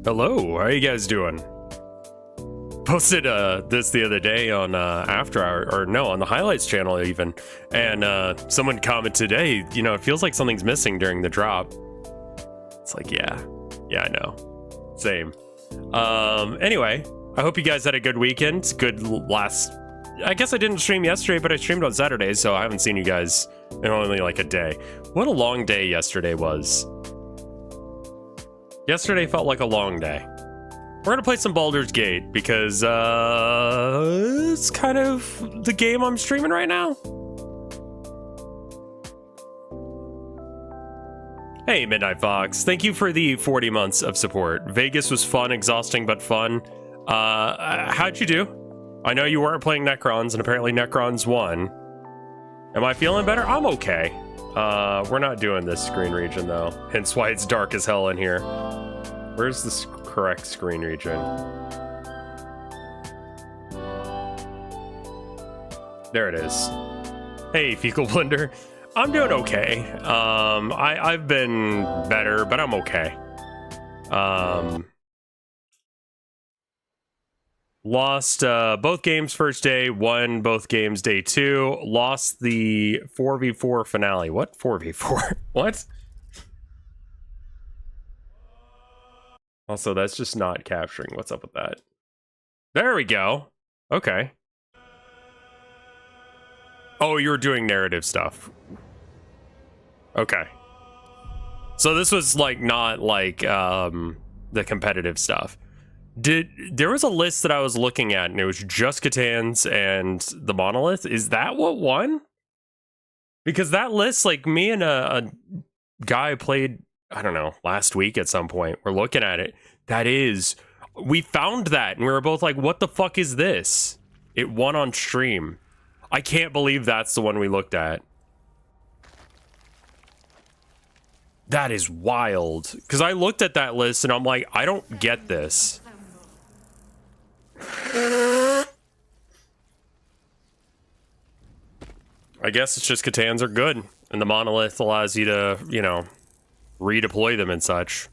Hello, how are you guys doing? Posted this the other day on After Hour, or no, on the Highlights channel even, and someone commented, hey, you know, it feels like something's missing during the drop. It's like, yeah, I know. Same. Anyway, I hope you guys had a good weekend. Good last... I guess I didn't stream yesterday, but I streamed on Saturday, so I haven't seen you guys in only like a day. What a long day yesterday was. Yesterday felt like a long day. We're gonna play some Baldur's Gate because it's kind of the game I'm streaming right now. Hey, Midnight Fox, thank you for the 40 months of support. Vegas was fun, exhausting, but fun. How'd you do? I know you weren't playing Necrons, and apparently Necrons won. Am I feeling better? I'm okay. We're not doing this screen region, though. Hence why it's dark as hell in here. Where's the correct screen region? There it is. Hey, Fecal Blender. I'm doing okay. I've been better, but I'm okay. Lost both games first day, won both games day 2, lost the 4v4 finale. What 4v4? What? Also, that's just not capturing. What's up with that? There we go. Okay. Oh, you were doing narrative stuff. Okay. So this was like not like the competitive stuff. There was a list that I was looking at, and it was just Catan's and the Monolith. Is that what won? Because that list, like me and a guy played, I don't know, last week at some point, we're looking at it. We found that, and we were both like, what the fuck is this? It won on stream. I can't believe that's the one we looked at. That is wild. Because I looked at that list, and I'm like, I don't get this. I guess it's just Catans are good, and the Monolith allows you to, you know, redeploy them and such.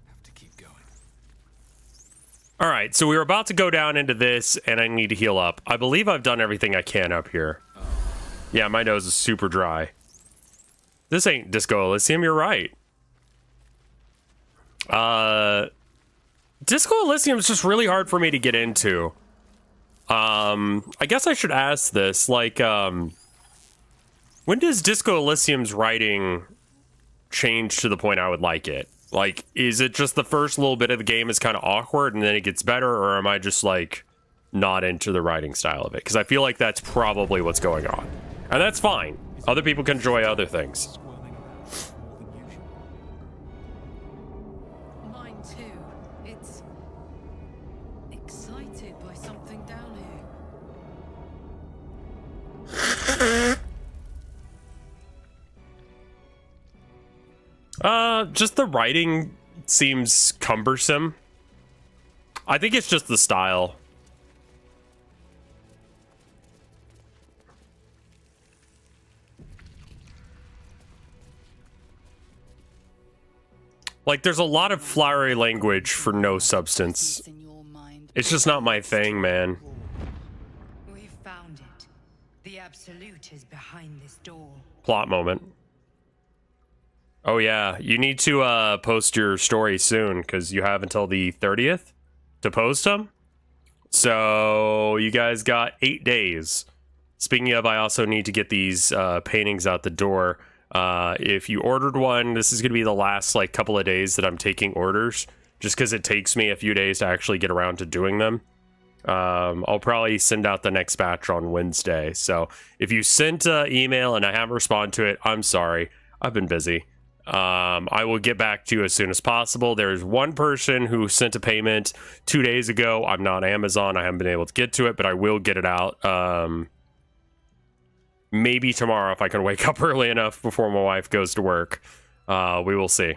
Have to keep going. All right, so we were about to go down into this, and I need to heal up. I believe I've done everything I can up here. Yeah, my nose is super dry. This ain't Disco Elysium, you're right. Disco Elysium is just really hard for me to get into. I guess I should ask this, like, when does Disco Elysium's writing change to the point I would like it? Like, is it just the first little bit of the game is kind of awkward and then it gets better, or am I just, like, not into the writing style of it? Because I feel like that's probably what's going on. And that's fine. Other people can enjoy other things. Just the writing seems cumbersome. I think it's just the style. Like, there's a lot of flowery language for no substance. It's just not my thing, man. We've found it. The Absolute is behind this door. Plot moment. Oh yeah, you need to post your story soon, because you have until the 30th to post them. So you guys got 8 days. Speaking of, I also need to get these paintings out the door. If you ordered one, this is going to be the last like couple of days that I'm taking orders, just because it takes me a few days to actually get around to doing them. I'll probably send out the next batch on Wednesday. So if you sent an email and I haven't responded to it, I'm sorry. I've been busy. I will get back to you as soon as possible. There's one person who sent a payment 2 days ago. I'm not Amazon. I haven't been able to get to it, but I will get it out. Maybe tomorrow if I can wake up early enough before my wife goes to work. We will see.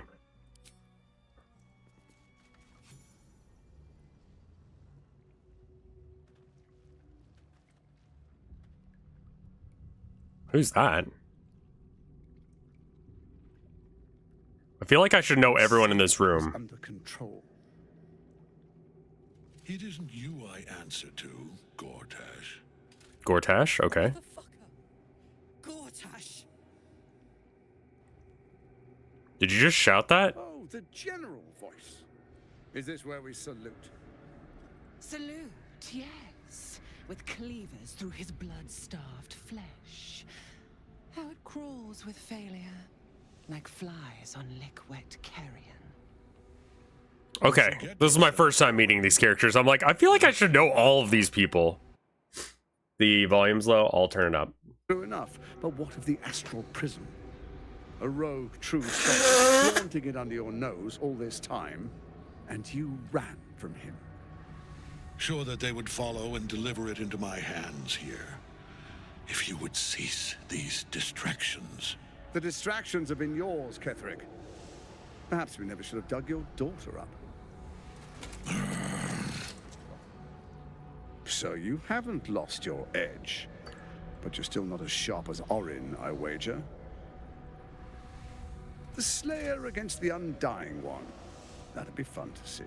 Who's that? I feel like I should know everyone in this room. Under control. It isn't you I answer to, Gortash. Gortash? Okay. Gortash! Did you just shout that? Oh, the general voice. Is this where we salute? Salute, yes. With cleavers through his blood-starved flesh. How it crawls with failure, like flies on lick-wet carrion. Okay, this is my first time meeting these characters. I'm like, I feel like I should know all of these people. The volume's low, I'll turn it up. True enough, but what of the astral prism? A rogue true soldier flaunting it under your nose all this time, and you ran from him. Sure that they would follow and deliver it into my hands here. If you would cease these distractions. The distractions have been yours, Ketherick. Perhaps we never should have dug your daughter up. So you haven't lost your edge, but you're still not as sharp as Orin, I wager. The Slayer against the Undying One. That'd be fun to see.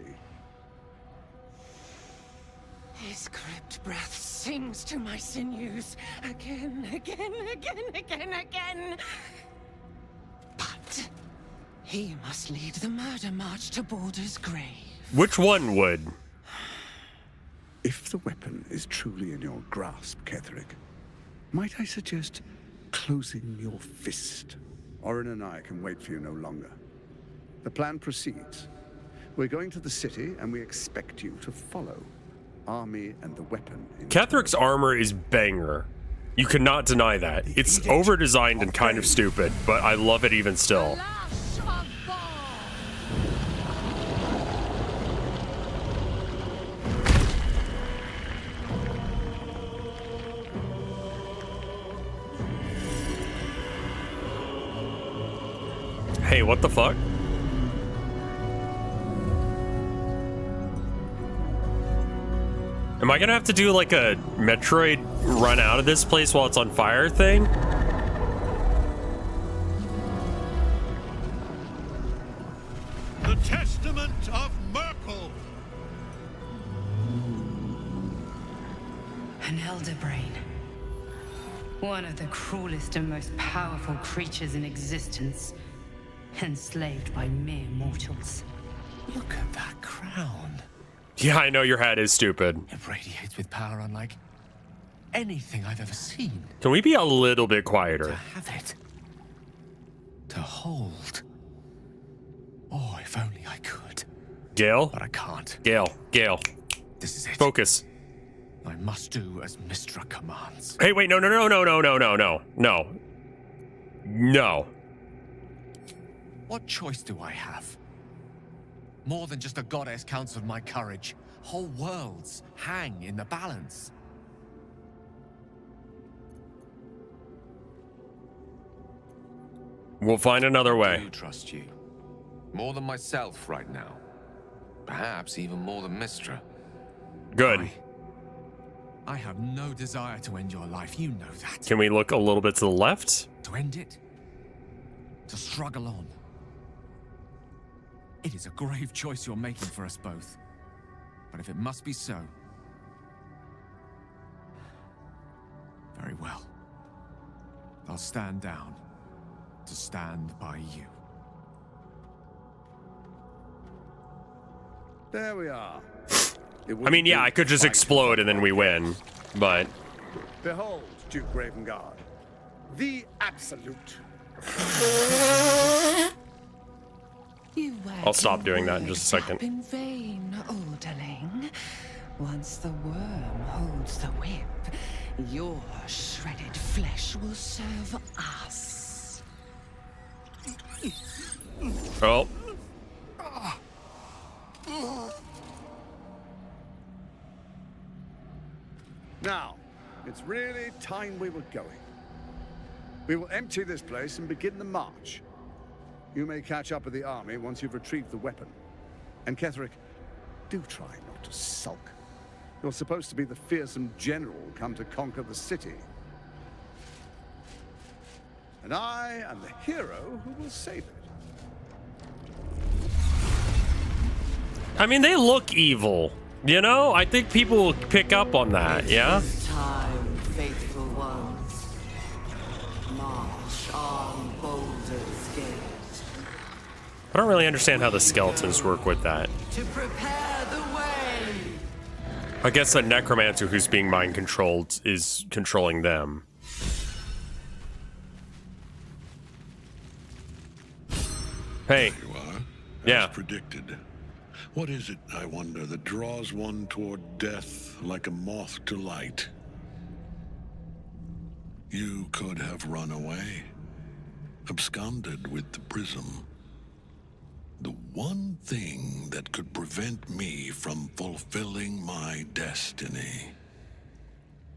His crypt breath sings to my sinews again, again, again, again, again. But he must lead the murder march to Baldur's grave. Which one would? If the weapon is truly in your grasp, Ketherick, might I suggest closing your fist? Orin and I can wait for you no longer. The plan proceeds. We're going to the city, and we expect you to follow. Army and the weapon. Ketherick's armor is banger. You cannot deny that. It's over-designed and kind of stupid, but I love it even still. Hey, what the fuck? Am I gonna have to do like a Metroid run out of this place while it's on fire thing? The Testament of Myrkul! An elder brain. One of the cruelest and most powerful creatures in existence. Enslaved by mere mortals. Look at that crown. Yeah, I know your hat is stupid. It radiates with power unlike anything I've ever seen. Can we be a little bit To quieter? have it. To hold. Oh, if only I could. Gale? But I can't. Gale. This is it. Focus. I must do as Mistra commands. Hey, wait, no. No. What choice do I have? More than just a goddess counts of my courage. Whole worlds hang in the balance. We'll find another I way. do trust you. More than myself right now. Perhaps even more than Mistra. Good. I have no desire to end your life, you know that. Can we look a little bit to the left? To end it? To struggle on? It is a grave choice you're making for us both. But if it must be so... very well. I'll stand down to stand by you. There we are. I mean, yeah, I could just explode and then we win, but... Behold, Duke Ravengard. The Absolute. I'll stop doing that in just a second. In vain, olderling. Once the worm holds the whip, your shredded flesh will serve us. Oh. Now, it's really time we were going. We will empty this place and begin the march. You may catch up with the army once you've retrieved the weapon. And Ketherick, do try not to sulk. You're supposed to be the fearsome general come to conquer the city. And I am the hero who will save it. I mean, they look evil. You know, I think people will pick up on that. Yeah. This time, faithful ones, march on Baldur's Gate I don't really understand how the skeletons work with that. to prepare the way. I guess a necromancer who's being mind controlled is controlling them. Hey. There you are. Yeah. As predicted. What is it, I wonder, that draws one toward death like a moth to light? You could have run away, absconded with the prism. The one thing that could prevent me from fulfilling my destiny.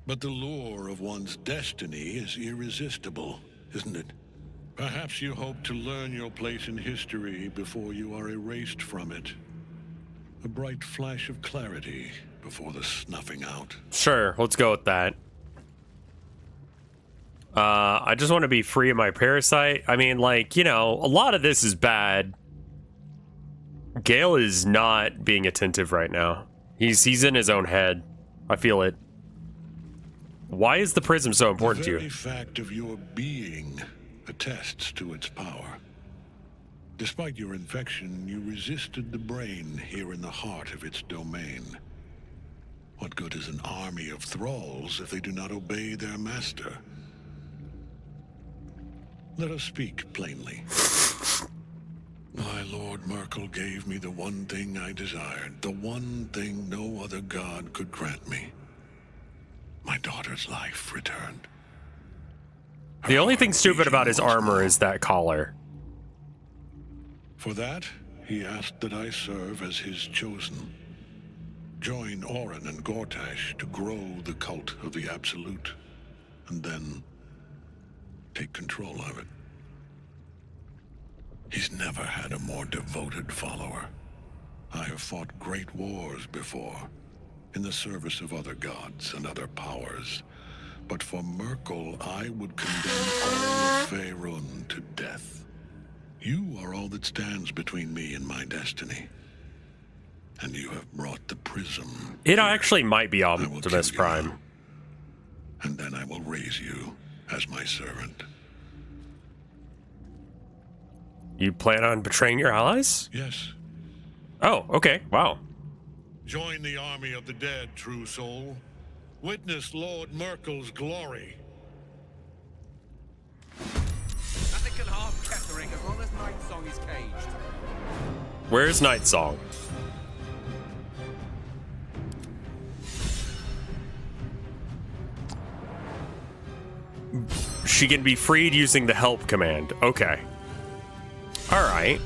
But the lure of one's destiny is irresistible, isn't it? Perhaps you hope to learn your place in history before you are erased from it. A bright flash of clarity before the snuffing out. Sure, let's go with that. I just want to be free of my parasite. I mean, like, you know, a lot of this is bad. Gale is not being attentive right now. He's in his own head. I feel it. Why is the prism so important to The you? very fact of your being attests to its power. Despite your infection, you resisted the brain here in the heart of its domain. What good is an army of thralls if they do not obey their master? Let us speak plainly. My Lord Myrkul gave me the one thing I desired, the one thing no other god could grant me. My daughter's life returned. The only thing stupid about his armor is that collar. For that, he asked that I serve as his chosen. Join Orin and Gortash to grow the cult of the Absolute, and then take control of it. He's never had a more devoted follower. I have fought great wars before, in the service of other gods and other powers. But for Myrkul, I would condemn all of Faerun to death. You are all that stands between me and my destiny. And you have brought the prism. It actually might be I will Optimus kill you Prime. now, and then I will raise you as my servant. You plan on betraying your allies? Yes. Oh, okay. Wow. Join the army of the dead, true soul. Witness Lord Myrkul's glory. Nothing can harm Kethering as long as Night Song is caged. Where's Night Song? She can be freed using the help command. Okay. Alright.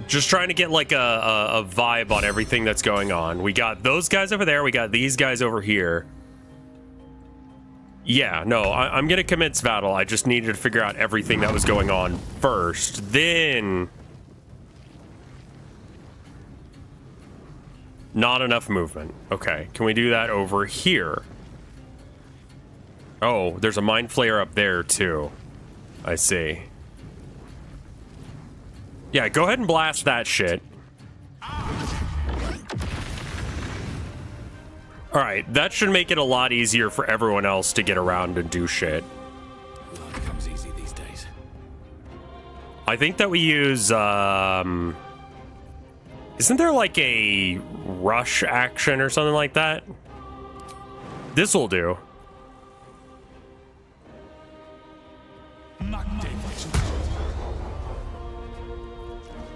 Just trying to get like a vibe on everything that's going on. We got those guys over there. We got these guys over here. Yeah, no, I'm going to commence battle. I just needed to figure out everything that was going on first. Then... Not enough movement. Okay, can we do that over here? Oh, there's a mind flayer up there too. I see. Yeah, go ahead and blast that shit. Alright, that should make it a lot easier for everyone else to get around and do shit. Blood comes easy these days. I think that we use, isn't there like a rush action or something like that? This'll do.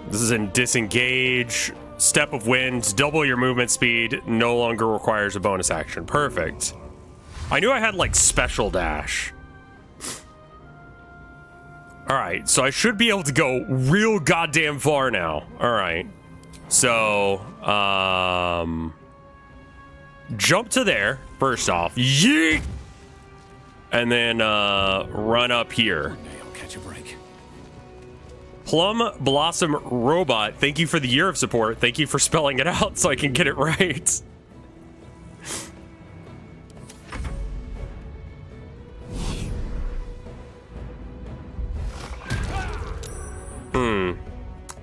This is in disengage, step of wind, double your movement speed, no longer requires a bonus action. Perfect. I knew I had like special dash. All right, so I should be able to go real goddamn far now. All right. So, jump to there first off. Yeet! And then run up here. I'll catch a break. Plum Blossom Robot, thank you for the year of support. Thank you for spelling it out so I can get it right.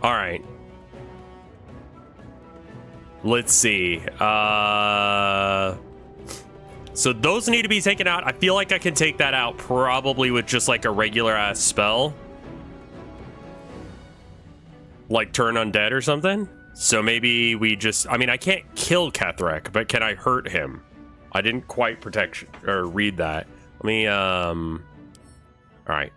All right. Let's see. So those need to be taken out. I feel like I can take that out probably with just like a regular ass spell. Like turn undead or something. So maybe we just, I mean, I can't kill Ketheric, but can I hurt him? I didn't quite protect or read that. Let me, all right.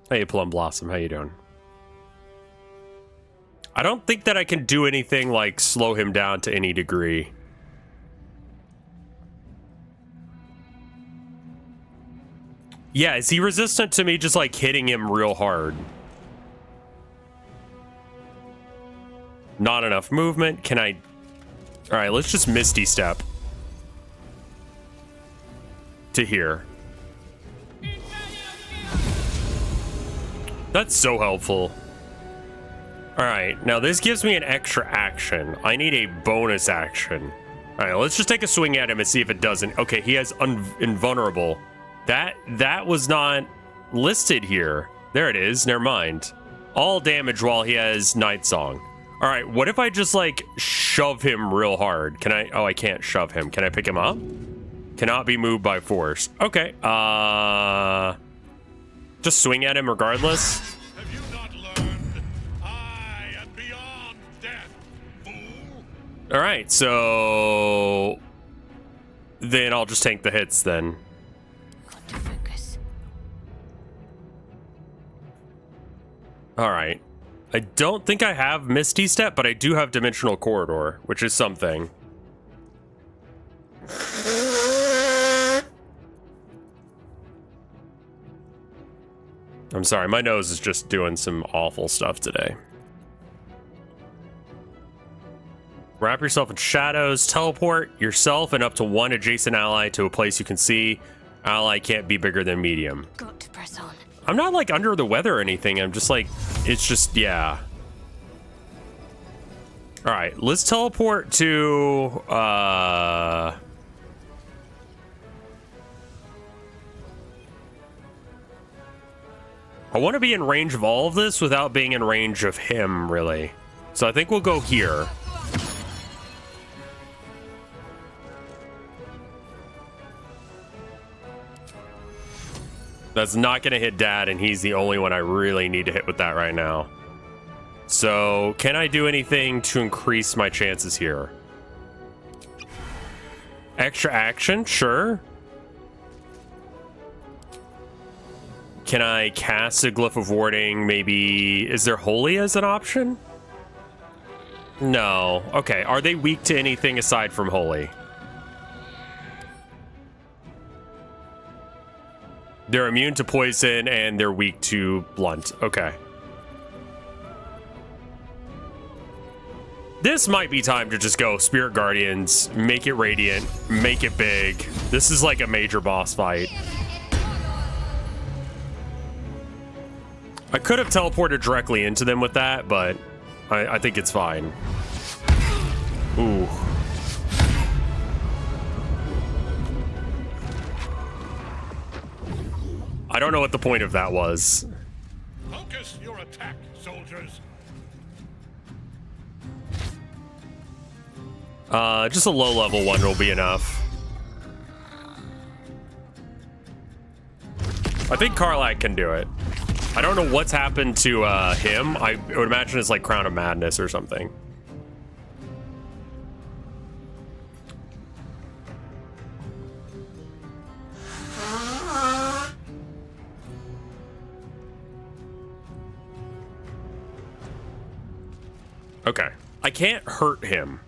Hey, Plum Blossom, how you doing? I don't think that I can do anything like slow him down to any degree. Yeah, is he resistant to me just like hitting him real hard? Not enough movement. Can I? All right, let's just Misty Step to here. That's so helpful. All right, now this gives me an extra action. I need a bonus action. All right, let's just take a swing at him and see if it doesn't. Okay, he has invulnerable. That was not listed here. There it is. Never mind. All damage while he has Night Song. All right, what if I just like shove him real hard? Can I? Oh, I can't shove him. Can I pick him up? Cannot be moved by force. Okay. Just swing at him regardless. Have you not learned? I am beyond death, fool. All right, so then I'll just tank the hits then. Got to focus. All right. I don't think I have Misty Step, but I do have Dimensional Corridor, which is something. I'm sorry, my nose is just doing some awful stuff today. Wrap yourself in shadows, teleport yourself and up to one adjacent ally to a place you can see. Ally can't be bigger than medium. Got to press on. I'm not like under the weather or anything. I'm just like, it's just, yeah. All right, let's teleport to, I want to be in range of all of this without being in range of him, really. So I think we'll go here. That's not going to hit Dad, and he's the only one I really need to hit with that right now. So can I do anything to increase my chances here? Extra action? Sure. Can I cast a Glyph of Warding? Maybe, is there Holy as an option? No. Okay, are they weak to anything aside from Holy? They're immune to poison and they're weak to blunt. Okay. This might be time to just go Spirit Guardians, make it radiant, make it big. This is like a major boss fight. I could have teleported directly into them with that, but I think it's fine. Ooh. I don't know what the point of that was. Focus your attack, soldiers. Just a low-level one will be enough. I think Karlach can do it. I don't know what's happened to him. I would imagine it's like Crown of Madness or something. Okay. I can't hurt him.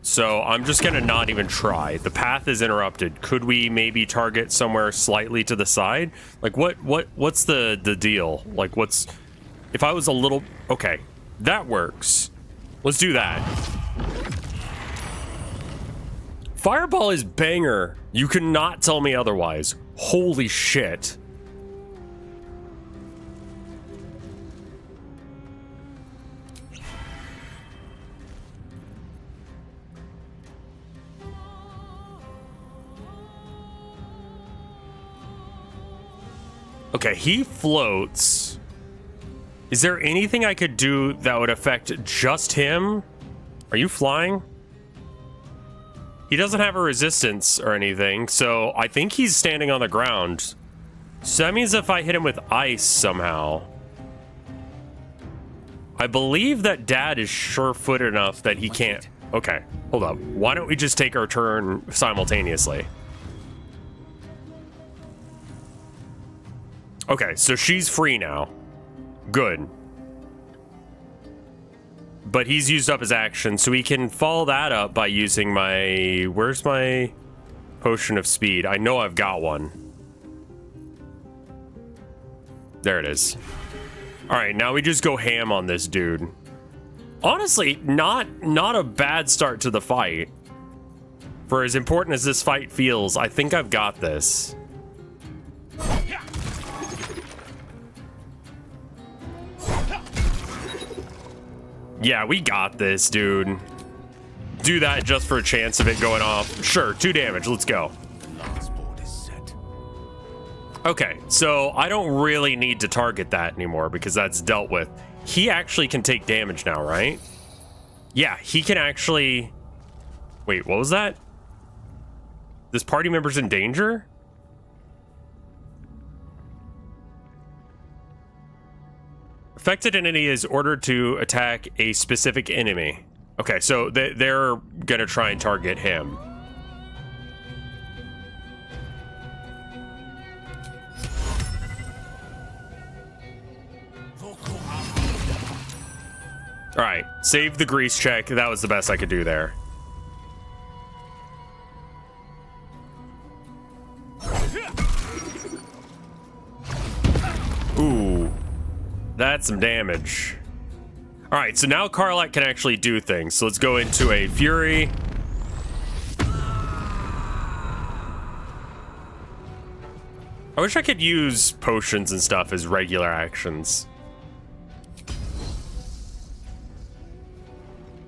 So I'm just gonna not even try. The path is interrupted. Could we maybe target somewhere slightly to the side? Like what's the deal? Like what's, if I was a little, okay, that works. Let's do that. Fireball is banger. You cannot tell me otherwise. Holy shit. Okay, he floats. Is there anything I could do that would affect just him? Are you flying? He doesn't have a resistance or anything, so I think he's standing on the ground. So that means if I hit him with ice somehow. I believe that Dad is sure-footed enough that he can't. Okay, hold up. Why don't we just take our turn simultaneously? Okay, so she's free now. Good. But he's used up his action, so he can follow that up by using my... Where's my potion of speed? I know I've got one. There it is. All right, now we just go ham on this dude. Honestly, not a bad start to the fight. For as important as this fight feels, I think I've got this. Yeah, we got this, dude. Do that just for a chance of it going off. Sure, 2 damage. Let's go. Okay, so I don't really need to target that anymore because that's dealt with. He actually can take damage now, right? Yeah, he can actually... Wait, what was that? This party member's in danger? Affected entity is ordered to attack a specific enemy. Okay, so they're gonna try and target him. All right, save the grease check. That was the best I could do there. Ooh, that's some damage. All right, so now Karlach can actually do things. So let's go into a Fury. I wish I could use potions and stuff as regular actions.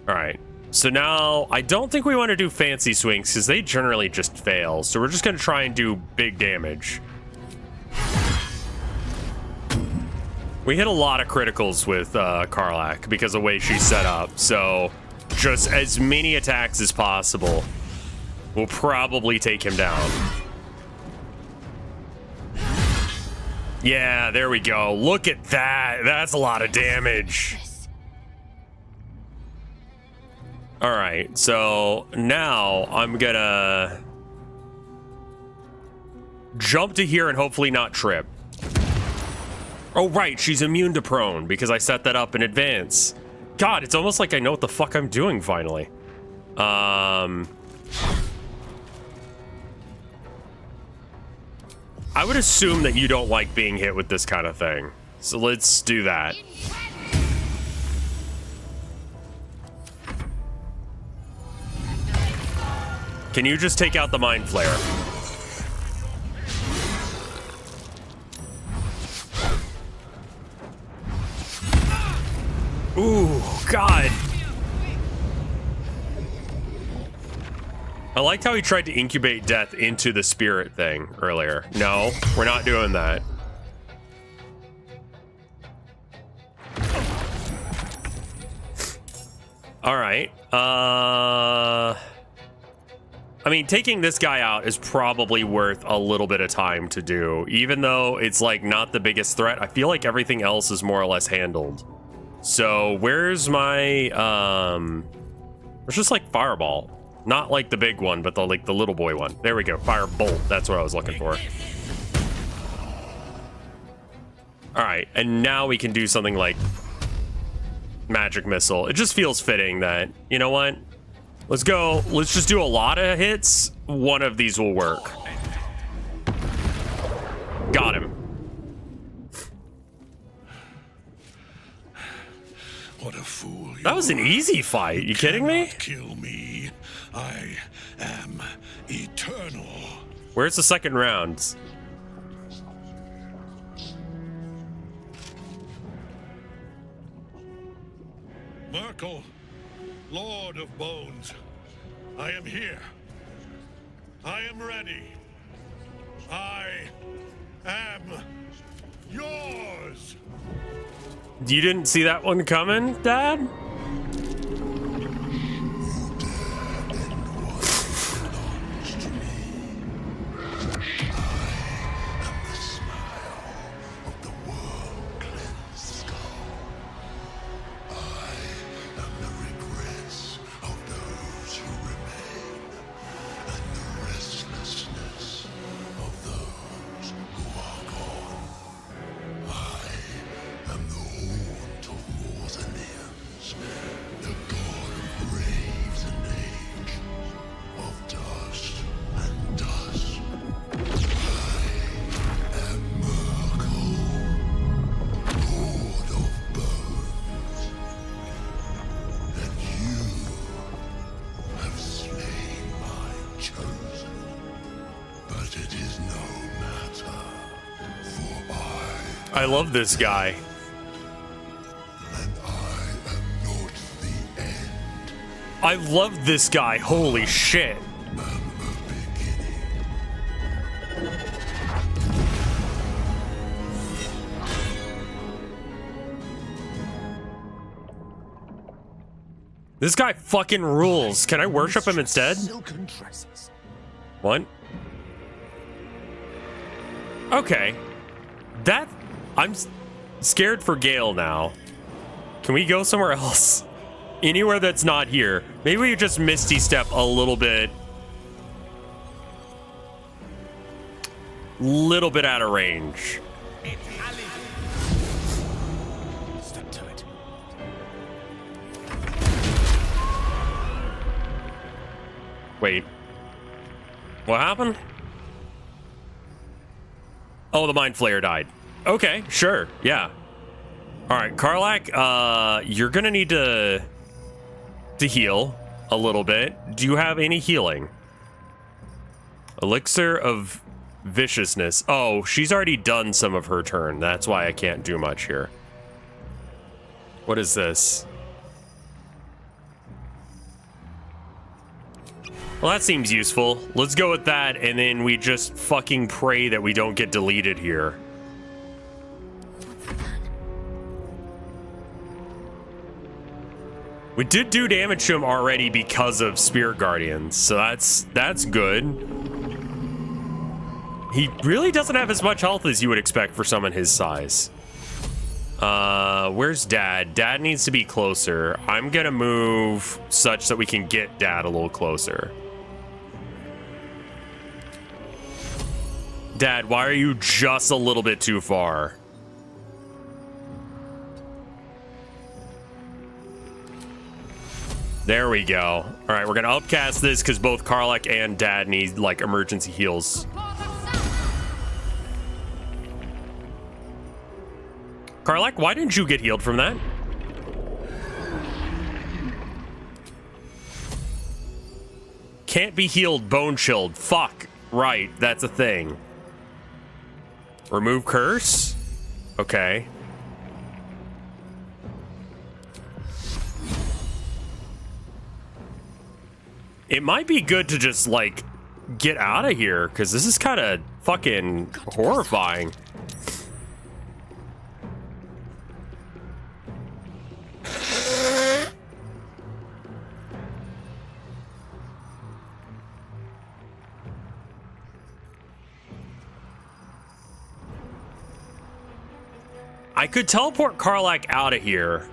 All right, so now I don't think we want to do fancy swings because they generally just fail. So we're just going to try and do big damage. We hit a lot of criticals with Karlach because of the way she's set up. So just as many attacks as possible will probably take him down. Yeah, there we go. Look at that. That's a lot of damage. All right, so now I'm gonna jump to here and hopefully not trip. Oh, right, she's immune to prone because I set that up in advance. God, it's almost like I know what the fuck I'm doing finally. I would assume that you don't like being hit with this kind of thing. So let's do that. Can you just take out the Mind Flare? Ooh, God. I liked how he tried to incubate death into the spirit thing earlier. No, we're not doing that. All right. I mean, taking this guy out is probably worth a little bit of time to do. Even though it's like not the biggest threat, I feel like everything else is more or less handled. So where's my, it's just like Fireball. Not like the big one, but the like the little boy one. There we go, Firebolt. That's what I was looking for. All right, and now we can do something like Magic Missile. It just feels fitting that, you know what? Let's go. Let's just do a lot of hits. One of these will work. Got him. What a fool. That was an easy fight. You kidding me? Kill me. I am eternal. Where's the second round? Myrkul, Lord of Bones, I am here. I am ready. I am yours. You didn't see that one coming, Dad? I love this guy. And I am not the end. I love this guy. Holy shit. I'm the beginning. This guy fucking rules. Can I worship him instead? Silken tresses. What? Okay. That... I'm scared for Gale now. Can we go somewhere else? Anywhere that's not here. Maybe we just Misty Step a little bit. Little bit out of range. Step to it. Wait. What happened? Oh, the Mind Flayer died. Okay, sure, yeah. All right, Karlach, you're gonna need to heal a little bit. Do you have any healing? Elixir of Viciousness. Oh, she's already done some of her turn. That's why I can't do much here. What is this? Well, that seems useful. Let's go with that, and then we just fucking pray that we don't get deleted here. We did do damage to him already because of Spirit Guardians, so that's good. He really doesn't have as much health as you would expect for someone his size. Where's Dad? Dad needs to be closer. I'm gonna move such that we can get Dad a little closer. Dad, why are you just a little bit too far? There we go. All right, we're gonna upcast this because both Karlach and Dad need like emergency heals. Karlach, why didn't you get healed from that? Can't be healed, bone chilled. Fuck. Right, that's a thing. Remove curse? Okay. It might be good to just, like, get out of here, because this is kind of fucking horrifying. I could teleport Karlach out of here.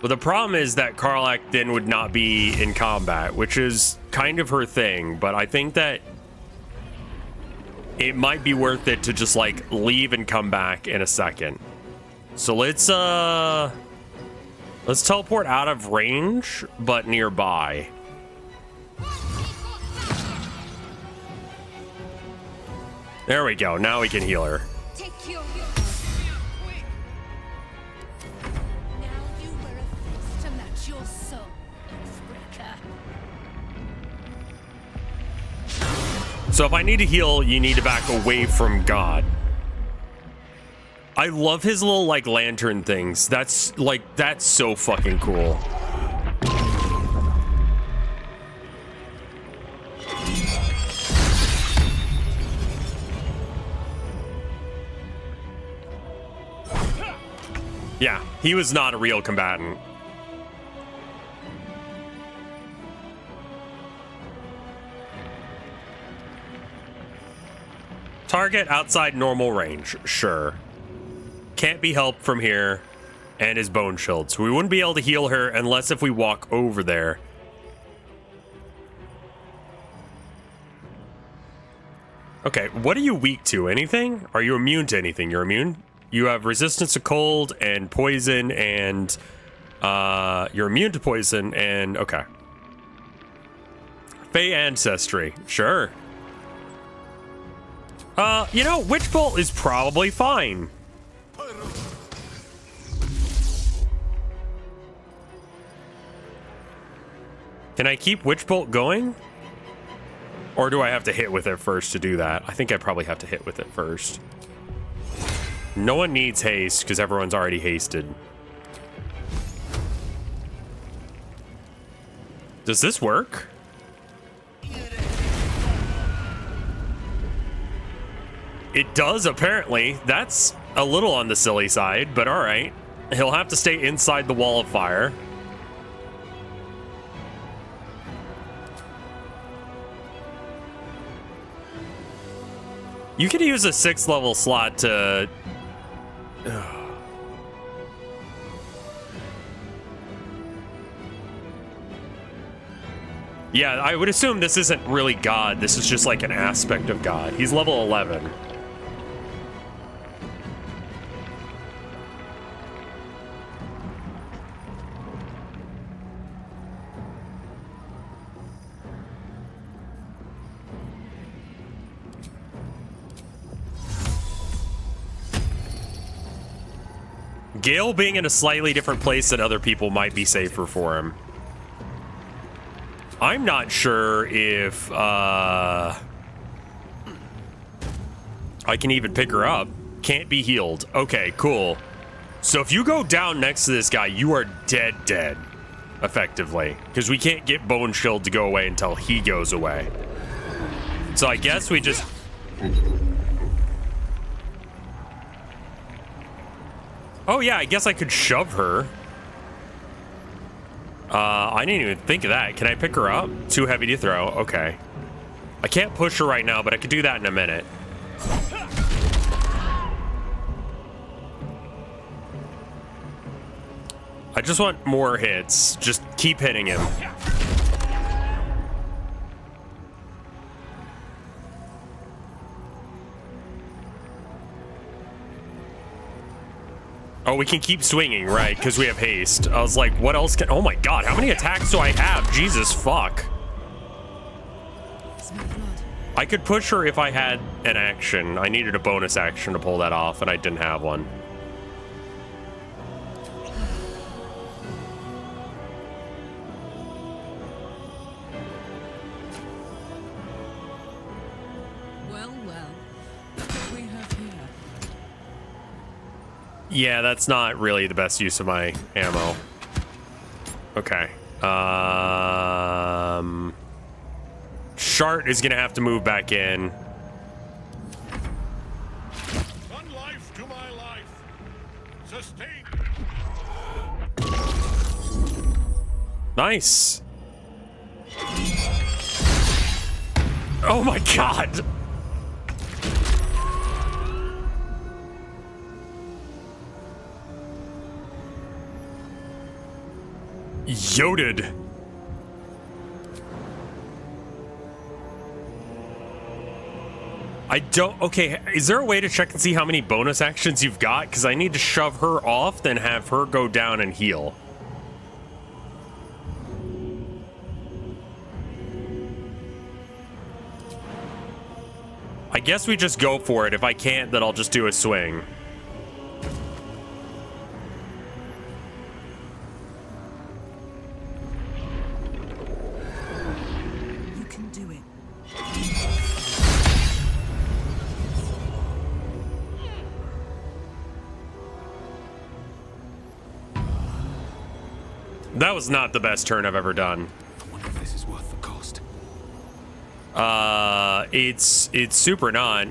But the problem is that Karlach then would not be in combat, which is kind of her thing. But I think that it might be worth it to just like leave and come back in a second. So let's teleport out of range, but nearby. There we go. Now we can heal her. So if I need to heal, you need to back away from God. I love his little like lantern things. That's so fucking cool. Yeah, he was not a real combatant. Target outside normal range, sure. Can't be helped from here, and is bone chilled. So we wouldn't be able to heal her unless if we walk over there. Okay, what are you weak to? Anything? Are you immune to anything? You're immune? You have resistance to cold and poison, and you're immune to poison, and okay. Fey ancestry, sure. You know, Witch Bolt is probably fine. Can I keep Witch Bolt going? Or do I have to hit with it first to do that? I think I probably have to hit with it first. No one needs haste because everyone's already hasted. Does this work? It does, apparently. That's a little on the silly side, but all right. He'll have to stay inside the wall of fire. You could use a 6th level slot to... Yeah, I would assume this isn't really God. This is just like an aspect of God. He's level 11. Gale being in a slightly different place than other people might be safer for him. I'm not sure if I can even pick her up. Can't be healed. Okay, cool. So if you go down next to this guy, you are dead, effectively. Because we can't get Bone Shield to go away until he goes away. So I guess we just... Oh yeah, I guess I could shove her. I didn't even think of that. Can I pick her up? Too heavy to throw. Okay. I can't push her right now, but I could do that in a minute. I just want more hits. Just keep hitting him. Oh, we can keep swinging, right? Because we have haste. I was like, what else can... Oh my god, how many attacks do I have? Jesus, fuck. I could push her if I had an action. I needed a bonus action to pull that off, and I didn't have one. Yeah, that's not really the best use of my ammo. Okay. Shart is gonna have to move back in. One life to my life. Sustain. Nice. Oh my god. Yoded. I don't... Okay, is there a way to check and see how many bonus actions you've got? Because I need to shove her off, then have her go down and heal. I guess we just go for it. If I can't, then I'll just do a swing. That was not the best turn I've ever done. I wonder if this is worth the cost. It's super not.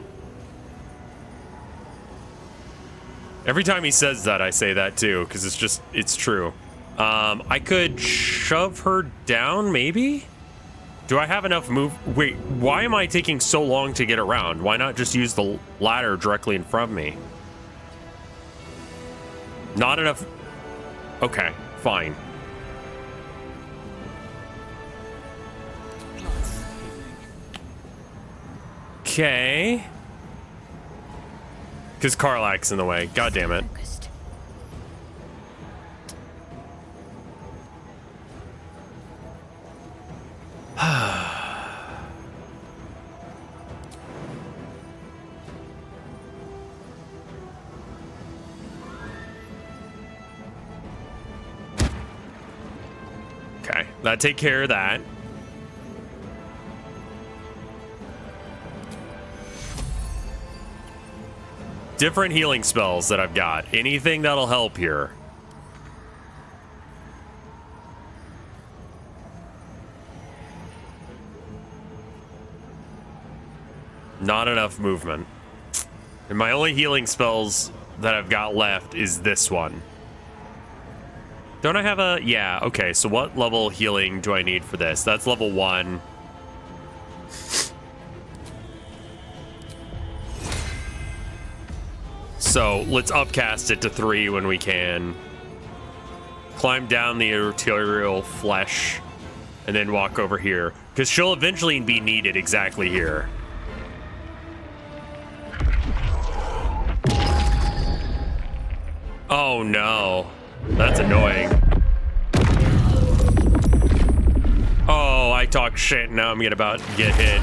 Every time he says that, I say that too, because it's true. I could shove her down, maybe? Do I have enough move? Wait, why am I taking so long to get around? Why not just use the ladder directly in front of me? Not enough. Okay, fine. Okay. Because Karlach's in the way. God damn it. Okay, that take care of that. Different healing spells that I've got. Anything that'll help here. Not enough movement. And my only healing spells that I've got left is this one. Don't I have a... Yeah, okay. So what level healing do I need for this? That's level 1. So let's upcast it to 3 when we can. Climb down the arterial flesh and then walk over here. Because she'll eventually be needed exactly here. Oh no. That's annoying. Oh, I talk shit. Now I'm about to get hit.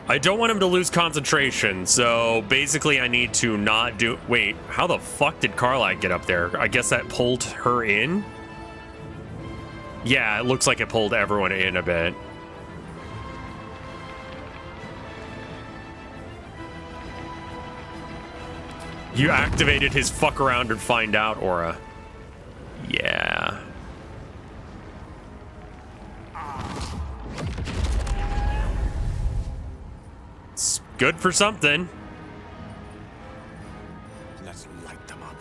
I don't want him to lose concentration, so basically I need to not do... Wait, how the fuck did Karlach get up there? I guess that pulled her in? Yeah, it looks like it pulled everyone in a bit. You activated his fuck around and find out aura. Yeah. It's good for something. Let's light them up.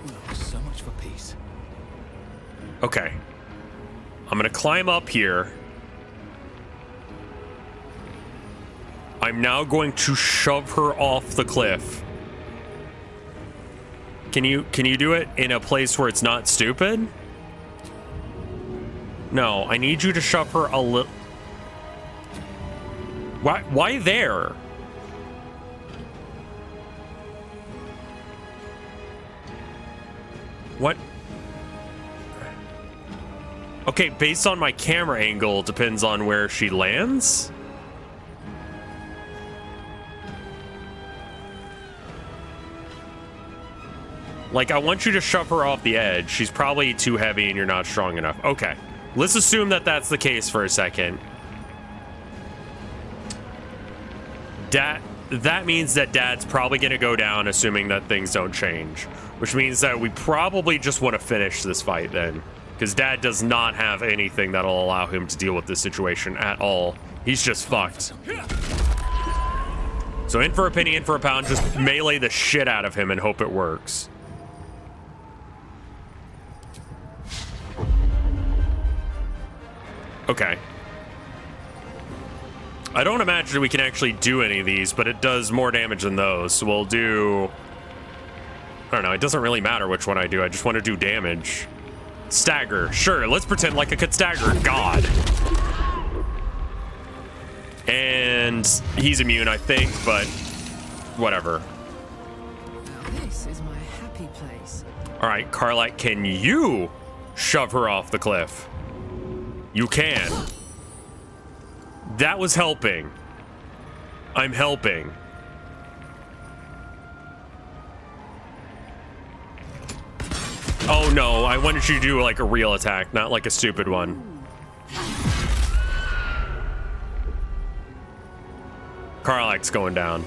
Oh, so much for peace. Okay. I'm gonna climb up here. I'm now going to shove her off the cliff. Can you do it in a place where it's not stupid? No, I need you to shove her a little... Why there? What? Okay, based on my camera angle, depends on where she lands. Like, I want you to shove her off the edge. She's probably too heavy and you're not strong enough. Okay, let's assume that that's the case for a second. That means that Dad's probably going to go down, assuming that things don't change. Which means that we probably just want to finish this fight then. Because Dad does not have anything that'll allow him to deal with this situation at all. He's just fucked. So in for a penny, in for a pound, just melee the shit out of him and hope it works. Okay. I don't imagine we can actually do any of these, but it does more damage than those. So we'll do... I don't know. It doesn't really matter which one I do. I just want to do damage. Stagger. Sure, let's pretend like I could stagger. God. And he's immune, I think, but whatever. Now this is my happy place. All right, Karlach, can you shove her off the cliff? You can. That was helping. I'm helping. Oh no, I wanted you to do like a real attack, not like a stupid one. Karlach's going down.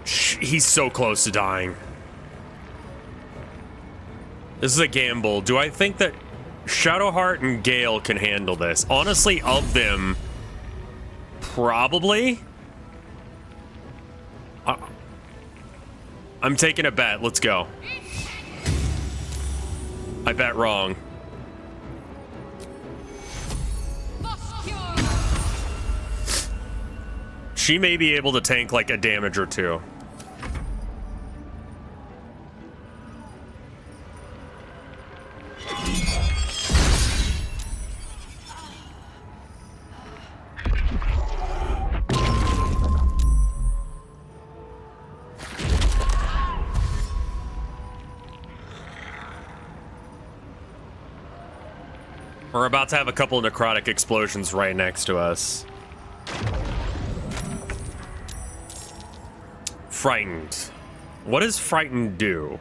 Shh, he's so close to dying. This is a gamble. Do I think that Shadowheart and Gale can handle this? Honestly, of them, probably. I'm taking a bet. Let's go. I bet wrong. She may be able to tank like a damage or two. We're about to have a couple of necrotic explosions right next to us. Frightened. What does frightened do?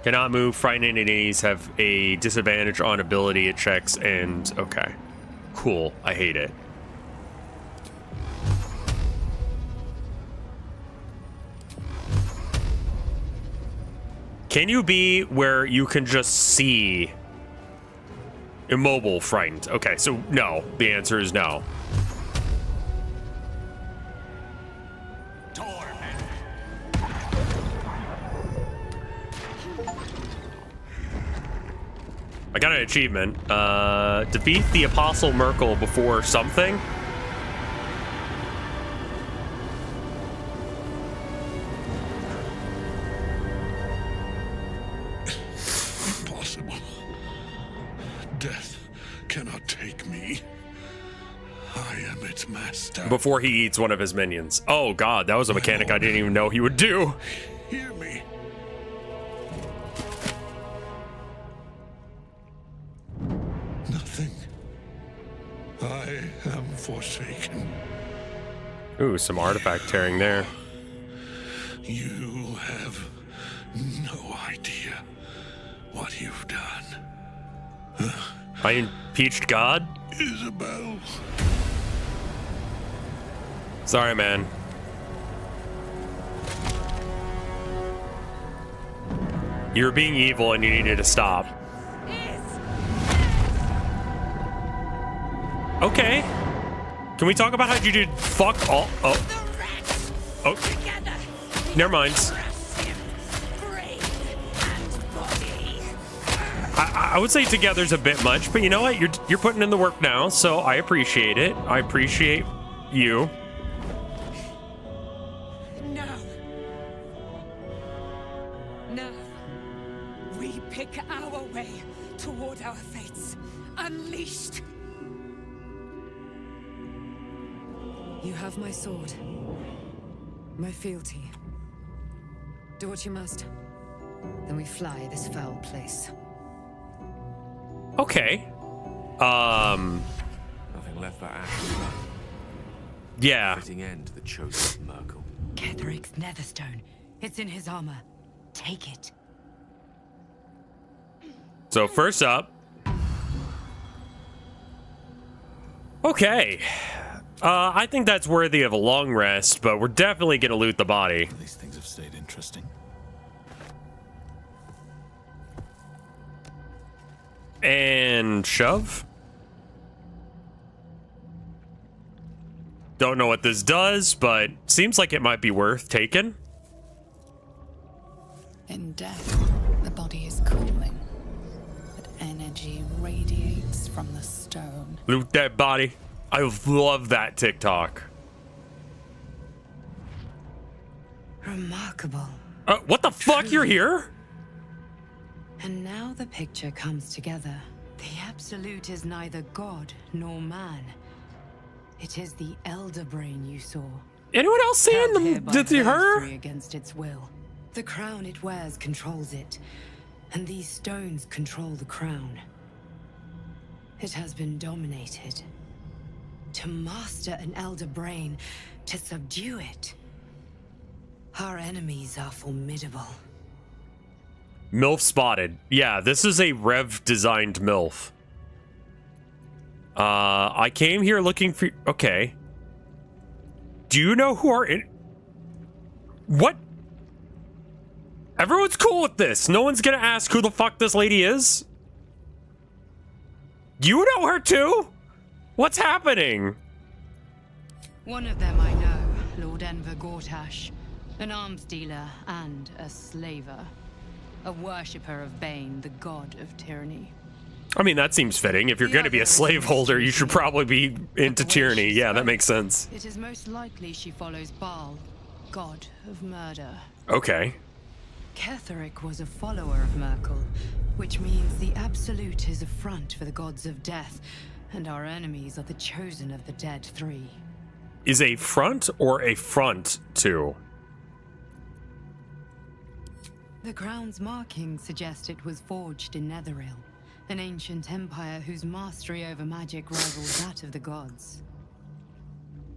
Cannot move. Frightened enemies have a disadvantage on ability checks and... Okay. Cool. I hate it. Can you be where you can just see... Immobile frightened? Okay, so no. The answer is no. I got an achievement. Defeat the Apostle Myrkul before something. Impossible. Death cannot take me. I am its master. Before he eats one of his minions. Oh god, that was a mechanic I didn't even know he would do. Hear me. Nothing. I am forsaken. Ooh, some artifact tearing there. You have no idea what you've done. I impeached God? Isabel. Sorry, man. You were being evil and you needed to stop. Okay. Can we talk about how you did fuck all? Oh. Oh. Never mind. I would say together's a bit much, but you know what? You're putting in the work now, so I appreciate it. I appreciate you. No. No. We pick our way toward our fates. Unleashed. You have my sword. My fealty. Do what you must. Then we fly this foul place. Okay. Nothing left but ash. Yeah. Fitting end to the chosen Myrkul. Ketheric's netherstone. It's in his armor. Take it. So first up. Okay. I think that's worthy of a long rest, but we're definitely gonna loot the body. These things have stayed interesting. And shove. Don't know what this does, but seems like it might be worth taking. In death, the body is cooling, but energy radiates from the stone. Loot that body. I love that TikTok. Remarkable. What the fuck? You're here? And now the picture comes together. The Absolute is neither god nor man. It is the Elder Brain you saw. Anyone else seeing Held here by her? Valkyrie against its will. The crown it wears controls it, and these stones control the crown. It has been dominated. To master an Elder Brain, to subdue it. Our enemies are formidable. MILF spotted. Yeah, this is a Rev-designed MILF. I came here looking for... Okay. Do you know who are in... What? Everyone's cool with this. No one's gonna ask who the fuck this lady is. You know her too? What's happening? One of them I know, Lord Enver Gortash, an arms dealer and a slaver. A worshipper of Bane, the god of tyranny. I mean, that seems fitting. If you're going to be a slaveholder, you should probably be into tyranny. Yeah, that makes sense. It is most likely she follows Baal, god of murder. Okay. Ketheric was a follower of Myrkul, which means the Absolute is a front for the gods of death, and our enemies are the chosen of the dead three. Is a front or a front to? The crown's markings suggest it was forged in Netheril, an ancient empire whose mastery over magic rivals that of the gods.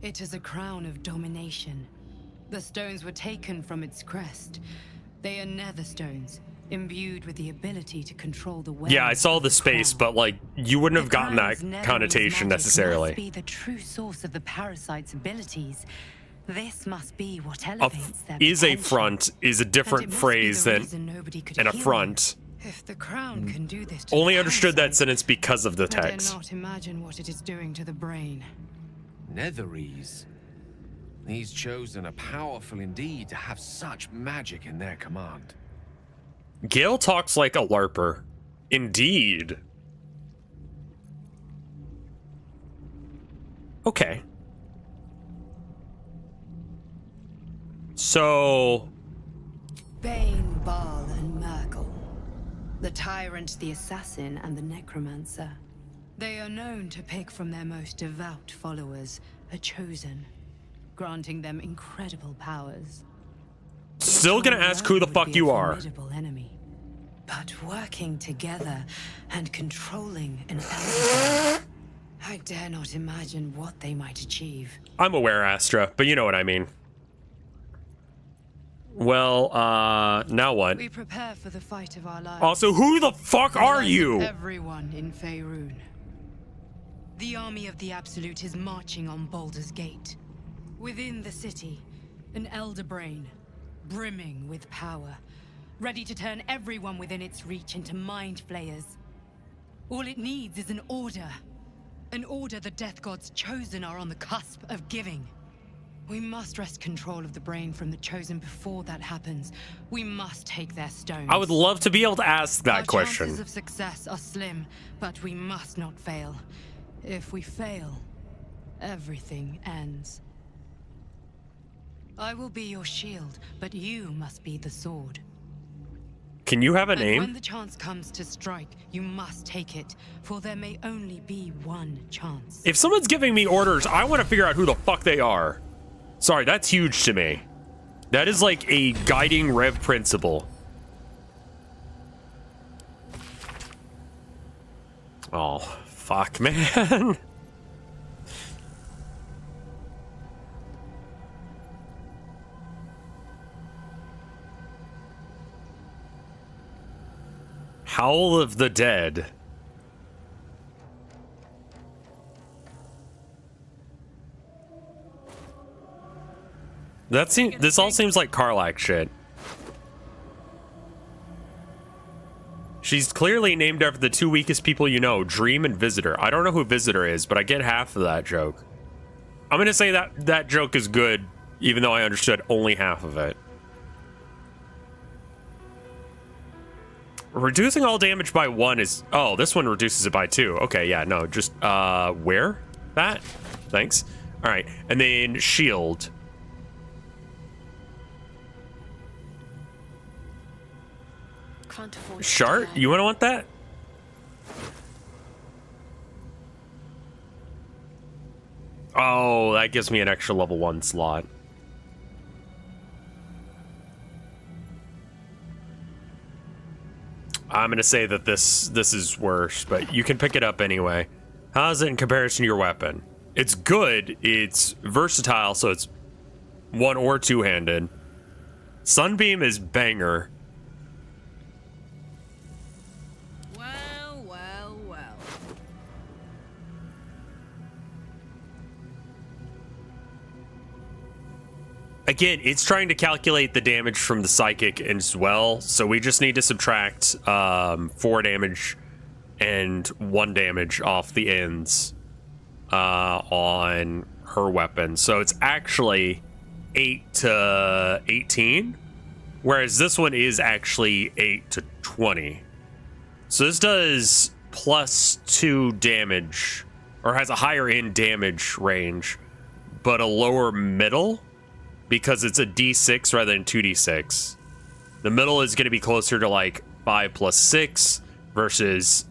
It is a crown of domination. The stones were taken from its crest. They are nether stones, imbued with the ability to control the wealth. Yeah, I saw the space, but like, you wouldn't have gotten that connotation necessarily. Must be the true source of the parasite's abilities. This must be what elevates their is a potential. front is a different phrase than an affront. If the crown can do this, Only understood that sentence because of the I dare text. not imagine what it is doing to the brain. Netherese. These chosen are powerful indeed to have such magic in their command. Gale talks like a LARPer. Indeed. Okay. So... Bane, Baal, and Myrkul. The tyrant, the assassin, and the necromancer. They are known to pick from their most devout followers a chosen, granting them incredible powers. Still gonna ask who the fuck you are. Enemy, but working together and controlling an elder. I dare not imagine what they might achieve. I'm aware, Astra, but you know what I mean. Well, now what? We prepare for the fight of our lives. Also, who the fuck are you? Everyone in Faerun. The army of the Absolute is marching on Baldur's Gate. Within the city, an elder brain, brimming with power, ready to turn everyone within its reach into mind flayers. All it needs is an order. An order the Death Gods chosen are on the cusp of giving. We must wrest control of the brain from the chosen before that happens. We must take their stones. I would love to be able to ask that Our question. chances of success are slim, but we must not fail. If we fail, everything ends. I will be your shield, but you must be the sword. Can you have a And name? when the chance comes to strike, you must take it, for there may only be one chance. If someone's giving me orders, I want to figure out who the fuck they are. Sorry, that's huge to me. That is like a guiding rev principle. Oh, fuck, man. Howl of the Dead. This all seems like Karlach shit. She's clearly named after the two weakest people you know, Dream and Visitor. I don't know who Visitor is, but I get half of that joke. I'm gonna say that joke is good, even though I understood only half of it. Reducing all damage by 1 is... Oh, this one reduces it by 2. Okay, yeah, no, just, where? That? Thanks. Alright, and then shield. Shart, you want that? Oh, that gives me an extra level 1 slot. I'm gonna say that this is worse, but you can pick it up anyway. How is it in comparison to your weapon? It's good. It's versatile, so it's 1 or 2-handed. Sunbeam is banger. Well, well, well. Again, it's trying to calculate the damage from the psychic as well, so we just need to subtract 4 damage and 1 damage off the ends on her weapon. So it's actually 8 to 18, whereas this one is actually 8 to 20. So this does plus 2 damage, or has a higher end damage range, but a lower middle, because it's a d6 rather than 2d6. The middle is going to be closer to like 5 plus 6 versus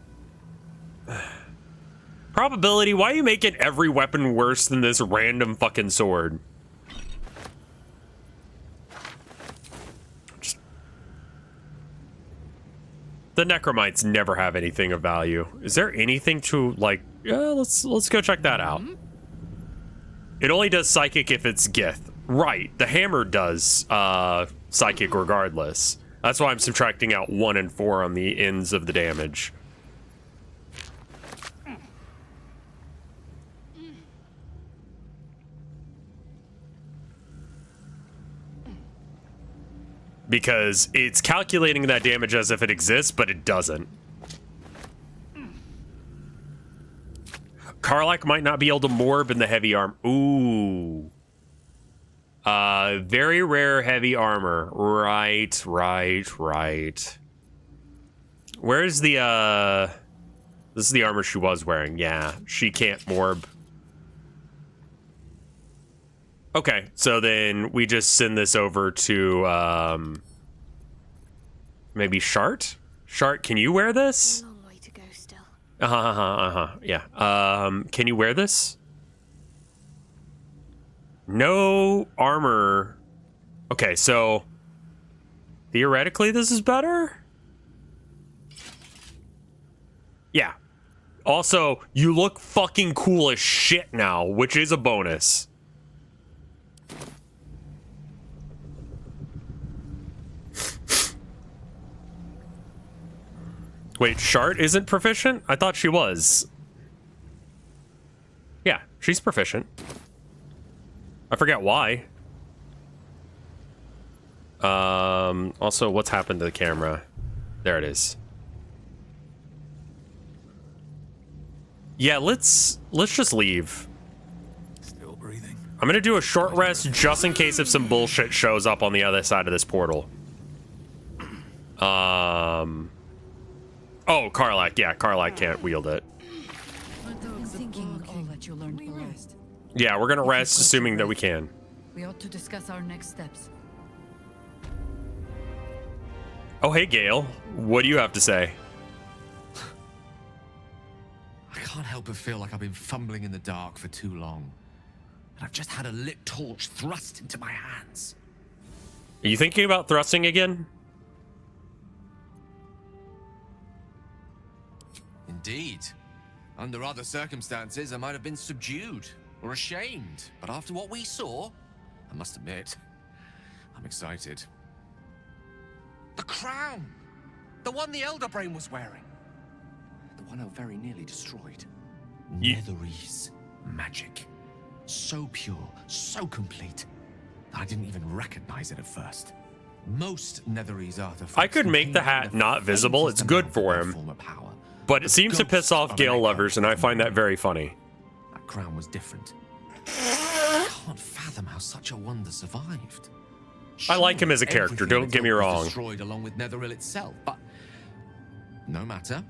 probability. Why are you making every weapon worse than this random fucking sword? The necromites never have anything of value. Is there anything to like? Yeah, let's go check that out. It only does psychic if it's Gith. Right, the hammer does psychic regardless. That's why I'm subtracting out 1 and 4 on the ends of the damage. Because it's calculating that damage as if it exists, but it doesn't. Karlach might not be able to morb in the heavy arm. Ooh. Very rare heavy armor. Right. Where's the, this is the armor she was wearing. Yeah, she can't morb. Okay, so then we just send this over to, maybe Shart? Shart, can you wear this? A long way to go still. Yeah. Can you wear this? No armor. Okay, so theoretically this is better? Yeah. Also, you look fucking cool as shit now, which is a bonus. Wait, Shart isn't proficient? I thought she was. Yeah, she's proficient. I forget why. Also, what's happened to the camera? There it is. Yeah, let's just leave. Still breathing. I'm gonna do a short rest just in case if some bullshit shows up on the other side of this portal. Oh, Karlach. Yeah, Karlach can't wield it. Yeah, we're gonna rest, assuming that we can. We ought to discuss our next steps. Oh, hey, Gale. What do you have to say? I can't help but feel like I've been fumbling in the dark for too long. And I've just had a lit torch thrust into my hands. Are you thinking about thrusting again? Indeed. Under other circumstances, I might have been subdued or ashamed. But after what we saw, I must admit, I'm excited. The crown! The one the Elder Brain was wearing. The one I very nearly destroyed. Netherese magic. So pure, so complete, that I didn't even recognize it at first. Most Netherese artifacts... I could make the hat not visible. It's good for him. But it seems to piss off Gale lovers, and I find that very funny. That crown was different. I can't fathom how such a wonder survived. I like him as a character, don't get me wrong. Destroyed along with Netheril itself, but no matter.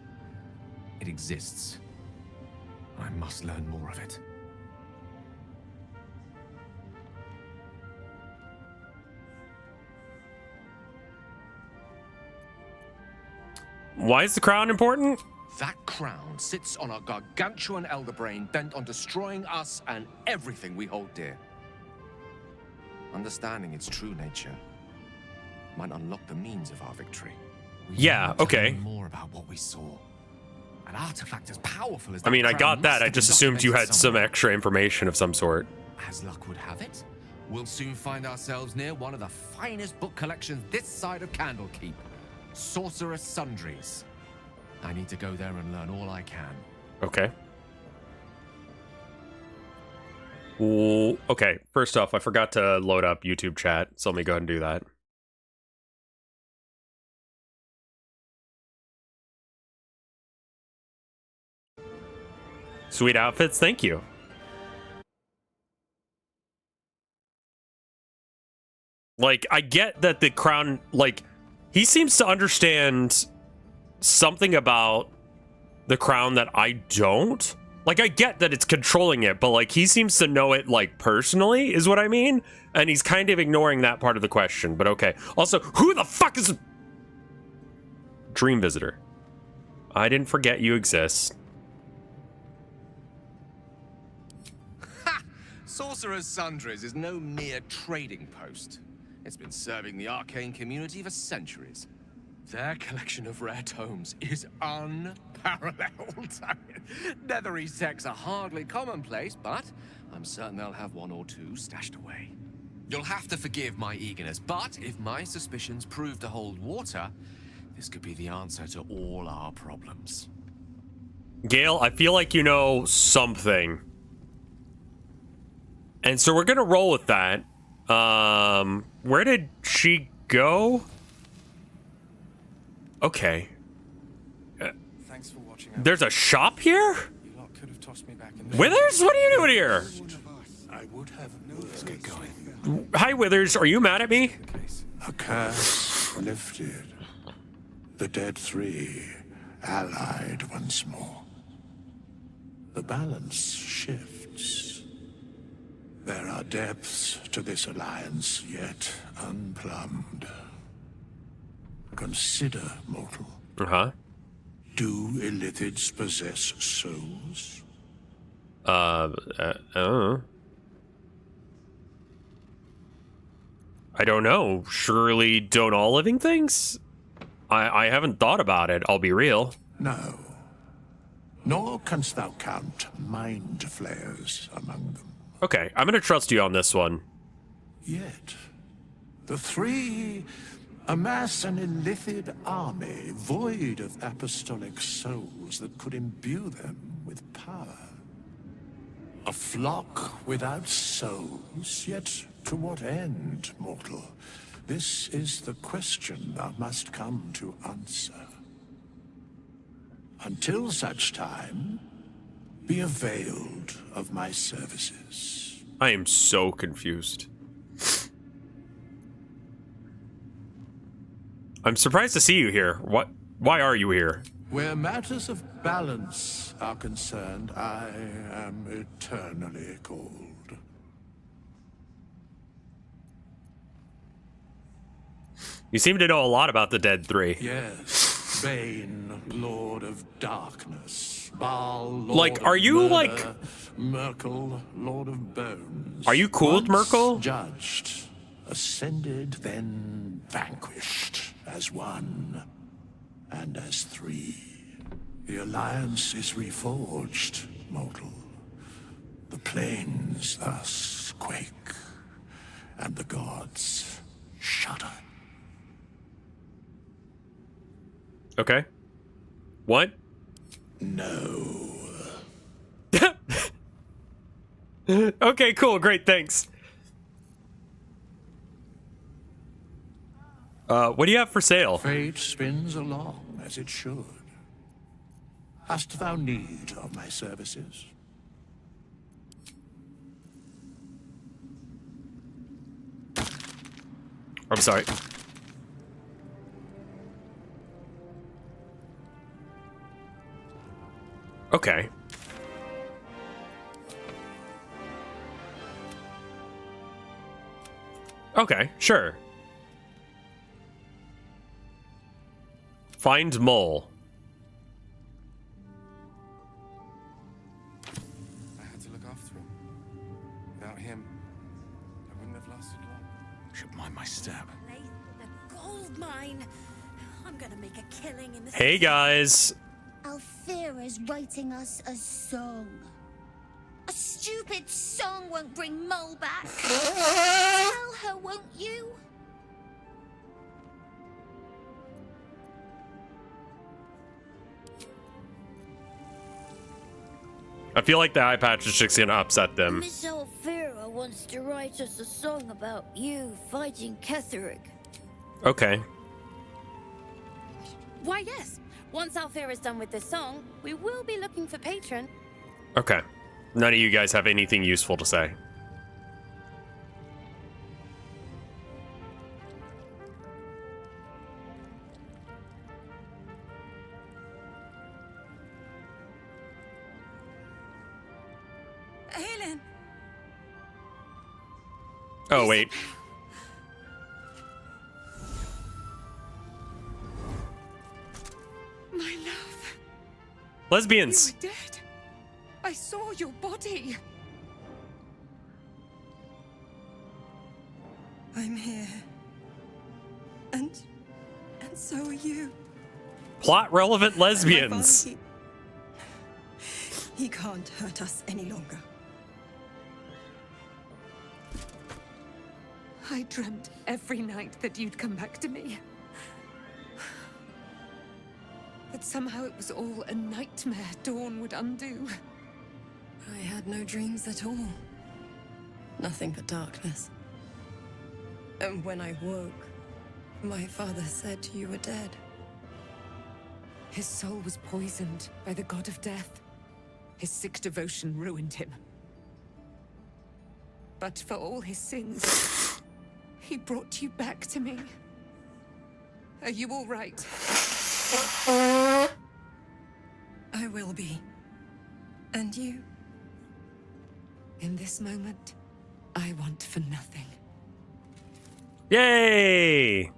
It exists. I must learn more of it. Why is the crown important? That crown sits on a gargantuan elder brain bent on destroying us and everything we hold dear. Understanding its true nature might unlock the means of our victory. Yeah, okay. Learn more about what we saw. An artifact as powerful as I mean, I crown got that. must I have just been assumed you had documented some somewhere. extra information of some sort. As luck would have it, we'll soon find ourselves near one of the finest book collections this side of Candlekeep. Sorcerous Sundries. I need to go there and learn all I can. Okay. Ooh, okay, first off, I forgot to load up YouTube chat, so let me go ahead and do that. Sweet outfits, thank you. Like, I get that the crown, like, he seems to understand something about the crown that I don't. Like, I get that it's controlling it, but, like, he seems to know it, like, personally, is what I mean. And he's kind of ignoring that part of the question, but okay. Also, who the fuck is... Dream Visitor. I didn't forget you exist. Ha! Sorcerer's Sundries is no mere trading post. It's been serving the arcane community for centuries. Their collection of rare tomes is unparalleled. Netherese texts are hardly commonplace, but I'm certain they'll have one or two stashed away. You'll have to forgive my eagerness, but if my suspicions prove to hold water, this could be the answer to all our problems. Gale, I feel like you know something. And so we're gonna roll with that. Where did she go? Okay. Thanks for watching. There's a shop here? You lot could have tossed me back in the Withers, what are you doing here? I would have Let's get going. Hi, Withers, are you mad at me? A curse lifted. The dead three allied once more. The balance shifts. There are depths to this alliance yet unplumbed. Consider, mortal. Uh-huh. Do Illithids possess souls? I don't know. Surely don't all living things? I haven't thought about it, I'll be real. No. Nor canst thou count mind flayers among them. Okay, I'm gonna trust you on this one. Yet, the three amass an Illithid army void of apostolic souls that could imbue them with power. A flock without souls, yet to what end, mortal? This is the question thou must come to answer. Until such time, be availed of my services. I am so confused. I'm surprised to see you here. Why are you here? Where matters of balance are concerned, I am eternally cold. You seem to know a lot about the Dead Three. Yes, Bane, Lord of Darkness. Baal, Lord like, are you of like... Murder, Myrkul, Lord of Bones. Are you cool with Once Myrkul? Judged, ascended, then vanquished as one and as three. The alliance is reforged, mortal. The plains thus quake, and the gods shudder. Okay. What? No. Okay, cool, great, thanks. What do you have for sale? Fate spins along as it should. Hast thou need of my services? I'm sorry. Okay. Okay, sure. Find mole. I had to look after him. Without him, I wouldn't have lasted long. Should mind my step. The gold mine. I'm gonna make a killing in this. Hey guys. Althera's writing us a song. A stupid song won't bring Mole back. Tell her, won't you? I feel like the eye patch is just gonna upset them. Miss Alfira wants to write us a song about you fighting Ketheric. Okay. Why, yes. Once Alfira's done with this song, we will be looking for patron. Okay. None of you guys have anything useful to say. Aelin! Oh, wait. My love. Lesbians. You were dead. I saw your body. I'm here. And so are you. Plot relevant lesbians. He can't hurt us any longer. I dreamt every night that you'd come back to me. That somehow it was all a nightmare Dawn would undo. I had no dreams at all. Nothing but darkness. And when I woke, my father said you were dead. His soul was poisoned by the god of death. His sick devotion ruined him. But for all his sins, he brought you back to me. Are you all right? I will be. And you? In this moment, I want for nothing. Yay!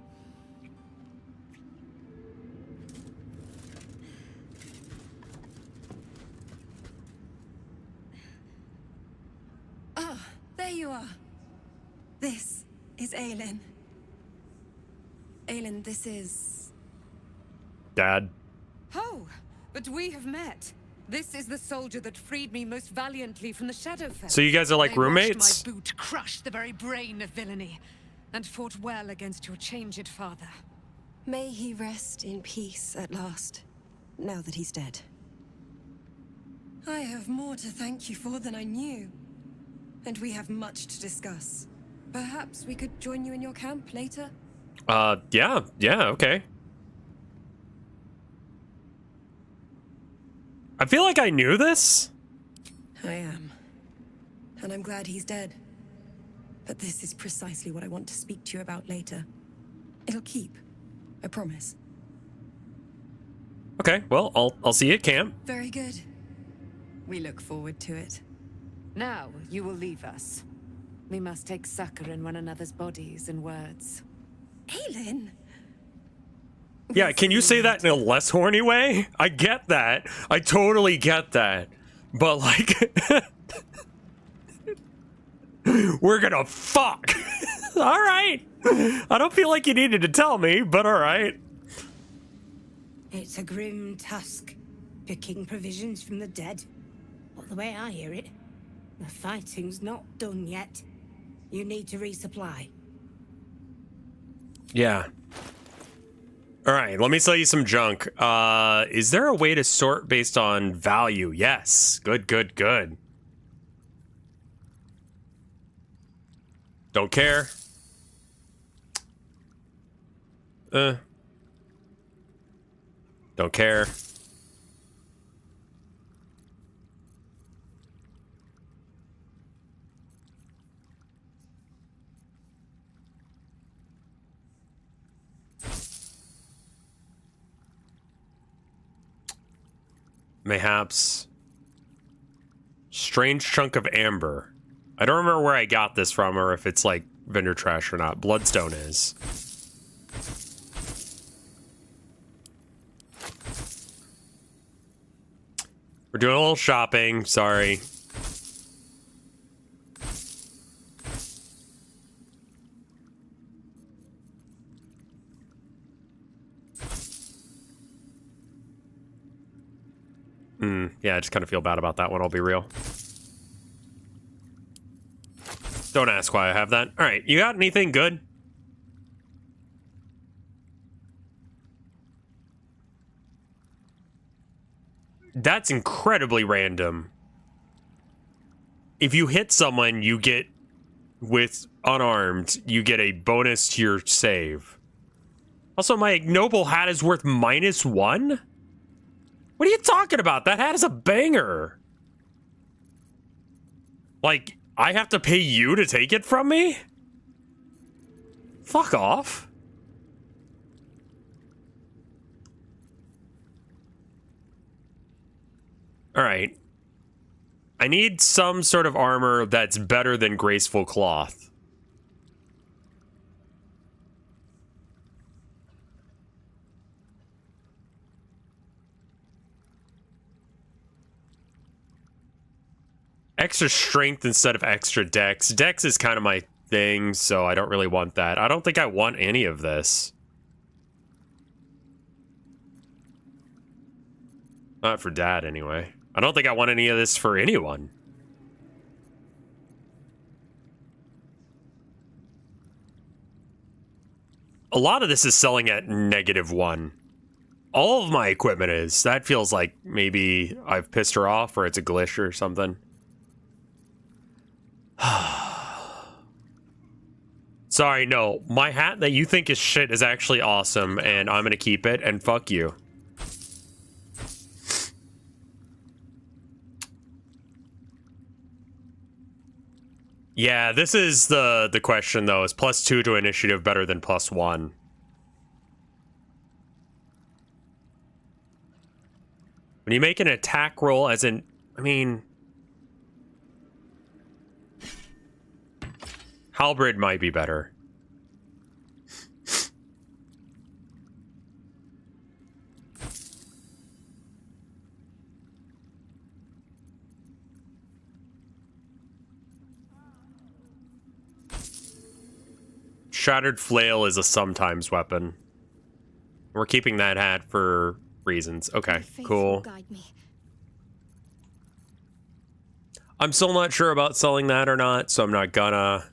Ah, there you are. This is Aelin. Aelin, this is... Dad. Oh, but we have met. This is the soldier that freed me most valiantly from the Shadowfell. So you guys are like roommates? My boot crushed the very brain of villainy, and fought well against your changed father. May he rest in peace at last, now that he's dead. I have more to thank you for than I knew. And we have much to discuss. Perhaps we could join you in your camp later? Yeah, okay. I feel like I knew this. I am. And I'm glad he's dead. But this is precisely what I want to speak to you about later. It'll keep. I promise. Okay, well, I'll see you at camp. Very good. We look forward to it. Now, you will leave us. We must take succor in one another's bodies and words. Aelin! Yeah, can you say that in a less horny way? I get that. I totally get that. But, like... we're gonna fuck! Alright! I don't feel like you needed to tell me, but alright. It's a grim task, picking provisions from the dead. But the way I hear it, the fighting's not done yet. You need to resupply. Yeah. Alright, let me sell you some junk. Is there a way to sort based on value? Yes. Good. Don't care. Don't care. Mayhaps. Strange chunk of amber. I don't remember where I got this from or if it's like vendor trash or not. Bloodstone is. We're doing a little shopping. Sorry. Yeah, I just kind of feel bad about that one, I'll be real. Don't ask why I have that. Alright, you got anything good? That's incredibly random. if you hit someone, you get, with unarmed, you get a bonus to your save. Also, my ignoble hat is worth -1? What are you talking about? That hat is a banger. Like, I have to pay you to take it from me? Fuck off. Alright. I need some sort of armor that's better than graceful cloth. Extra strength instead of extra dex. Dex is kind of my thing, so I don't really want that. I don't think I want any of this. Not for Dad, anyway. I don't think I want any of this for anyone. A lot of this is selling at -1. All of my equipment is. That feels like maybe I've pissed her off or it's a glitch or something. Sorry, no. My hat that you think is shit is actually awesome, and I'm gonna keep it, and fuck you. Yeah, this is the question, though. Is +2 to initiative better than +1? When you make an attack roll, as in... I mean... Halberd might be better. Shattered flail is a sometimes weapon. We're keeping that hat for reasons. Okay, cool. I'm still not sure about selling that or not, so I'm not gonna.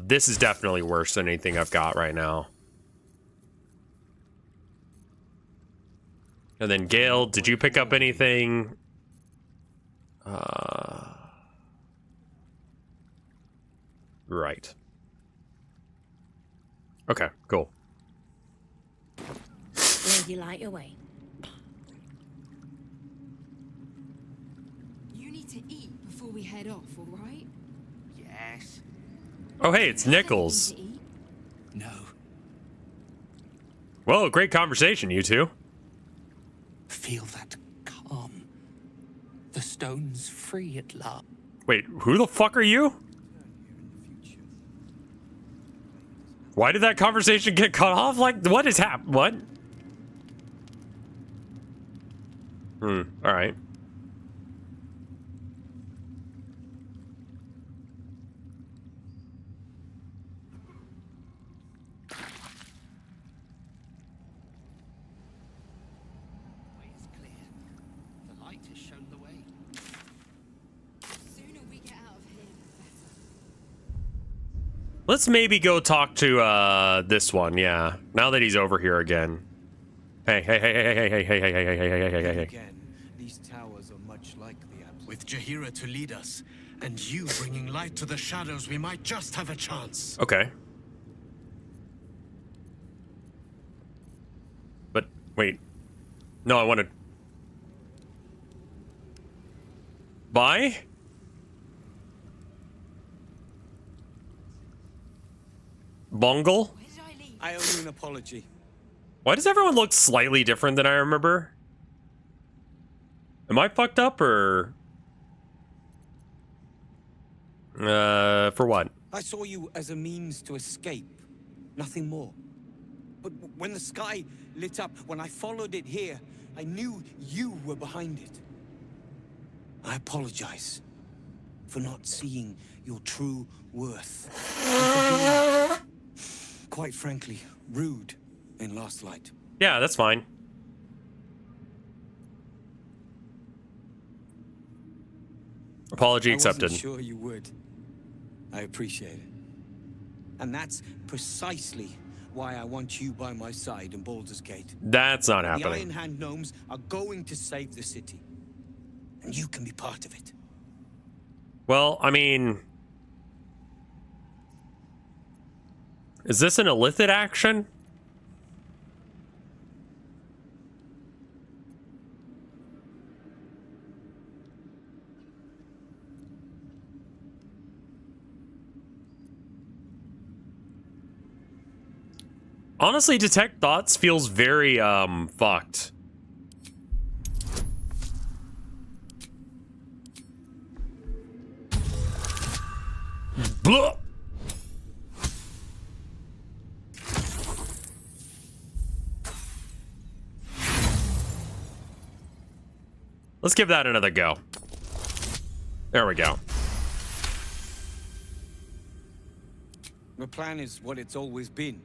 This is definitely worse than anything I've got right now. And then Gale, did you pick up anything? Right. Okay, cool. Where'd you light your way? You need to eat before we head off, all right? Yes. Oh, hey, it's Nichols. No. Well, great conversation, you two. Feel that calm. The stone's free at last. Wait, who the fuck are you? Why did that conversation get cut off? Like, what is happening? What? Alright. Let's maybe go talk to this one, yeah. Now that he's over here again. Hey. Again, these towers are much like the Abs. With Jaheira to lead us, and you bringing light to the shadows, we might just have a chance. Okay. But wait. No, I want to buy? Bungle? I owe you an apology. Why does everyone look slightly different than I remember? Am I fucked up, or... for what? I saw you as a means to escape. Nothing more. But when the sky lit up, when I followed it here, I knew you were behind it. I apologize for not seeing your true worth. And for being, quite frankly, rude in Last Light. Yeah, that's fine. Apology accepted. I wasn't sure you would. I appreciate it. And that's precisely why I want you by my side in Baldur's Gate. That's not The happening. Iron Hand gnomes are going to save the city. And you can be part of it. Well, I mean... Is this an illicit action? Honestly, detect thoughts feels very, fucked. Blah! Let's give that another go. There we go. The plan is what it's always been.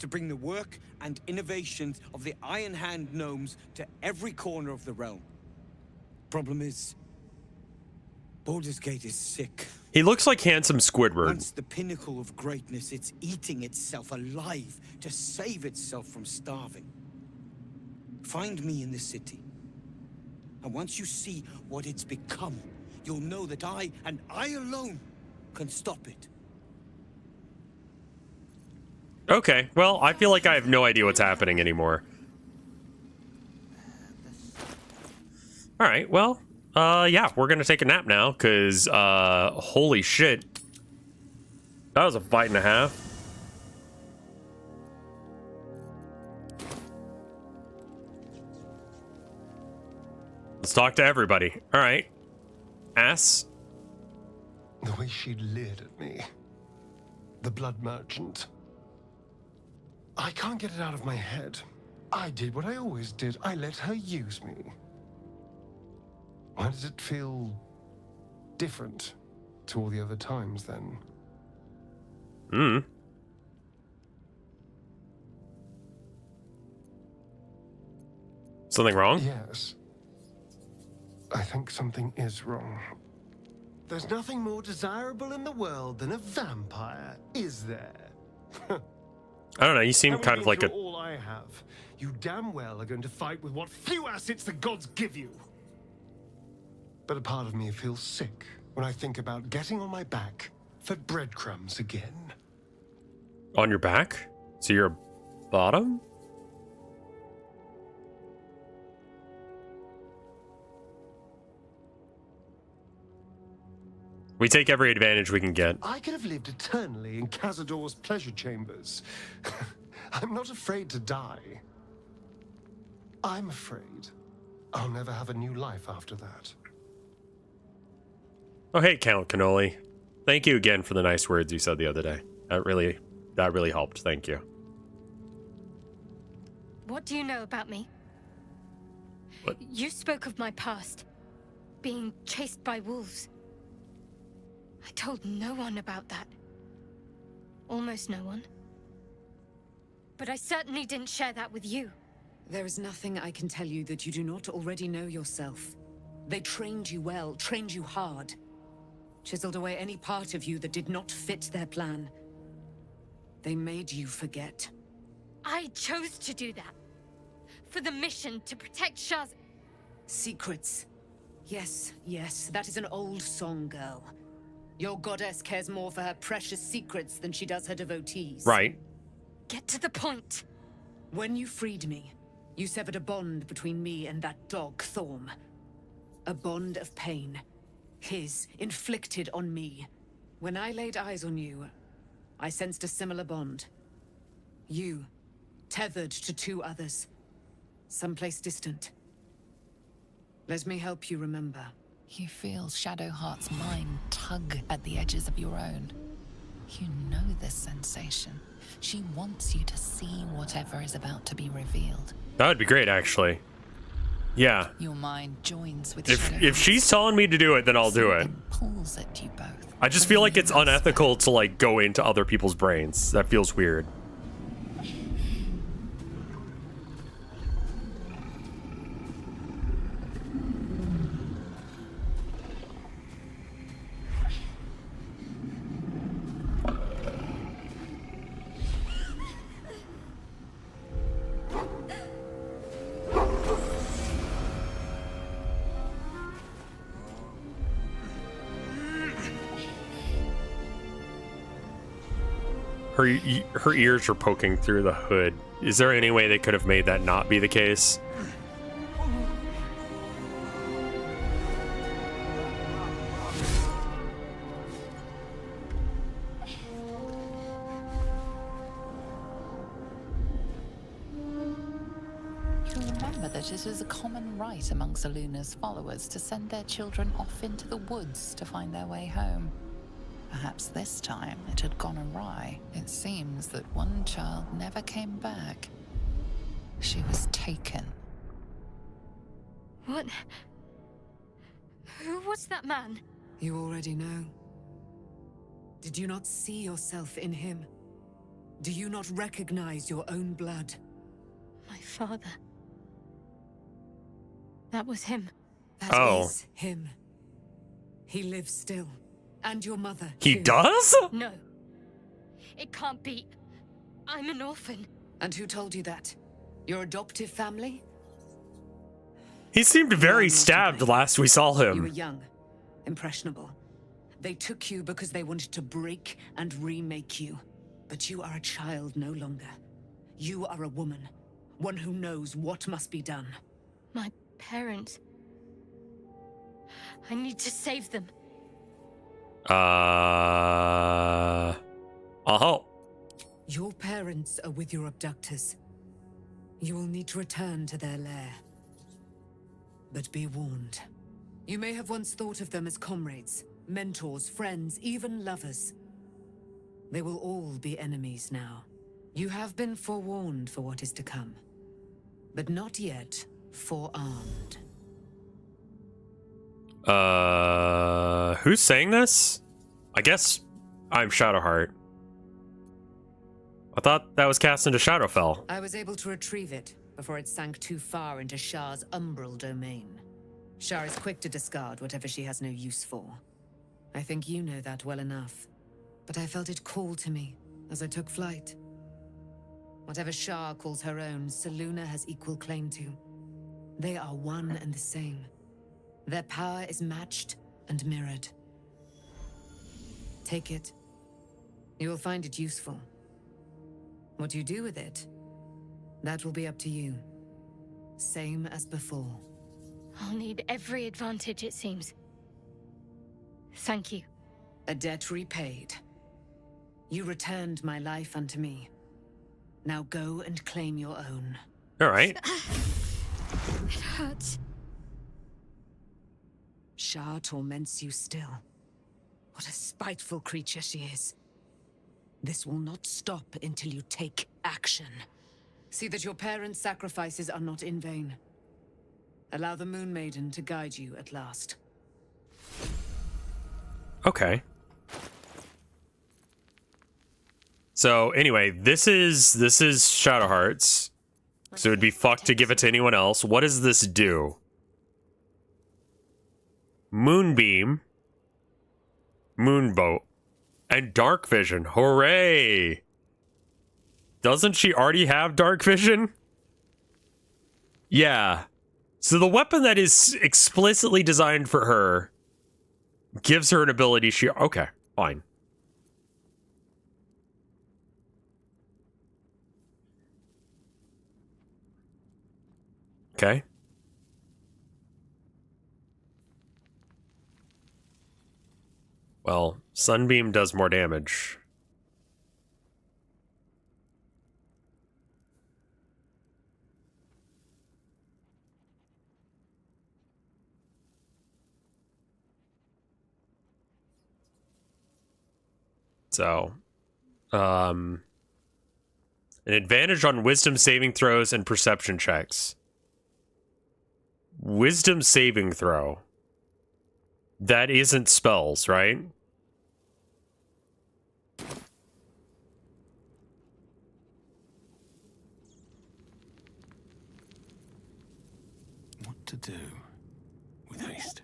To bring the work and innovations of the Iron Hand gnomes to every corner of the realm. Problem is, Baldur's Gate is sick. He looks like handsome Squidward. Once the pinnacle of greatness, it's eating itself alive to save itself from starving. Find me in the city. And once you see what it's become, you'll know that I, and I alone, can stop it. Okay, well, I feel like I have no idea what's happening anymore. Alright, well, yeah, we're gonna take a nap now, because, holy shit. That was a fight and a half. Let's talk to everybody. Alright. Ass. The way she leered at me. The blood merchant. I can't get it out of my head. I did what I always did. I let her use me. Why does it feel different to all the other times then? Something wrong? Yes. I think something is wrong. There's nothing more desirable in the world than a vampire, is there? I don't know, you seem kind of like a... all I have. You damn well are going to fight with what few assets the gods give you. But a part of me feels sick when I think about getting on my back for breadcrumbs again. On your back? So you're a bottom? We take every advantage we can get. I could have lived eternally in Cazador's pleasure chambers. I'm not afraid to die. I'm afraid I'll never have a new life after that. Oh, hey, Count Cannoli. Thank you again for the nice words you said the other day. That really helped. Thank you. What do you know about me? What? You spoke of my past. Being chased by wolves. I told no one about that. Almost no one. But I certainly didn't share that with you. There is nothing I can tell you that you do not already know yourself. They trained you well, trained you hard. Chiseled away any part of you that did not fit their plan. They made you forget. I chose to do that. For the mission to protect Shaz. Secrets. Yes, yes, that is an old song, girl. Your goddess cares more for her precious secrets than she does her devotees. Right. Get to the point. When you freed me, you severed a bond between me and that dog, Thorm. A bond of pain. His, inflicted on me. When I laid eyes on you, I sensed a similar bond. You, tethered to two others. Someplace distant. Let me help you remember. You feel Shadowheart's mind tug at the edges of your own. You know this sensation. She wants you to see whatever is about to be revealed. That would be great, actually. Yeah. Your mind joins with if she's telling me to do it, then I'll do it. Pulls at you both. I just feel like it's unethical to like go into other people's brains. That feels weird. Her ears are poking through the hood. Is there any way they could have made that not be the case? Remember that it is a common right among Seluna's followers to send their children off into the woods to find their way home. Perhaps this time it had gone awry. It seems that one child never came back. She was taken. What? Who was that man? You already know. Did you not see yourself in him? Do you not recognize your own blood? My father. That was him. That is him. He lives still. And your mother, He too. does? No. It can't be. I'm an orphan. And who told you that? Your adoptive family? He seemed very stabbed last we saw You were him. young, impressionable. They took you because they wanted to break and remake you. But you are a child no longer. You are a woman. One who knows what must be done. My parents. I need to save them. I'll help. Your parents are with your abductors. You will need to return to their lair. But be warned. You may have once thought of them as comrades, mentors, friends, even lovers. They will all be enemies now. You have been forewarned for what is to come. But not yet forearmed. Who's saying this? I guess I'm Shadowheart. I thought that was cast into Shadowfell. I was able to retrieve it before it sank too far into Shar's umbral domain. Shar is quick to discard whatever she has no use for. I think you know that well enough. But I felt it call to me as I took flight. Whatever Shar calls her own, Selûne has equal claim to. They are one and the same. Their power is matched and mirrored. Take it. You will find it useful. What you do with it, that will be up to you. Same as before. I'll need every advantage, it seems. Thank you. A debt repaid. You returned my life unto me. Now go and claim your own. All right. It hurts. Shar torments you still. What a spiteful creature she is. This will not stop until you take action. See that your parents' sacrifices are not in vain. Allow the Moon Maiden to guide you at last. Okay. So anyway, this is Shadowheart's. So it'd be fucked to give it to anyone else. What does this do? Moonbeam, Moonboat, and Dark Vision. Hooray! Doesn't she already have Dark Vision? Yeah. So the weapon that is explicitly designed for her gives her an ability she... Okay, fine. Okay. Well, Sunbeam does more damage. So, an advantage on wisdom saving throws and perception checks. Wisdom saving throw. That isn't spells, right? What to do with haste?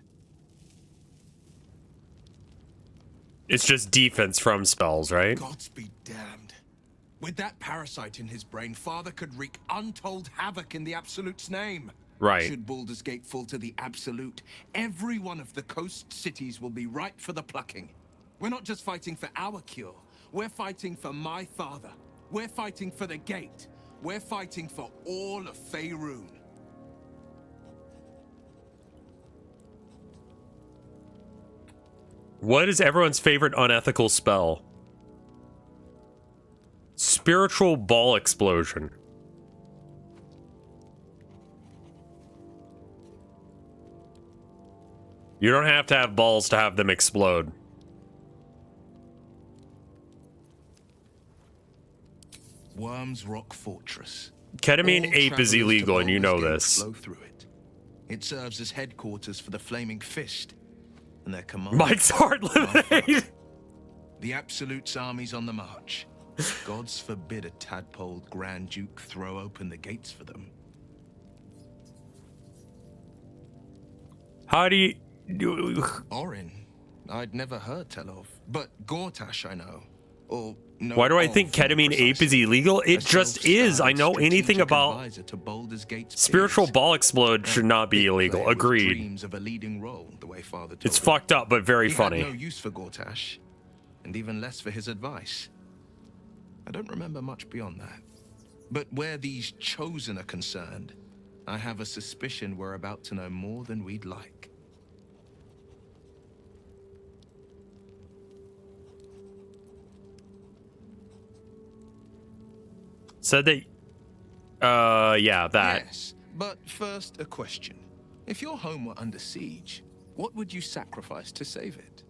It's just defense from spells, right? Gods be damned. With that parasite in his brain, Father could wreak untold havoc in the Absolute's name. Right. Should Baldur's Gate fall to the Absolute, every one of the coast cities will be ripe for the plucking. We're not just fighting for our cure. We're fighting for my father. We're fighting for the gate. We're fighting for all of Faerun. What is everyone's favorite unethical spell? Spiritual ball explosion. You don't have to have balls to have them explode. Worm's Rock Fortress. Ketamine All ape is travelers to illegal, and you know Baldur's Gate this. flow through it. It serves as headquarters for the Flaming Fist, and their commander. Mike's Heart Lemonade. The Absolute's armies on the march. Gods forbid a tadpole Grand Duke throw open the gates for them. How do you... Orin, I'd never heard tell of, but Gortash I know. Or no. Why do I think ketamine ape is illegal? It just is. I know anything about spiritual ball explode should not be illegal. Agreed. Of a leading role, the way Father told It's him. fucked up, but very He funny. had no use for Gortash, and even less for his advice. I don't remember much beyond that. But where these chosen are concerned, I have a suspicion we're about to know more than we'd like. Said that... yeah, that. Yes, but first a question. If your home were under siege, what would you sacrifice to save it?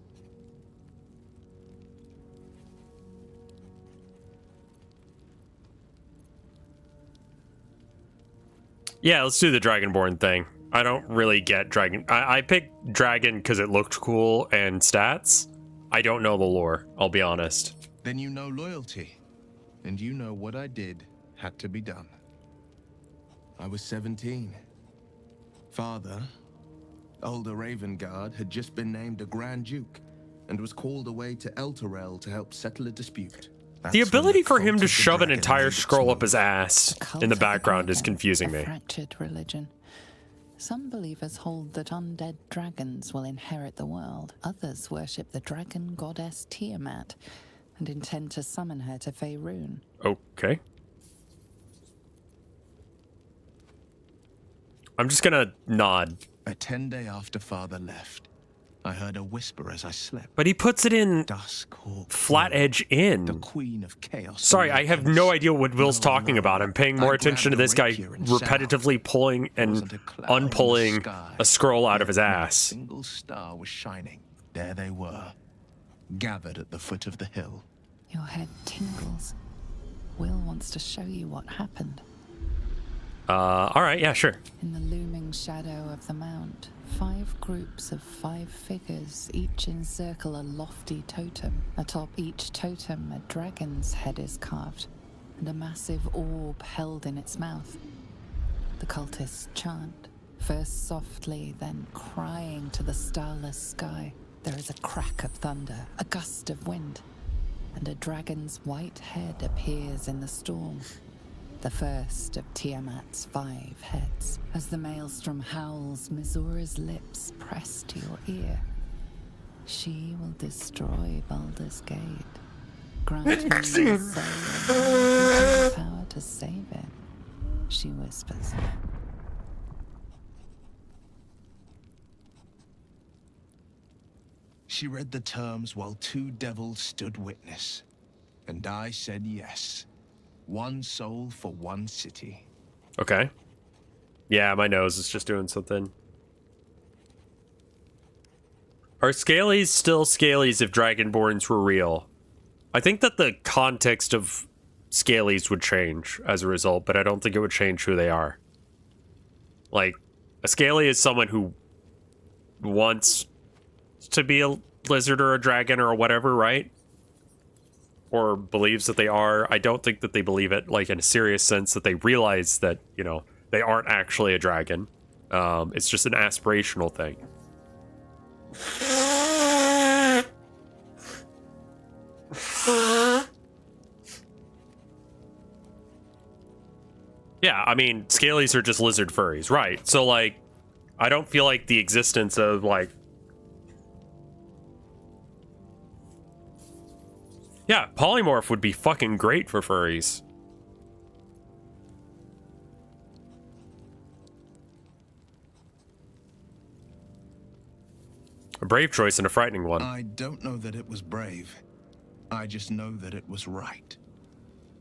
Yeah, let's do the Dragonborn thing. I don't really get Dragon... I picked Dragon because it looked cool and stats. I don't know the lore, I'll be honest. Then you know loyalty. And you know what I did had to be done. I was 17. Father, older Ravengard, had just been named a Grand Duke and was called away to Elturel to help settle a dispute. The ability for him to shove an entire scroll up his ass in the background is confusing me. A fractured religion. Some believers hold that undead dragons will inherit the world. Others worship the dragon goddess Tiamat and intend to summon her to Faerun. Okay. I'm just gonna nod. A 10-day after Father left, I heard a whisper as I slept. But he puts it in flat edge in. The Queen of Chaos. Sorry, I have no idea what Will's talking about. I'm paying more attention to this guy repetitively pulling and unpulling a scroll out of his ass. A single star was shining. There they were, gathered at the foot of the hill. Your head tingles. Will wants to show you what happened. Alright, yeah, sure. In the looming shadow of the mount, 5 groups of 5 figures each encircle a lofty totem. Atop each totem, a dragon's head is carved, and a massive orb held in its mouth. The cultists chant, first softly, then crying to the starless sky. There is a crack of thunder, a gust of wind, and a dragon's white head appears in the storm. The first of Tiamat's 5 heads. As the maelstrom howls, Mizura's lips press to your ear. She will destroy Baldur's Gate, granting your soul the power to save it, she whispers. She read the terms while 2 devils stood witness, and I said yes. 1 soul for 1 city. Okay. Yeah, my nose is just doing something. Are Scalies still Scalies if Dragonborns were real? I think that the context of Scalies would change as a result, but I don't think it would change who they are. Like, a Scaly is someone who wants to be a lizard or a dragon or whatever, right? Or believes that they are. I don't think that they believe it, like, in a serious sense, that they realize that, you know, they aren't actually a dragon. It's just an aspirational thing. Yeah, I mean, Scalies are just lizard furries, right? So, like, I don't feel like the existence of, like, Yeah, polymorph would be fucking great for furries. A brave choice and a frightening one. I don't know that it was brave. I just know that it was right.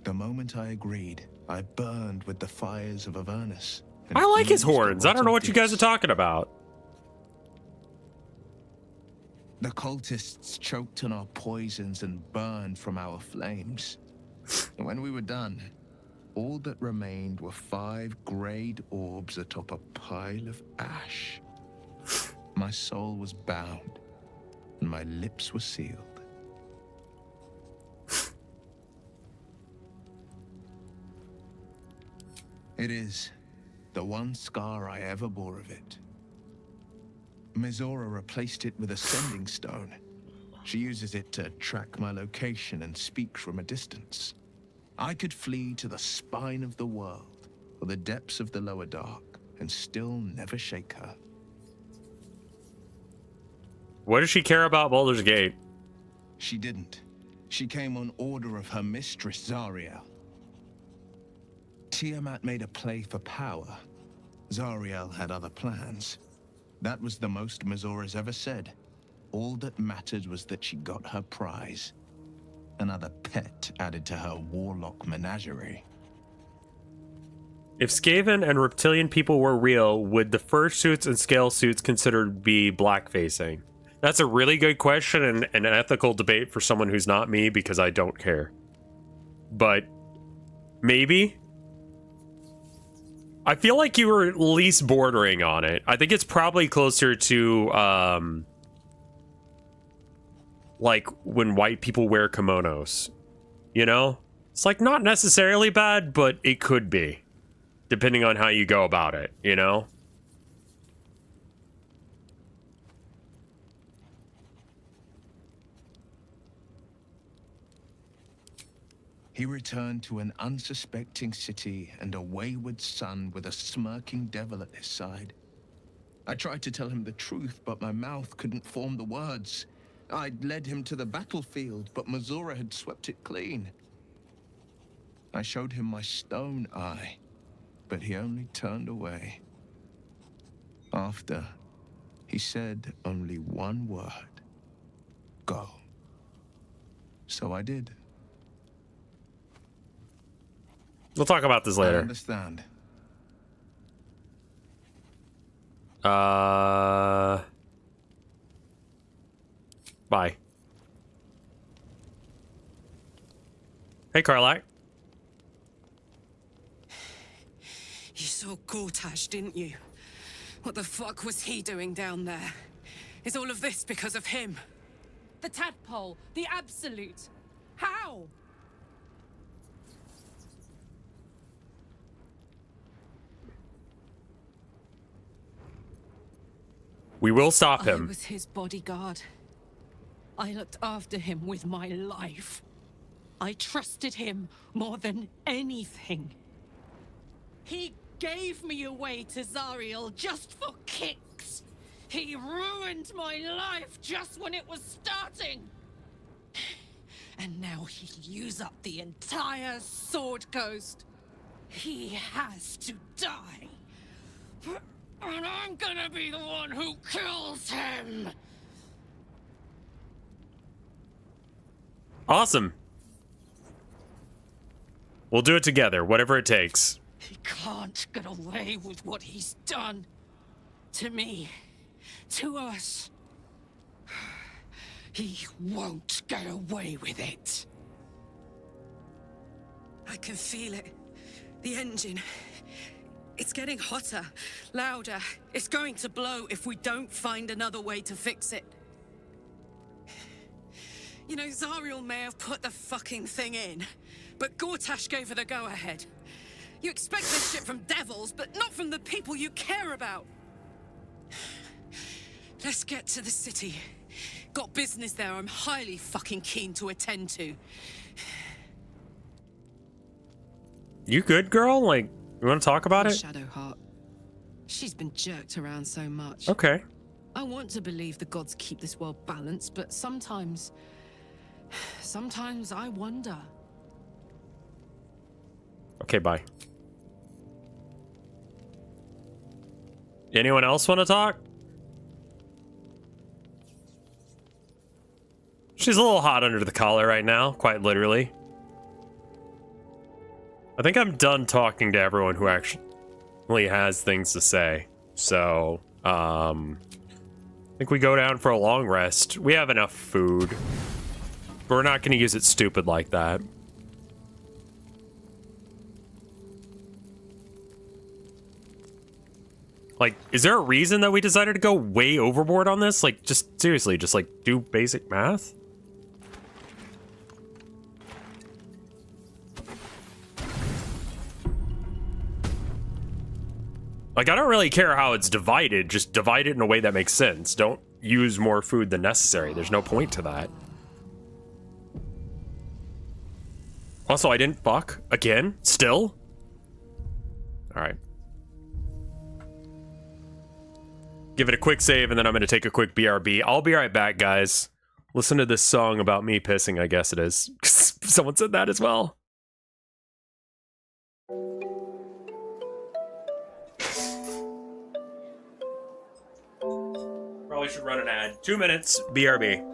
The moment I agreed, I burned with the fires of Avernus. I like his horns. I don't know what you guys are talking about. The cultists choked on our poisons and burned from our flames. When we were done, all that remained were 5 greyed orbs atop a pile of ash. My soul was bound, and my lips were sealed. It is the one scar I ever bore of it. Mizora replaced it with a sending stone. She uses it to track my location and speak from a distance. I could flee to the spine of the world or the depths of the lower dark and still never shake her. What does she care about Baldur's Gate? She didn't. She came on order of her mistress, Zariel. Tiamat made a play for power. Zariel had other plans. That was the most Mizora's ever said. All that mattered was that she got her prize. Another pet added to her warlock menagerie. If Skaven and reptilian people were real, would the fur suits and scale suits considered be blackfacing? That's a really good question and an ethical debate for someone who's not me because I don't care. But maybe? I feel like you were at least bordering on it. I think it's probably closer to like when white people wear kimonos. You know? It's like not necessarily bad, but it could be. Depending on how you go about it, you know? He returned to an unsuspecting city and a wayward son with a smirking devil at his side. I tried to tell him the truth, but my mouth couldn't form the words. I'd led him to the battlefield, but Mizora had swept it clean. I showed him my stone eye, but he only turned away. After, he said only one word. Go. So I did. We'll talk about this later. I understand. Bye. Hey, Karlak. You saw Gortash, didn't you? What the fuck was he doing down there? Is all of this because of him? The tadpole, the absolute. How? We will stop him. I was his bodyguard. I looked after him with my life. I trusted him more than anything. He gave me away to Zariel just for kicks. He ruined my life just when it was starting. And now he'll use up the entire Sword Coast. He has to die. And I'm gonna be the one who kills him! Awesome. We'll do it together, whatever it takes. He can't get away with what he's done. To me. To us. He won't get away with it. I can feel it. The engine. It's getting hotter, louder. It's going to blow if we don't find another way to fix it. You know, Zariel may have put the fucking thing in, but Gortash gave her the go-ahead. You expect this shit from devils, but not from the people you care about. Let's get to the city. Got business there I'm highly fucking keen to attend to. You good, girl? Like, you want to talk about it? Shadowheart. She's been jerked around so much. Okay. I want to believe the gods keep this world balanced, but sometimes Sometimes I wonder. Okay, bye. Anyone else want to talk? She's a little hot under the collar right now, quite literally. I think I'm done talking to everyone who actually has things to say. So, I think we go down for a long rest. We have enough food, but we're not going to use it stupid like that. Like, is there a reason that we decided to go way overboard on this? Like, just seriously, just like do basic math? Like, I don't really care how it's divided. Just divide it in a way that makes sense. Don't use more food than necessary. There's no point to that. Also, I didn't fuck again. Still? Alright. Give it a quick save, and then I'm going to take a quick BRB. I'll be right back, guys. Listen to this song about me pissing, I guess it is. Someone said that as well. Probably should run an ad. 2 minutes, BRB.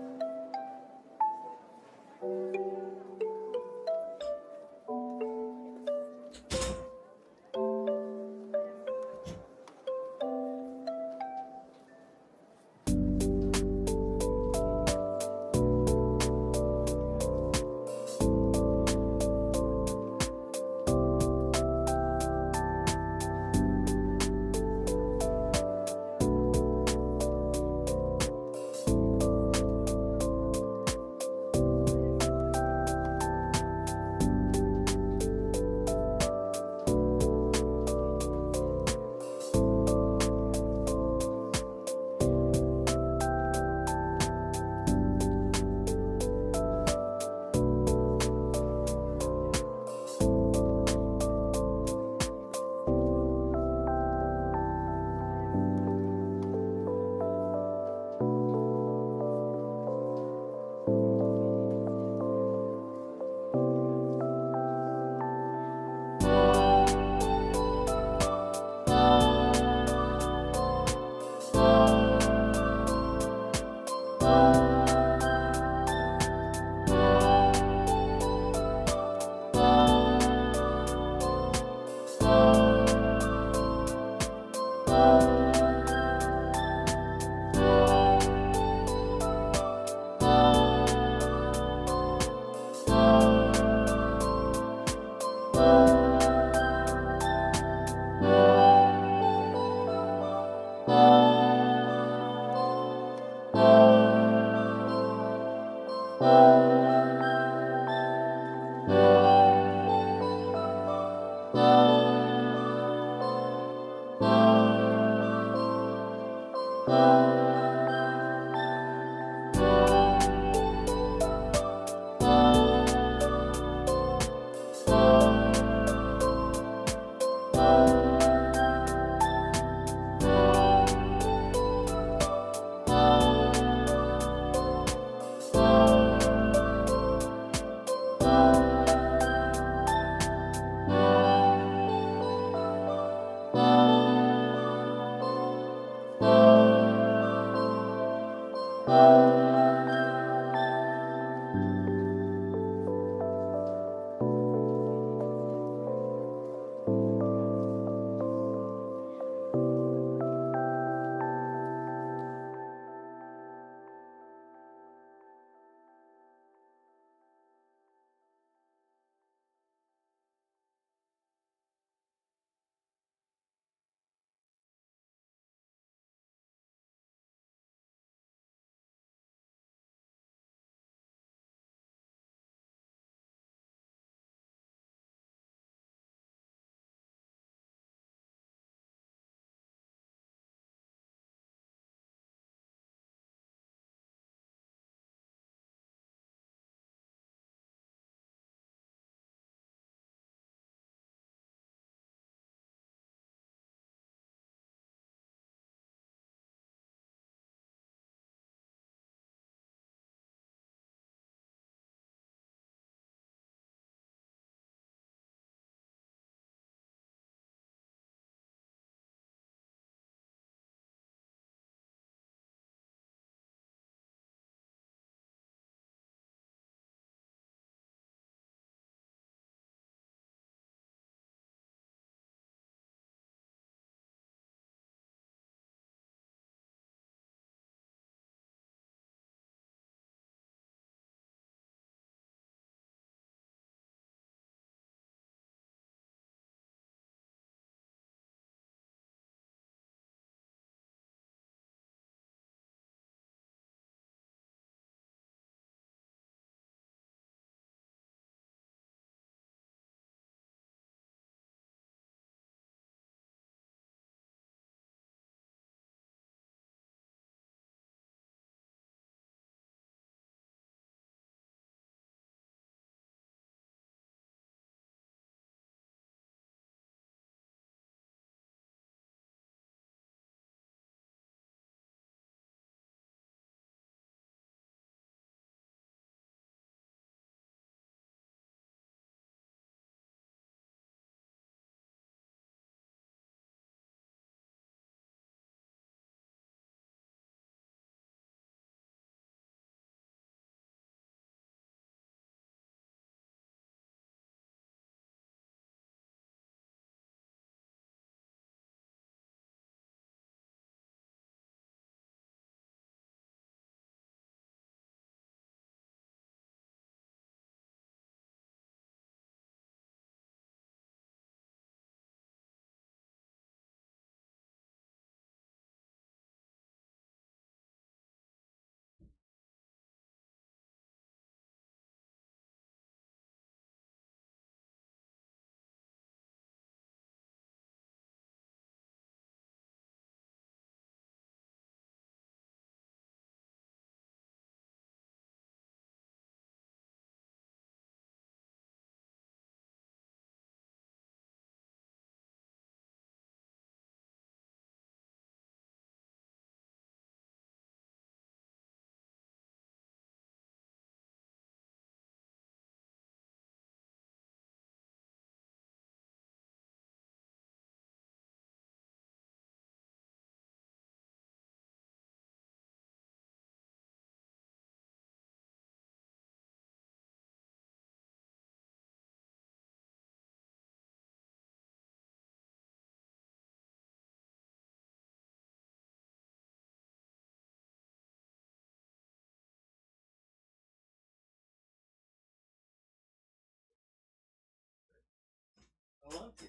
I love you.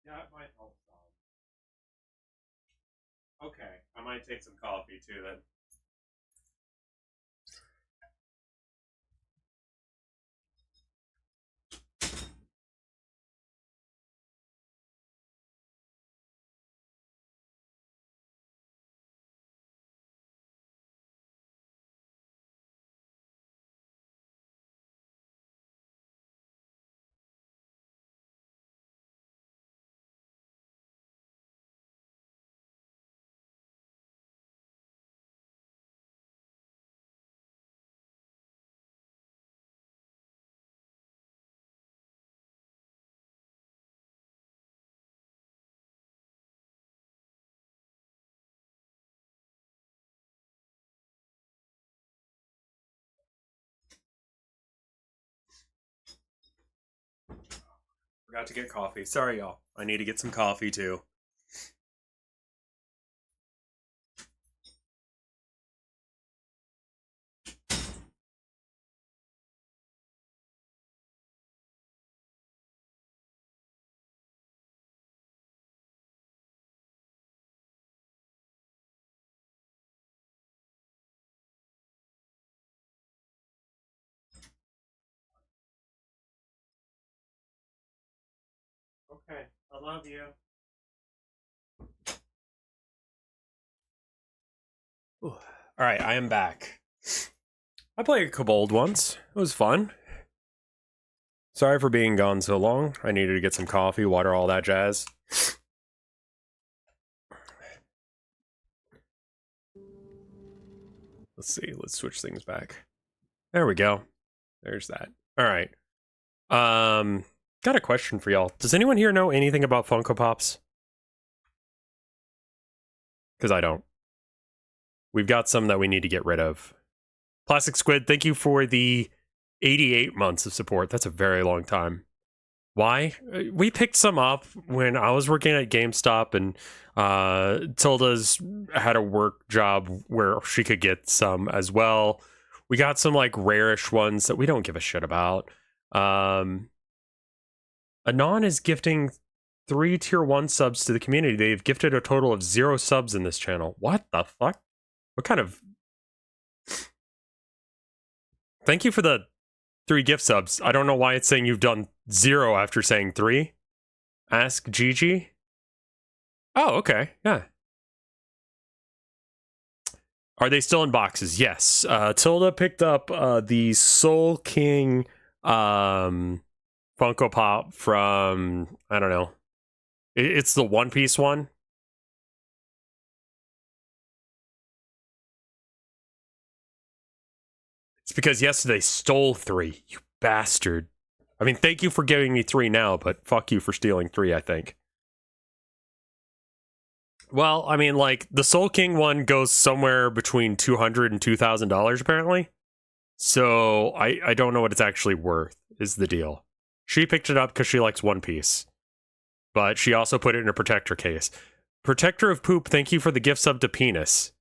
Yeah, it might help some. Okay, I might take some coffee too then. Forgot to get coffee. Sorry, y'all. I need to get some coffee too. Okay, I love you. All right, I am back. I played Kobold once. It was fun. Sorry for being gone so long. I needed to get some coffee, water, all that jazz. Let's see. Let's switch things back. There we go. There's that. All right. Got a question for y'all. Does anyone here know anything about Funko Pops? Because I don't. We've got some that we need to get rid of. Plastic Squid, thank you for the 88 months of support. That's a very long time. Why? We picked some up when I was working at GameStop, and Tilda's had a work job where she could get some as well. We got some like rarish ones that we don't give a shit about. Anon is gifting 3 tier 1 subs to the community. They've gifted a total of 0 subs in this channel. What the fuck? What kind of... Thank you for the 3 gift subs. I don't know why it's saying you've done 0 after saying 3. Ask Gigi. Oh, okay. Yeah. Are they still in boxes? Yes. Tilda picked up the Soul King Funko Pop from, I don't know. It's the One Piece one. It's because yesterday stole 3, you bastard. I mean, thank you for giving me 3 now, but fuck you for stealing 3, I think. Well, I mean, like, the Soul King one goes somewhere between $200 and $2,000, apparently. So, I don't know what it's actually worth, is the deal. She picked it up because she likes One Piece. But she also put it in a protector case. Protector of Poop, thank you for the gift sub to Penis.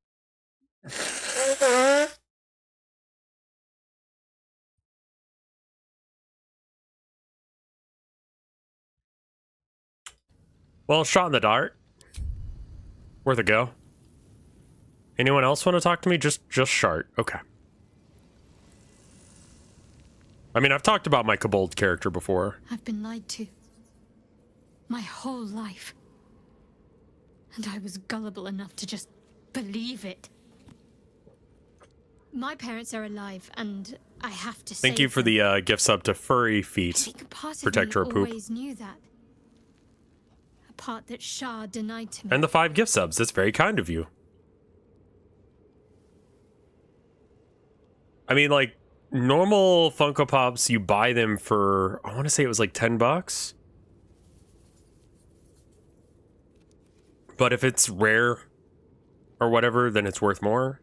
Well, shot in the dart. Worth a go. Anyone else want to talk to me? Just Shart. Okay. I mean, I've talked about my Kobold character before. I've been lied to. My whole life. And I was gullible enough to just believe it. My parents are alive, and I have to Thank you for the gift sub to Furry Feet. Protector of Poop. Always knew that. A part that Shah denied to me. And the 5 gift subs. That's very kind of you. I mean, like, normal Funko Pops, you buy them for, I want to say it was like $10. But if it's rare or whatever, then it's worth more.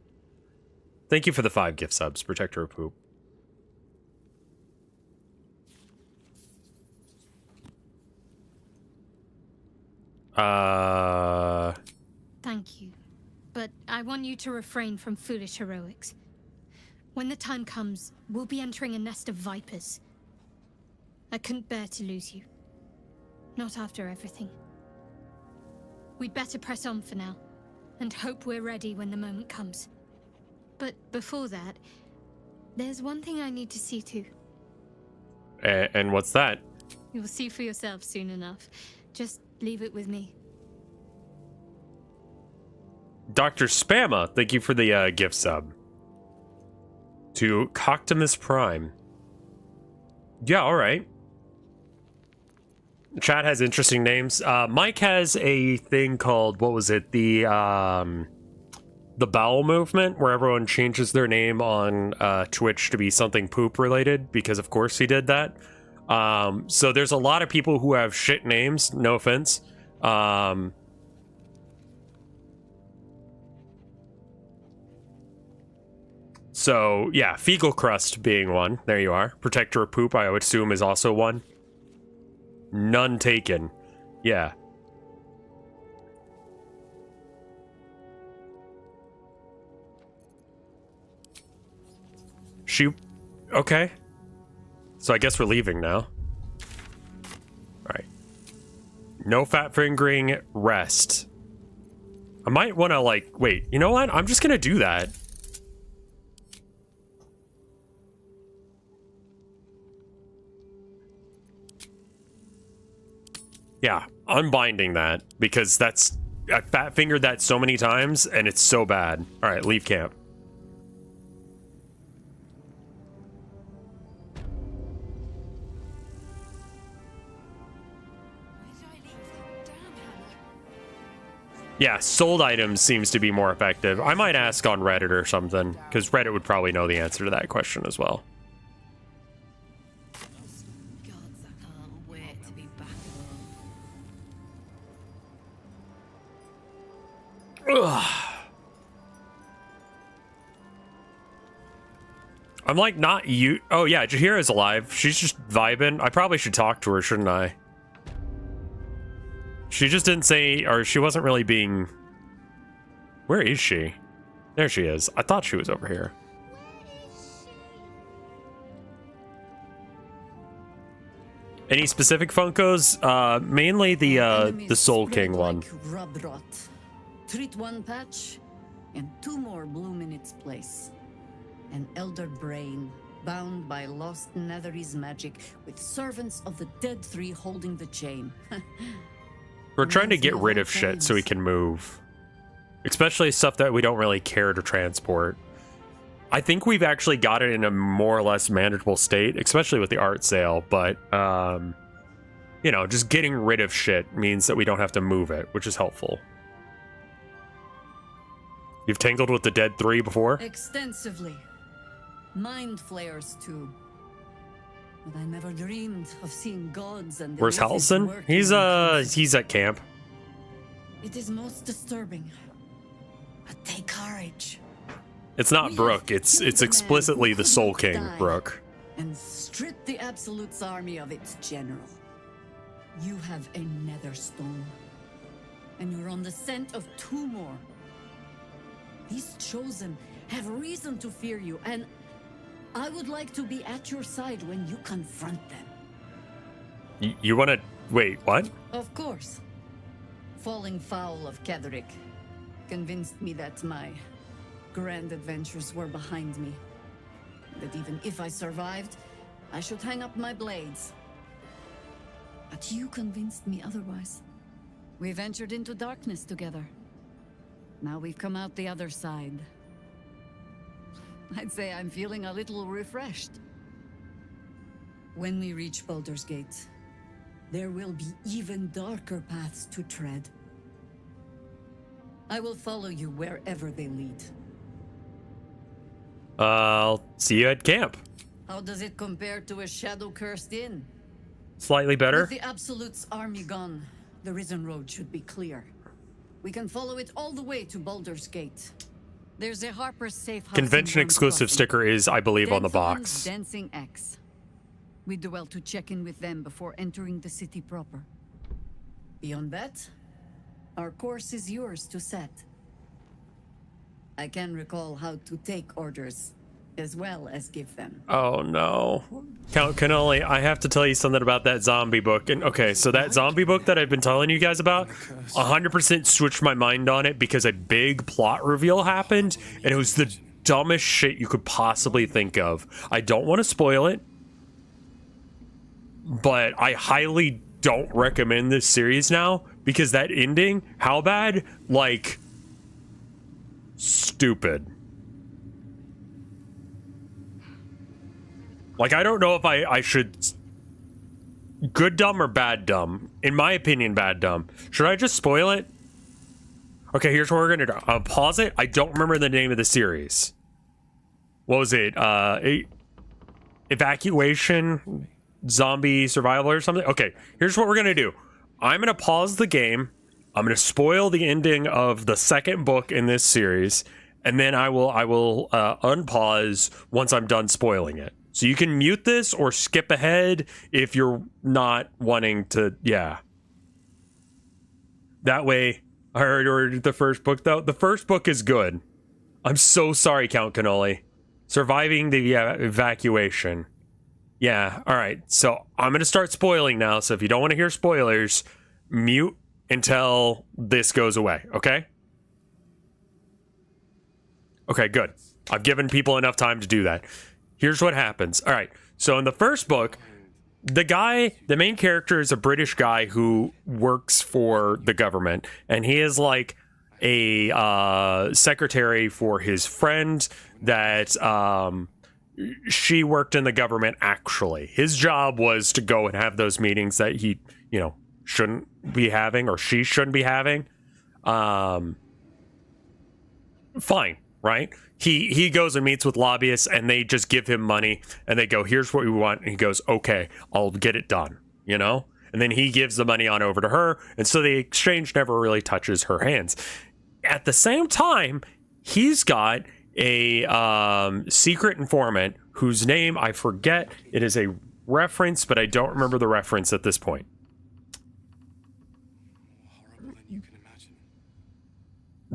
Thank you for the 5 gift subs, Protector of Poop. Thank you. But I want you to refrain from foolish heroics. When the time comes, we'll be entering a nest of vipers. I couldn't bear to lose you. Not after everything. We'd better press on for now, and hope we're ready when the moment comes. But before that, there's one thing I need to see to. And what's that? You'll see for yourself soon enough. Just leave it with me. Dr. Spamma, thank you for the gift sub. To Coctimus Prime. Yeah, alright. Chat has interesting names. Mike has a thing called, what was it? The bowel movement, where everyone changes their name on Twitch to be something poop related, because of course he did that. So there's a lot of people who have shit names, no offense. So yeah, fecal crust being one. There you are. Protector of poop, I would assume, is also one. None taken. Yeah. Okay. So I guess we're leaving now. Alright. No fat fingering, rest. I might want to, like, wait, you know what? I'm just gonna do that. Yeah, unbinding that, because that's... I fat fingered that so many times, and it's so bad. Alright, leave camp. Yeah, sold items seems to be more effective. I might ask on Reddit or something, because Reddit would probably know the answer to that question as well. Ugh. I'm like, not you. Oh yeah, Jahira's alive. She's just vibing. I probably should talk to her, shouldn't I? She just didn't say, or she wasn't really being... Where is she? There she is. I thought she was over here. Any specific Funkos? Mainly the Soul King one. Rub rot. Treat one patch, and two more bloom in its place. An elder brain, bound by lost Netherese magic, with servants of the Dead Three holding the chain. We're trying to get rid of shit so we can move. Especially stuff that we don't really care to transport. I think we've actually got it in a more or less manageable state, especially with the art sale, but, you know, just getting rid of shit means that we don't have to move it, which is helpful. You've tangled with the Dead Three before? Extensively. Mind flayers, too. But I never dreamed of seeing gods and... Where's Halson? He's at camp. It is most disturbing. But take courage. It's not Brooke, it's explicitly the Soul King, Brooke. And strip the Absolute's army of its general. You have a nether stone. And you're on the scent of two more. These chosen have reason to fear you, and I would like to be at your side when you confront them. You wanna... Wait, what? Of course. Falling foul of Ketheric convinced me that my grand adventures were behind me. That even if I survived, I should hang up my blades. But you convinced me otherwise. We ventured into darkness together. Now we've come out the other side. I'd say I'm feeling a little refreshed. When we reach Baldur's Gate, there will be even darker paths to tread. I will follow you wherever they lead. I'll see you at camp. How does it compare to a shadow-cursed inn? Slightly better. With the Absolute's army gone, the Risen Road should be clear. We can follow it all the way to Baldur's Gate. There's a Harper's safe house. Convention exclusive sticker is, I believe, on the box. Dancing X. We do well to check in with them before entering the city proper. Beyond that, our course is yours to set. I can recall how to take orders, as well as give them. Oh no. Count Cannoli, I have to tell you something about that zombie book. And okay, so that zombie book that I've been telling you guys about, 100% switched my mind on it because a big plot reveal happened, and it was the dumbest shit you could possibly think of. I don't want to spoil it, but I highly don't recommend this series now because that ending, how bad? Like, stupid. Like, I don't know if I should... Good dumb or bad dumb? In my opinion, bad dumb. Should I just spoil it? Okay, here's what we're gonna do. I'll pause it. I don't remember the name of the series. What was it? Evacuation? Zombie survival or something? Okay, here's what we're gonna do. I'm gonna pause the game. I'm gonna spoil the ending of the second book in this series. And then I will unpause once I'm done spoiling it. So you can mute this or skip ahead if you're not wanting to, yeah. That way, I already ordered the first book, though. The first book is good. I'm so sorry, Count Cannoli. Surviving the evacuation. Yeah, all right. So I'm going to start spoiling now. So if you don't want to hear spoilers, mute until this goes away, okay? Okay, good. I've given people enough time to do that. Here's what happens. All right. So in the first book, the main character is a British guy who works for the government, and he is like a secretary for his friend that she worked in the government actually. His job was to go and have those meetings that he, you know, shouldn't be having, or she shouldn't be having. Fine, right? He goes and meets with lobbyists, and they just give him money, and they go, here's what we want, and he goes, okay, I'll get it done, you know? And then he gives the money on over to her, and so the exchange never really touches her hands. At the same time, he's got a secret informant whose name I forget. It is a reference, but I don't remember the reference at this point.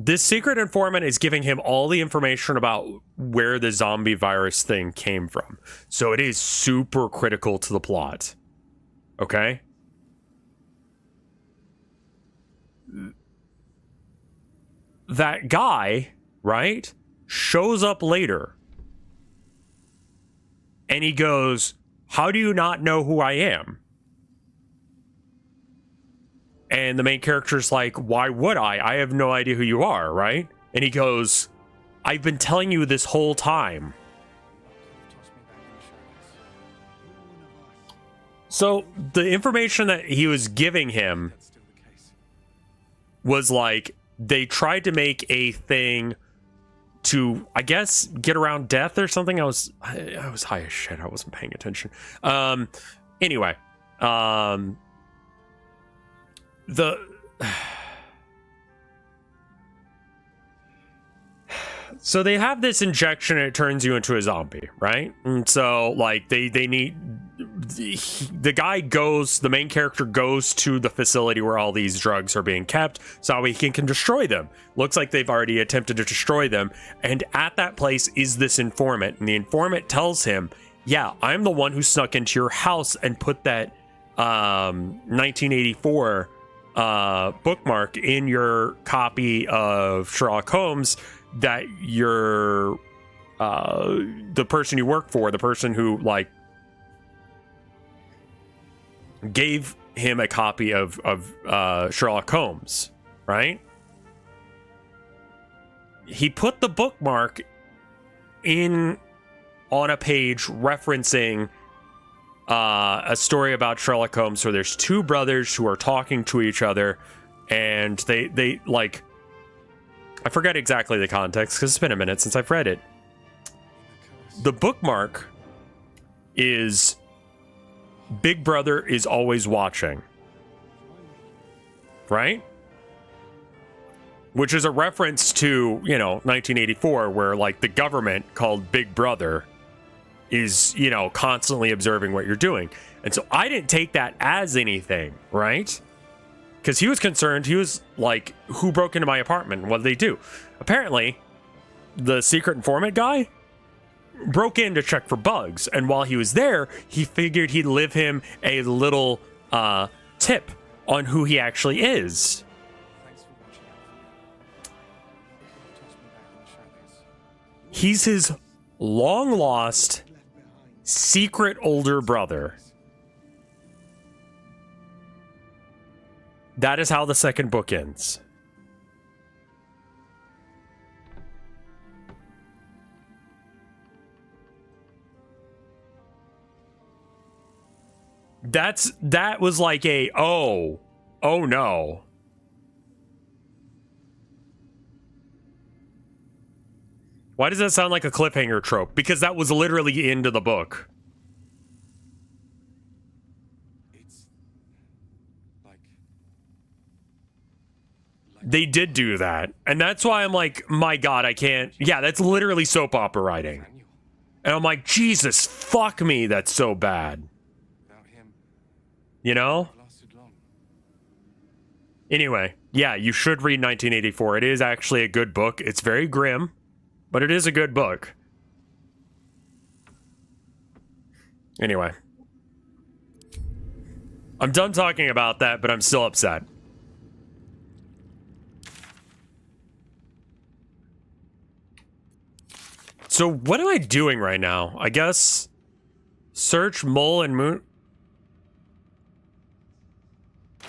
This secret informant is giving him all the information about where the zombie virus thing came from. So it is super critical to the plot. Okay? That guy, right, shows up later. And he goes, how do you not know who I am? And the main character's like, why would I? I have no idea who you are, right? And he goes, I've been telling you this whole time. So the information that he was giving him was like, they tried to make a thing to, I guess, get around death or something. I was high as shit. I wasn't paying attention. Anyway, so they have this injection and it turns you into a zombie, right? And so like they need, the guy goes, the main character goes to the facility where all these drugs are being kept so he can destroy them. Looks like they've already attempted to destroy them, and at that place is this informant, and the informant tells him, yeah, I'm the one who snuck into your house and put that 1984 bookmark in your copy of Sherlock Holmes that you're the person you work for, the person who like gave him a copy of Sherlock Holmes, right? He put the bookmark in on a page referencing a story about Sherlock Holmes. So there's two brothers who are talking to each other, and they like, I forget exactly the context because it's been a minute since I've read it. The bookmark is Big Brother is always watching, right? Which is a reference to, you know, 1984, where like the government called Big Brother is, you know, constantly observing what you're doing. And so I didn't take that as anything, right? Because he was concerned. He was like, who broke into my apartment? What did they do? Apparently, the secret informant guy broke in to check for bugs, and while he was there, he figured he'd leave him a little tip on who he actually is. He's his long-lost, secret older brother. That is how the second book ends. That was like a oh no. Why does that sound like a cliffhanger trope? Because that was literally the end of the book. They did do that. And that's why I'm like, my God, I can't. Yeah, that's literally soap opera writing. And I'm like, Jesus, fuck me, that's so bad. You know? Anyway, yeah, you should read 1984. It is actually a good book. It's very grim, but it is a good book. Anyway. I'm done talking about that, but I'm still upset. So what am I doing right now? I guess search Mole and Moon.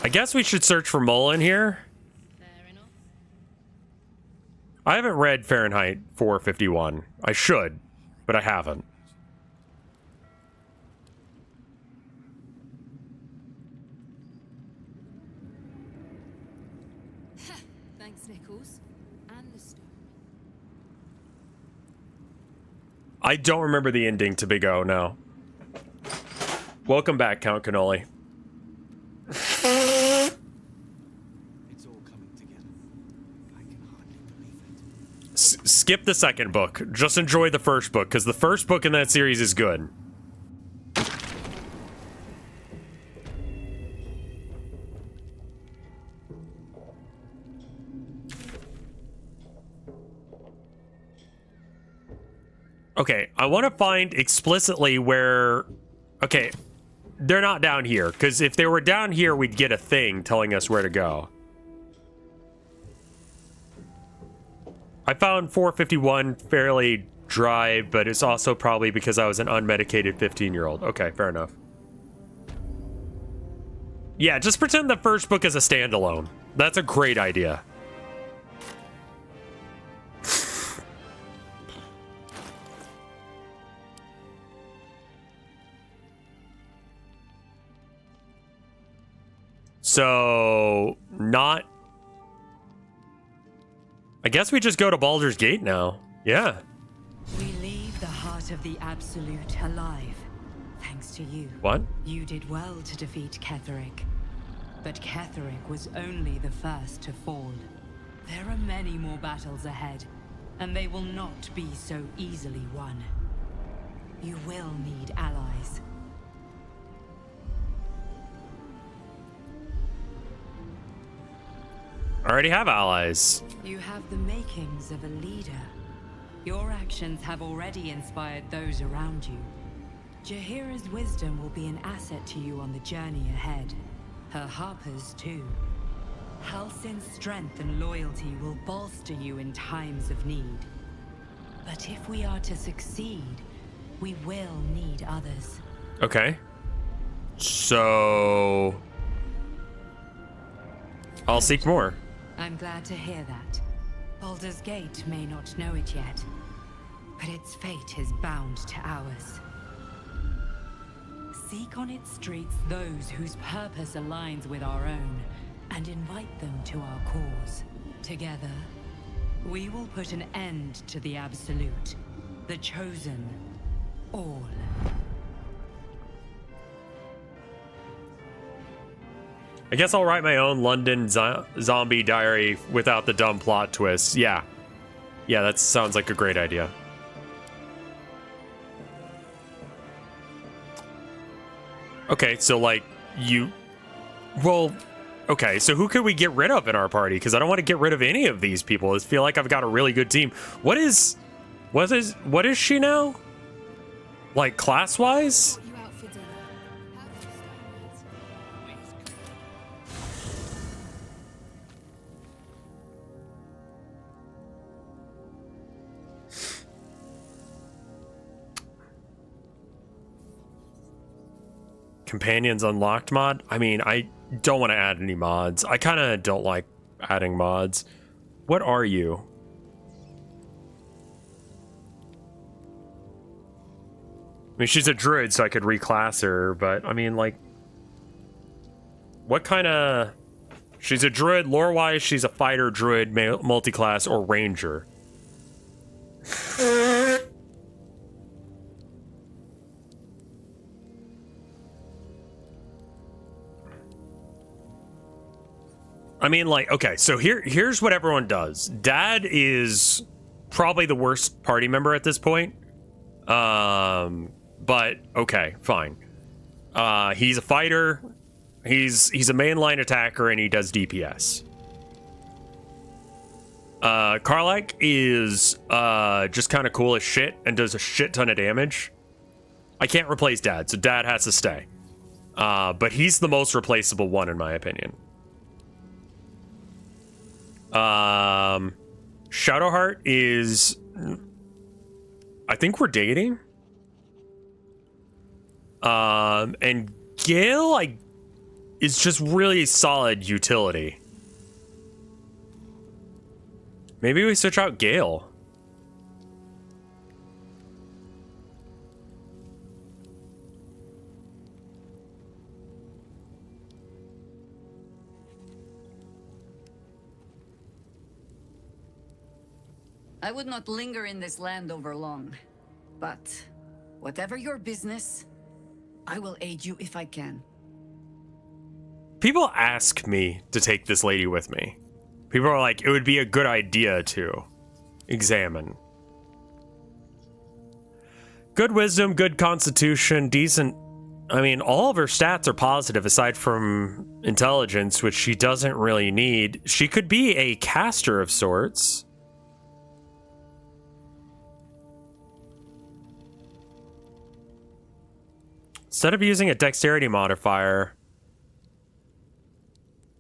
I guess we should search for Mole in here. I haven't read Fahrenheit 451. I should, but I haven't. Thanks, Nichols. And the stone. I don't remember the ending to Big O, no. Welcome back, Count Cannoli. It's all coming together. I can hardly believe it. Skip the second book. Just enjoy the first book, because the first book in that series is good. Okay, I want to find explicitly where... Okay, they're not down here, because if they were down here, we'd get a thing telling us where to go. I found 451 fairly dry, but it's also probably because I was an unmedicated 15-year-old. Okay, fair enough. Yeah, just pretend the first book is a standalone. That's a great idea. So, not... I guess we just go to Baldur's Gate now. Yeah. We leave the heart of the Absolute alive, thanks to you. What? You did well to defeat Ketheric. But Ketheric was only the first to fall. There are many more battles ahead, and they will not be so easily won. You will need allies. I already have allies. You have the makings of a leader. Your actions have already inspired those around you. Jaheira's wisdom will be an asset to you on the journey ahead. Her Harper's too. Halsin's strength and loyalty will bolster you in times of need. But if we are to succeed, we will need others. Okay. So... I'll seek more. I'm glad to hear that. Baldur's Gate may not know it yet, but its fate is bound to ours. Seek on its streets those whose purpose aligns with our own, and invite them to our cause. Together, we will put an end to the Absolute, the Chosen, all. I guess I'll write my own London zombie diary without the dumb plot twists. Yeah. Yeah, that sounds like a great idea. Okay, so like you... Well, okay, so who could we get rid of in our party? Because I don't want to get rid of any of these people. I feel like I've got a really good team. What is she now? Like, class-wise? Companions unlocked mod? I mean, I don't want to add any mods. I kind of don't like adding mods. What are you? I mean, she's a druid, so I could reclass her, but I mean, like, what kind of... She's a druid, lore-wise, she's a fighter, druid, multi-class, or ranger. I mean, like, okay, so here's what everyone does. Dad is probably the worst party member at this point. But okay, fine. He's a fighter. He's a mainline attacker, and he does DPS. Karlach is just kind of cool as shit and does a shit ton of damage. I can't replace Dad, so Dad has to stay. But he's the most replaceable one, in my opinion. Shadowheart is... I think we're dating. And Gale, is just really solid utility. Maybe we switch out Gale. I would not linger in this land over long, but whatever your business, I will aid you if I can. People ask me to take this lady with me. People are like, it would be a good idea to examine. Good wisdom, good constitution, decent. I mean, all of her stats are positive aside from intelligence, which she doesn't really need. She could be a caster of sorts. Instead of using a dexterity modifier,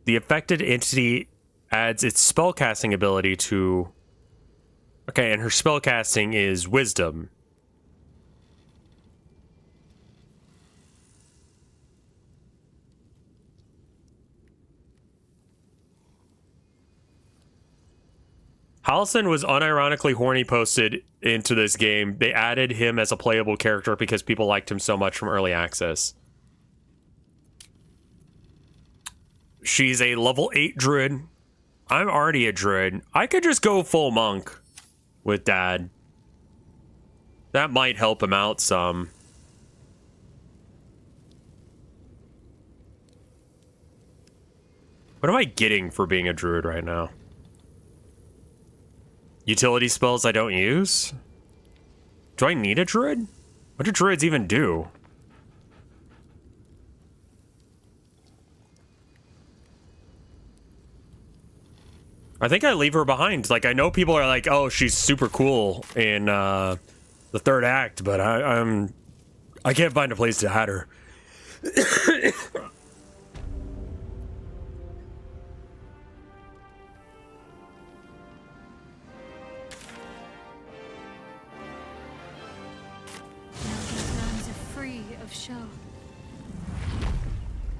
the affected entity adds its spellcasting ability to... Okay, and her spellcasting is wisdom. Halson was unironically horny posted into this game. They added him as a playable character because people liked him so much from early access. She's a level 8 druid. I'm already a druid. I could just go full monk with Dad. That might help him out some. What am I getting for being a druid right now? Utility spells I don't use? Do I need a druid? What do druids even do? I think I leave her behind. Like, I know people are like, oh, she's super cool in the third act, but I can't find a place to add her.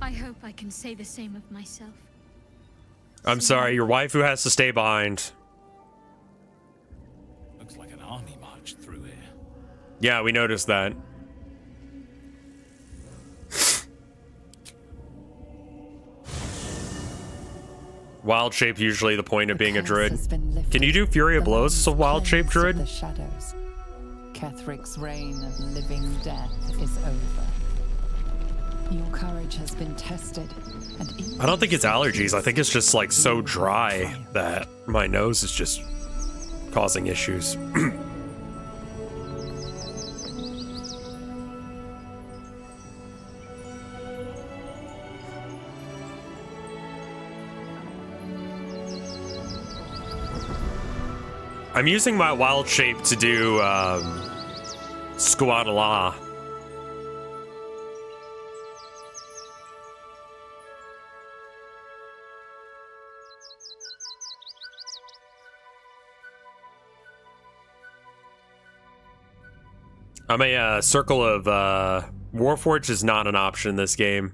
I hope I can say the same of myself. I'm sorry, your wife who has to stay behind. Looks like an army marched through here. Yeah, we noticed that. Wild shape usually the point of being a druid. Can you do Fury of Blows as a wild shape druid? The shadows. Ketheric's reign of living death is over. Your courage has been tested, and I don't think it's allergies. I think it's just like so dry that my nose is just causing issues. I'm using my wild shape to do Squadala. I'm a circle of Warforged is not an option in this game.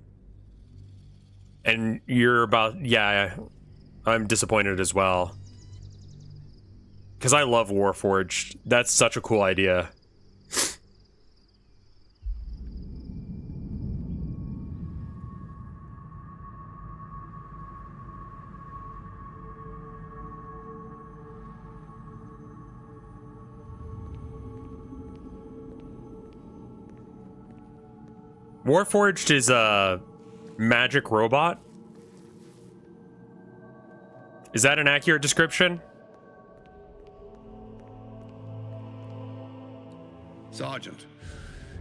And you're about, yeah, I'm disappointed as well. Because I love Warforged. That's such a cool idea. Warforged is a magic robot. Is that an accurate description? Sergeant,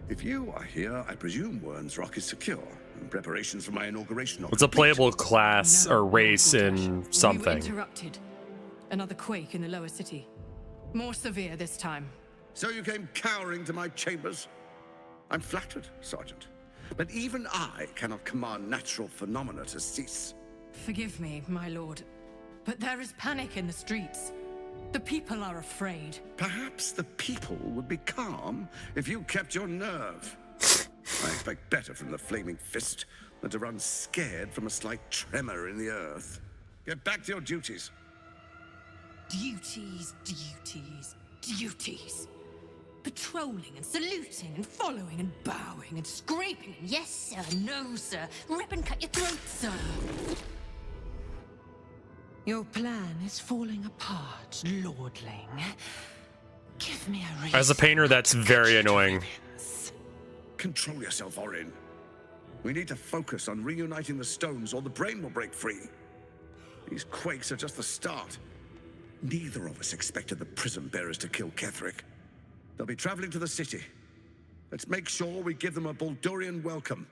if you are here, I presume Wern's Rock is secure, and preparations for my inauguration are It's a complete. playable class or race in We something. were interrupted. Another quake in the lower city. More severe this time. So you came cowering to my chambers? I'm flattered, Sergeant. But even I cannot command natural phenomena to cease. Forgive me, my lord, but there is panic in the streets. The people are afraid. Perhaps the people would be calm if you kept your nerve. I expect better from the flaming fist than to run scared from a slight tremor in the earth. Get back to your duties. Duties, duties, duties. Patrolling and saluting and following and bowing and scraping and yes sir, no sir, rip and cut your throat, sir. Your plan is falling apart, lordling. Give me a reason. As a painter, that's very annoying. Control yourself, Orin. We need to focus on reuniting the stones or the brain will break free. These quakes are just the start. Neither of us expected the prism bearers to kill Ketheric. They'll be traveling to the city. Let's make sure we give them a Baldurian welcome.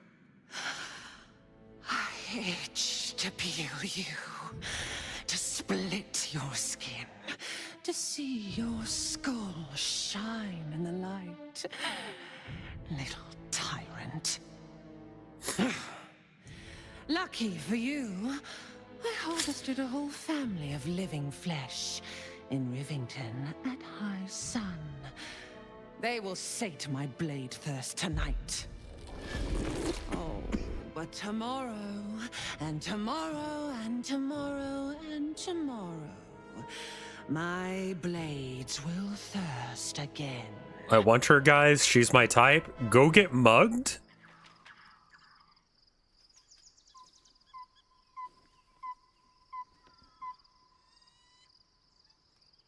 I itch to peel you, to split your skin, to see your skull shine in the light. Little tyrant. Lucky for you, I harvested a whole family of living flesh in Rivington at high sun. They will sate my blade thirst tonight. Oh, but tomorrow, and tomorrow, and tomorrow, and tomorrow, my blades will thirst again. I want her, guys. She's my type. Go get mugged?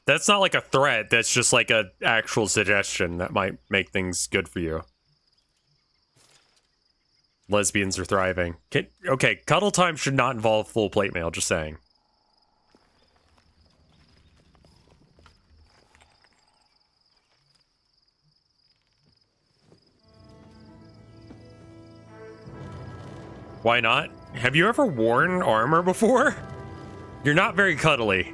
That's not like a threat. That's just like an actual suggestion that might make things good for you. Lesbians are thriving. Okay, cuddle time should not involve full plate mail, just saying. Why not? Have you ever worn armor before? You're not very cuddly.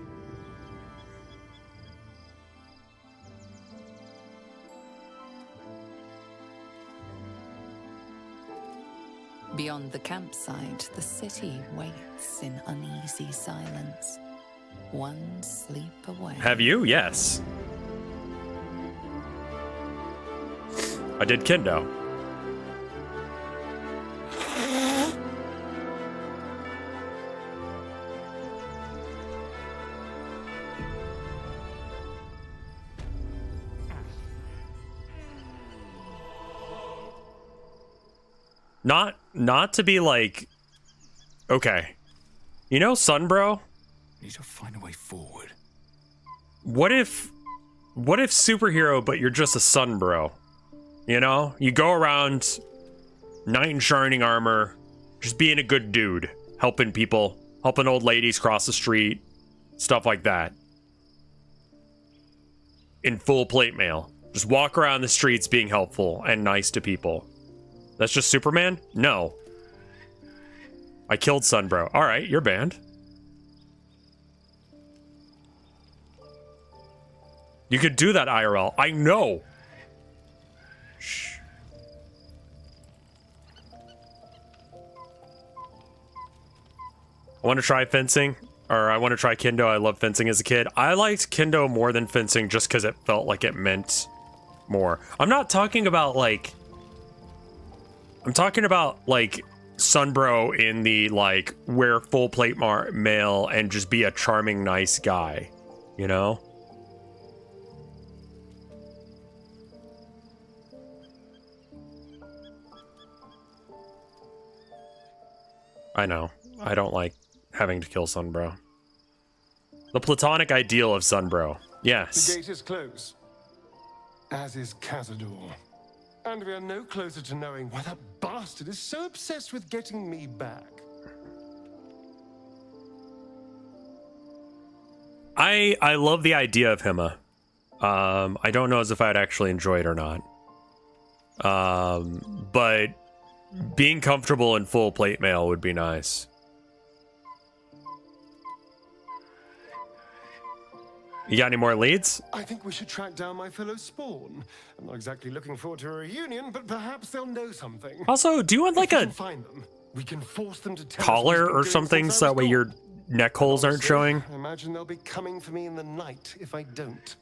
Beyond the campsite, the city waits in uneasy silence. One sleep away. Have you? Yes. I did kendo. Not to be like, okay, you know, Sunbro? Need to find a way forward. What if superhero, but you're just a Sunbro? You know, you go around, knight in shining armor, just being a good dude, helping people, helping old ladies cross the street, stuff like that. In full plate mail, just walk around the streets being helpful and nice to people. That's just Superman? No. I killed Sunbro. Alright, you're banned. You could do that, IRL. I know. I want to try fencing, or I want to try kendo. I loved fencing as a kid. I liked kendo more than fencing just because it felt like it meant more. I'm not talking about like... I'm talking about like Sunbro in the like wear full plate mail and just be a charming, nice guy, you know? I know. I don't like having to kill Sunbro. The platonic ideal of Sunbro. Yes. The gate is closed, as is Cazador. And we are no closer to knowing why that bastard is so obsessed with getting me back. I love the idea of Hima. I don't know as if I'd actually enjoy it or not. But being comfortable in full plate mail would be nice. You got any more leads? I think we should track down my fellow Spawn. I'm not exactly looking forward to a reunion, but perhaps they'll know something. Also, do you want like a find them, we can force them to tell collar or something so that way your neck holes aren't showing? I imagine they'll be coming for me in the night if I don't.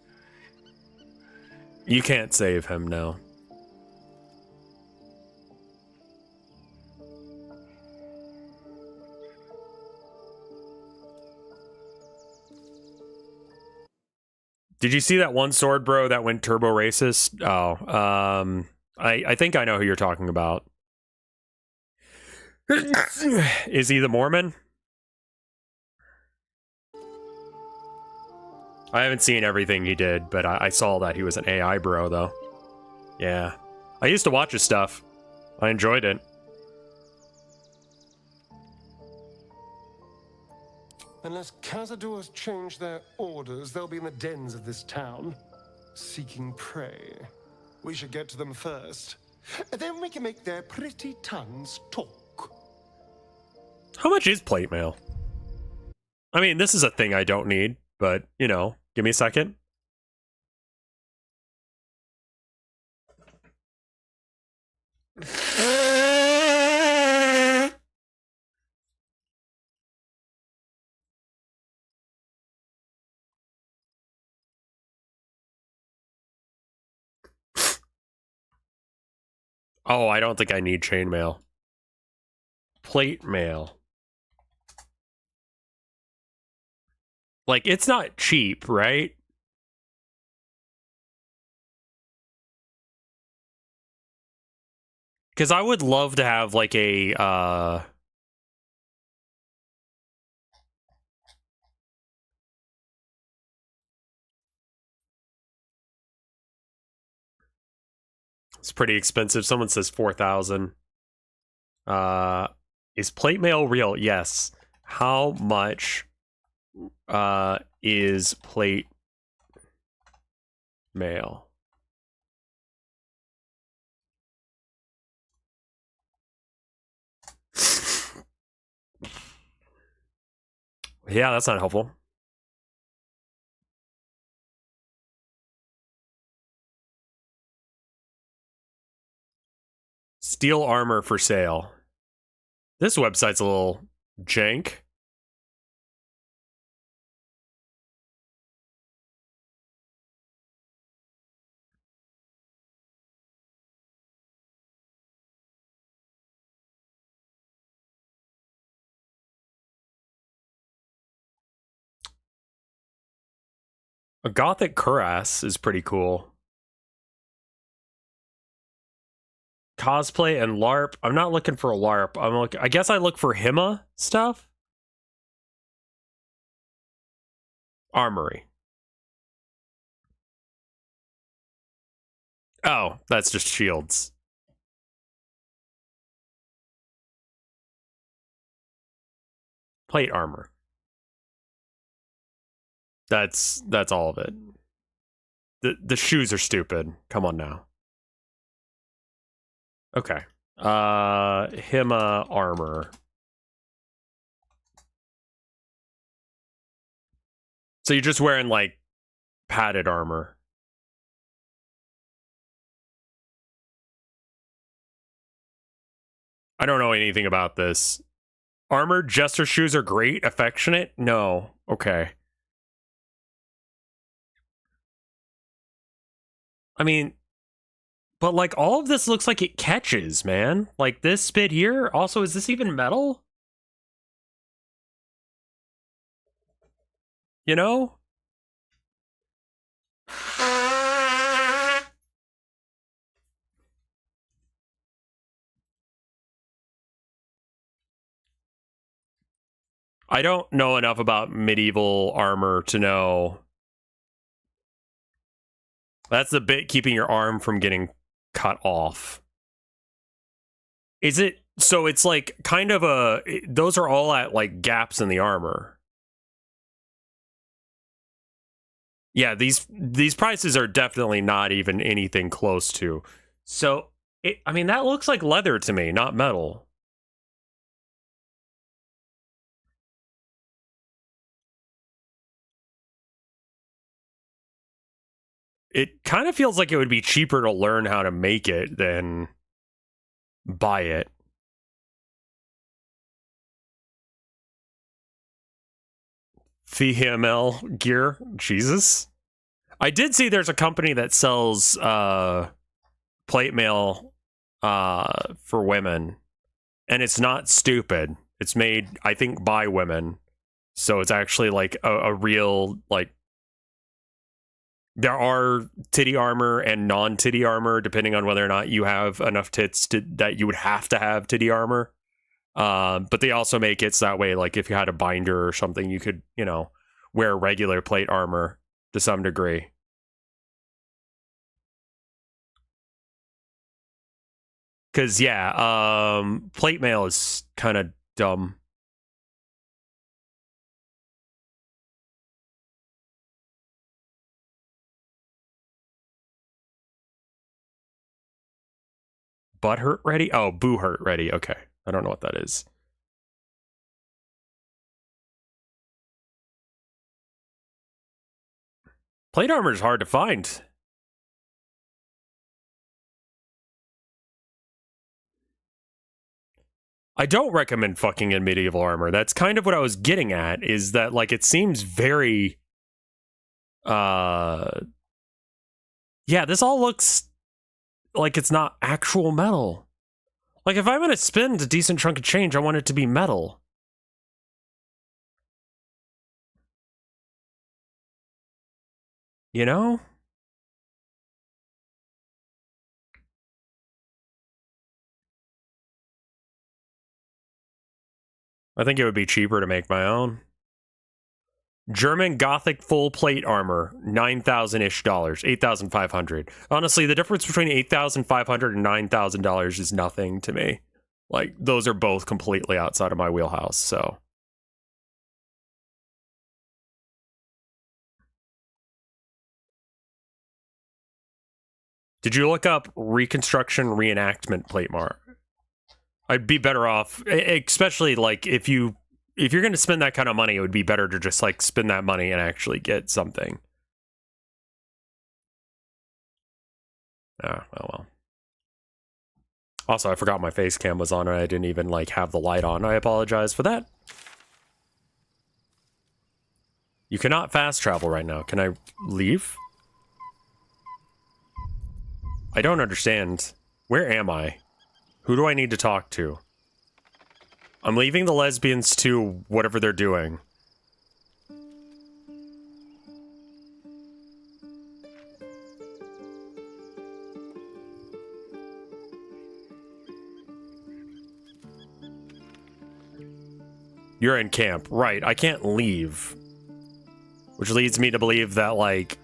You can't save him, no. Did you see that one sword bro that went turbo racist? Oh, I think I know who you're talking about. Is he the Mormon? I haven't seen everything he did, but I saw that he was an AI bro, though. Yeah. I used to watch his stuff. I enjoyed it. Unless Cazadors change their orders, they'll be in the dens of this town, seeking prey. We should get to them first. Then we can make their pretty tongues talk. How much is plate mail? I mean, this is a thing I don't need, but, you know, give me a second. Oh, I don't think I need chainmail. Plate mail. Like, it's not cheap, right? Because I would love to have, like, a, It's pretty expensive. Someone says 4,000. Is plate mail real? Yes. How much is plate mail? Yeah, that's not helpful. Steel armor for sale. This website's a little jank. A gothic cuirass is pretty cool. Cosplay and LARP. I'm not looking for a LARP. I guess I look for Hima stuff. Armory. Oh, that's just shields. Plate armor. That's all of it. The shoes are stupid. Come on now. Okay. Hima armor. So you're just wearing like padded armor. I don't know anything about this. Armored jester shoes are great. Affectionate? No. Okay. I mean, but like all of this looks like it catches, man. Like this bit here. Also, is this even metal? You know? I don't know enough about medieval armor to know. That's the bit keeping your arm from getting cut off. Is it? So it's like kind of a... Those are all at like gaps in the armor. Yeah, these prices are definitely not even anything close to. So, I mean, that looks like leather to me, not metal. It kind of feels like it would be cheaper to learn how to make it than buy it. VML gear? Jesus. I did see there's a company that sells plate mail for women, and it's not stupid. It's made, I think, by women. So it's actually like a real, like, there are titty armor and non-titty armor, depending on whether or not you have enough tits that you would have to have titty armor. But they also make it so that way, like, if you had a binder or something, you could, you know, wear regular plate armor to some degree. Because, yeah, plate mail is kind of dumb. Butt hurt ready? Oh, boo hurt ready. Okay. I don't know what that is. Plate armor is hard to find. I don't recommend fucking in medieval armor. That's kind of what I was getting at, is that, like, it seems very... Yeah, this all looks like it's not actual metal. Like, if I'm going to spend a decent chunk of change, I want it to be metal. You know? I think it would be cheaper to make my own. German Gothic full plate armor, $9,000-ish, $8,500. Honestly, the difference between $8,500 and $9,000 is nothing to me. Like, those are both completely outside of my wheelhouse, so. Did you look up reconstruction reenactment plate mark? I'd be better off, especially like if you're going to spend that kind of money, it would be better to just like spend that money and actually get something. Ah, oh well. Also, I forgot my face cam was on and I didn't even like have the light on. I apologize for that. You cannot fast travel right now. Can I leave? I don't understand. Where am I? Who do I need to talk to? I'm leaving the lesbians to whatever they're doing. You're in camp. Right, I can't leave. Which leads me to believe that, like...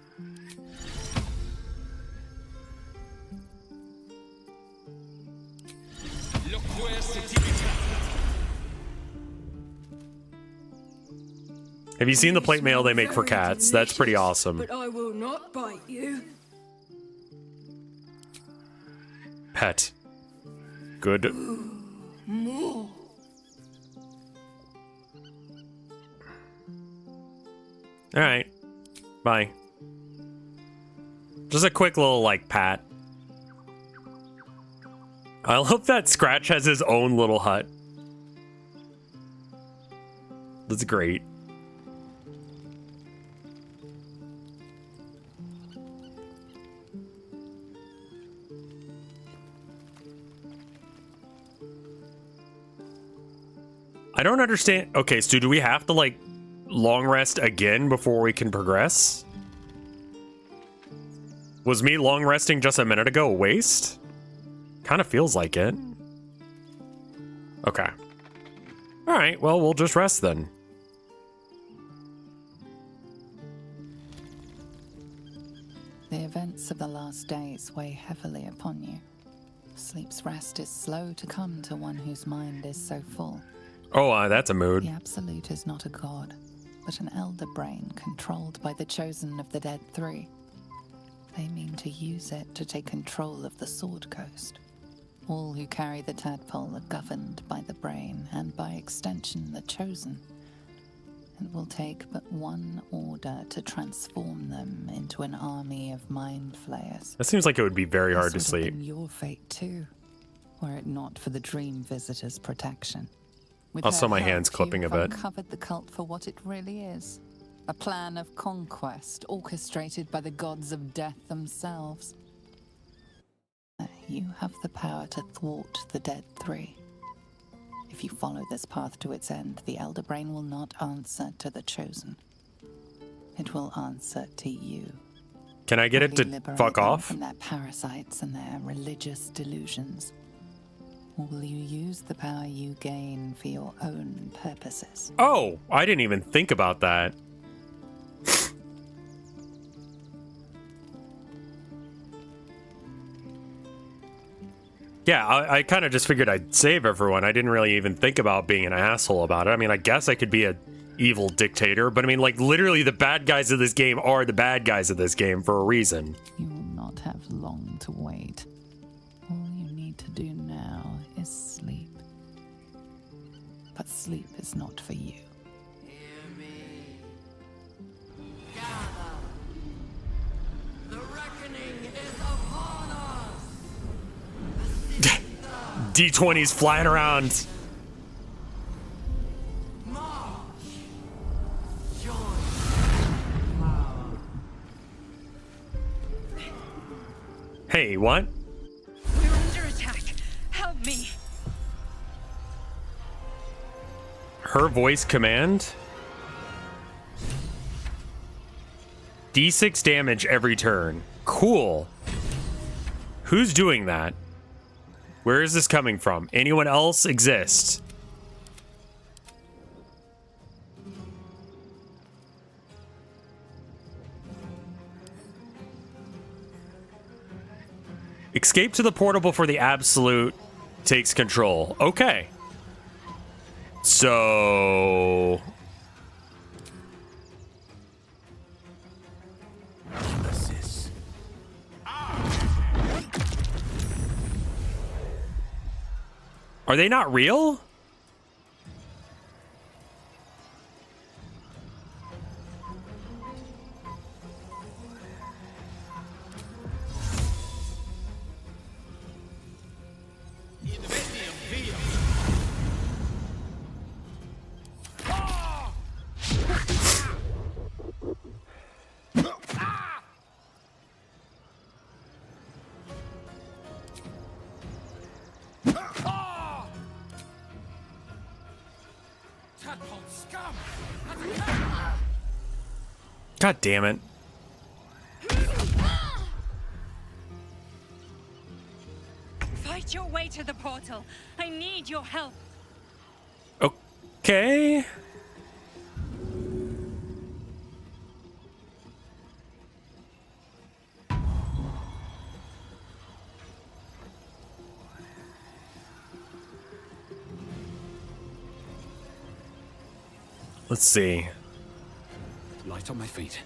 Have you seen the plate mail they make for cats? That's pretty awesome. But I will not bite you. Pet. Good. More. Alright. Bye. Just a quick little, like, pat. I hope that Scratch has his own little hut. That's great. I don't understand. Okay, so do we have to like long rest again before we can progress? Was me long resting just a minute ago a waste? Kind of feels like it. Okay. All right, well, we'll just rest then. The events of the last days weigh heavily upon you. Sleep's rest is slow to come to one whose mind is so full. Oh, that's a mood. The Absolute is not a god, but an elder brain controlled by the chosen of the Dead Three. They mean to use it to take control of the Sword Coast. All who carry the tadpole are governed by the brain, and by extension the chosen. It will take but one order to transform them into an army of mind flayers. That seems like it would be very hard to This would have sleep. been your fate too, were it not for the Dream Visitor's protection. With Also, her my help, hand's clipping you've a bit. uncovered the cult for what it really is. A plan of conquest orchestrated by the gods of death themselves. You have the power to thwart the Dead Three. If you follow this path to its end, the Elder Brain will not answer to the Chosen. It will answer to you. Can I get it to Liberate fuck them off? from their parasites and their religious delusions. Or will you use the power you gain for your own purposes? Oh, I didn't even think about that. Yeah, I kind of just figured I'd save everyone. I didn't really even think about being an asshole about it. I mean, I guess I could be a evil dictator, but I mean, like, literally the bad guys of this game are the bad guys of this game for a reason. You will not have long to wait. All you need to do now is sleep. But sleep is not for you. D20's flying around. Hey, what? We're under attack. Help me. Her voice command? D6 damage every turn. Cool. Who's doing that? Where is this coming from? Anyone else exist? Escape to the portal before the Absolute takes control. Okay. So... Are they not real? God damn it. Fight your way to the portal. I need your help. Okay. Let's see. Light on my feet.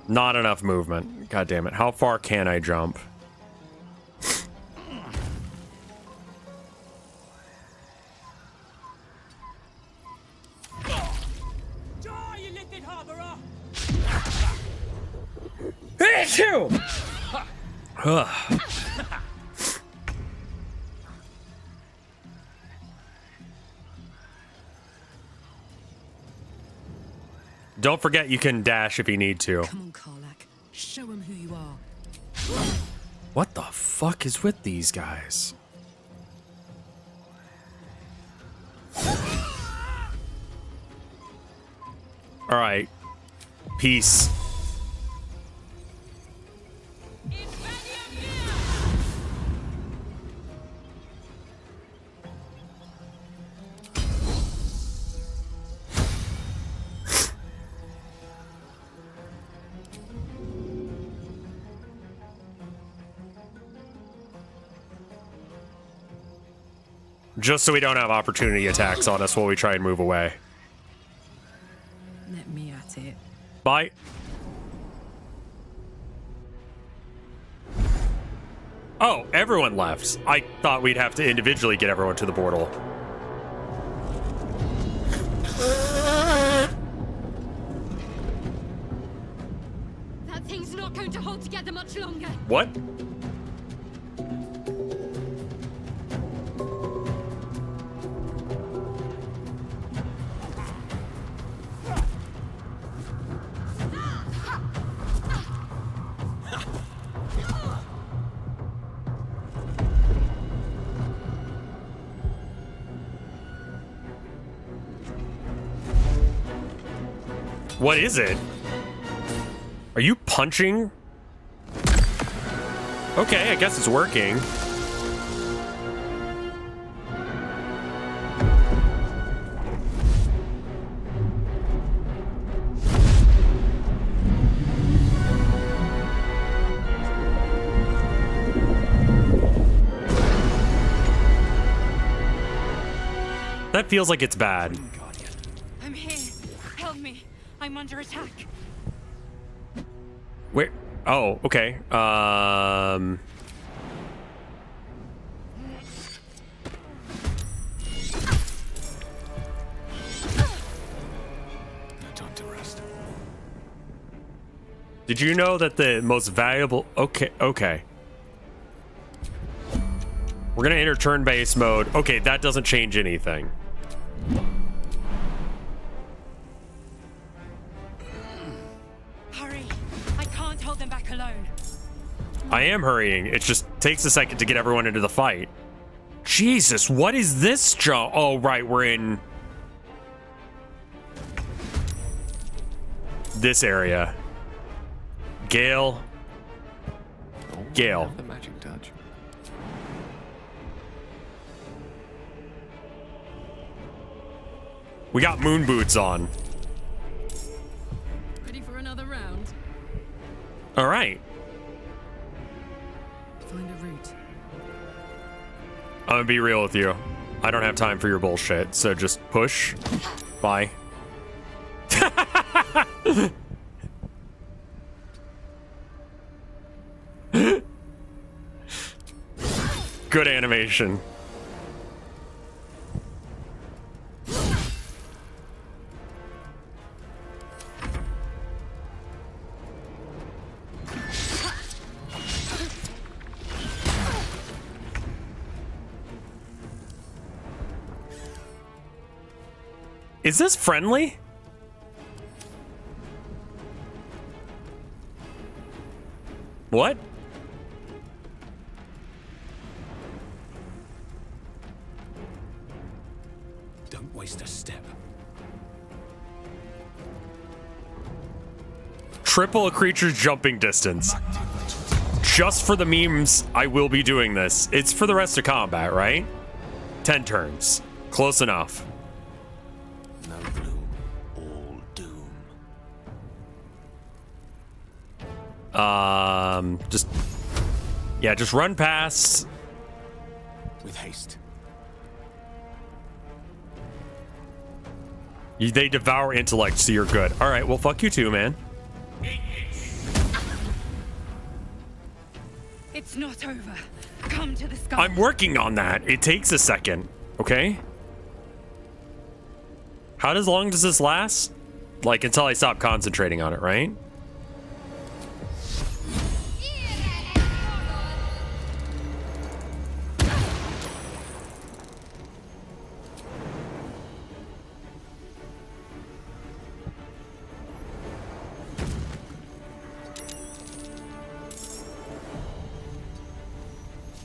Not enough movement. God damn it. How far can I jump? Don't forget you can dash if you need to. Come on, Karlach. Show him who you are. What the fuck is with these guys? All right. Peace. Just so we don't have opportunity attacks on us while we try and move away. Let me at it. Bye. Oh, everyone left. I thought we'd have to individually get everyone to the portal. That thing's not going to hold together much longer. What? What is it? Are you punching? Okay, I guess it's working. That feels like it's bad. I'm here. Help me. I'm under attack. Where? Oh, okay. Time to rest. Did you know that the most valuable... Okay. We're gonna enter turn-based mode. Okay, that doesn't change anything. Hurry. I can't hold them back alone. I am hurrying. It just takes a second to get everyone into the fight. Jesus, what is this jump? Oh, right, we're in this area. Gale. Gale. The magic touch. We got moon boots on. Ready for another round? All right. Find a route. I'm gonna be real with you. I don't have time for your bullshit, so just push. Bye. Good animation. Is this friendly? What? Don't waste a step. Triple a creature's jumping distance. Just for the memes, I will be doing this. It's for the rest of combat, right? 10 turns. Close enough. No gloom, all doom. Just run past. With haste. They devour intellect, so you're good. All right, well, fuck you too, man. It's not over. Come to the sky. I'm working on that. It takes a second, okay? How long does this last? Like, until I stop concentrating on it, right?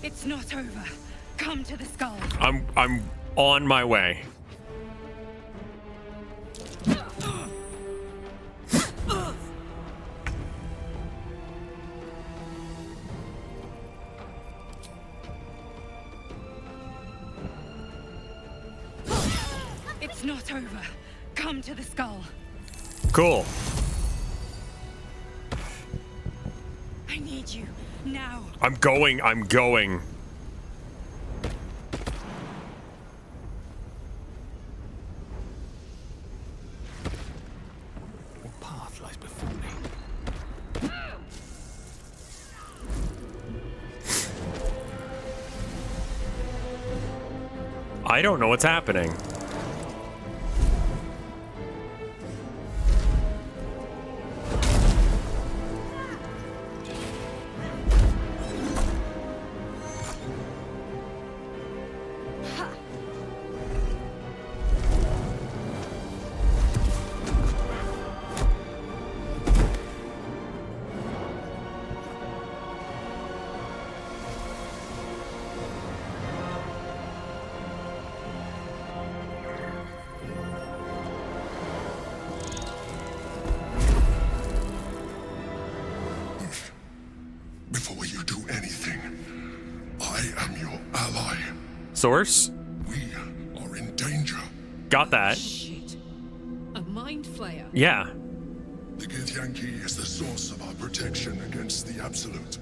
It's not over. Come to the skull. I'm on my way. It's not over. Come to the skull. Cool. I need you now. I'm going. What path lies before me? I don't know what's happening. Before you do anything, I am your ally. Source? We are in danger. Got that. Shit. A mind flayer. Yeah. The Githyanki is the source of our protection against the Absolute.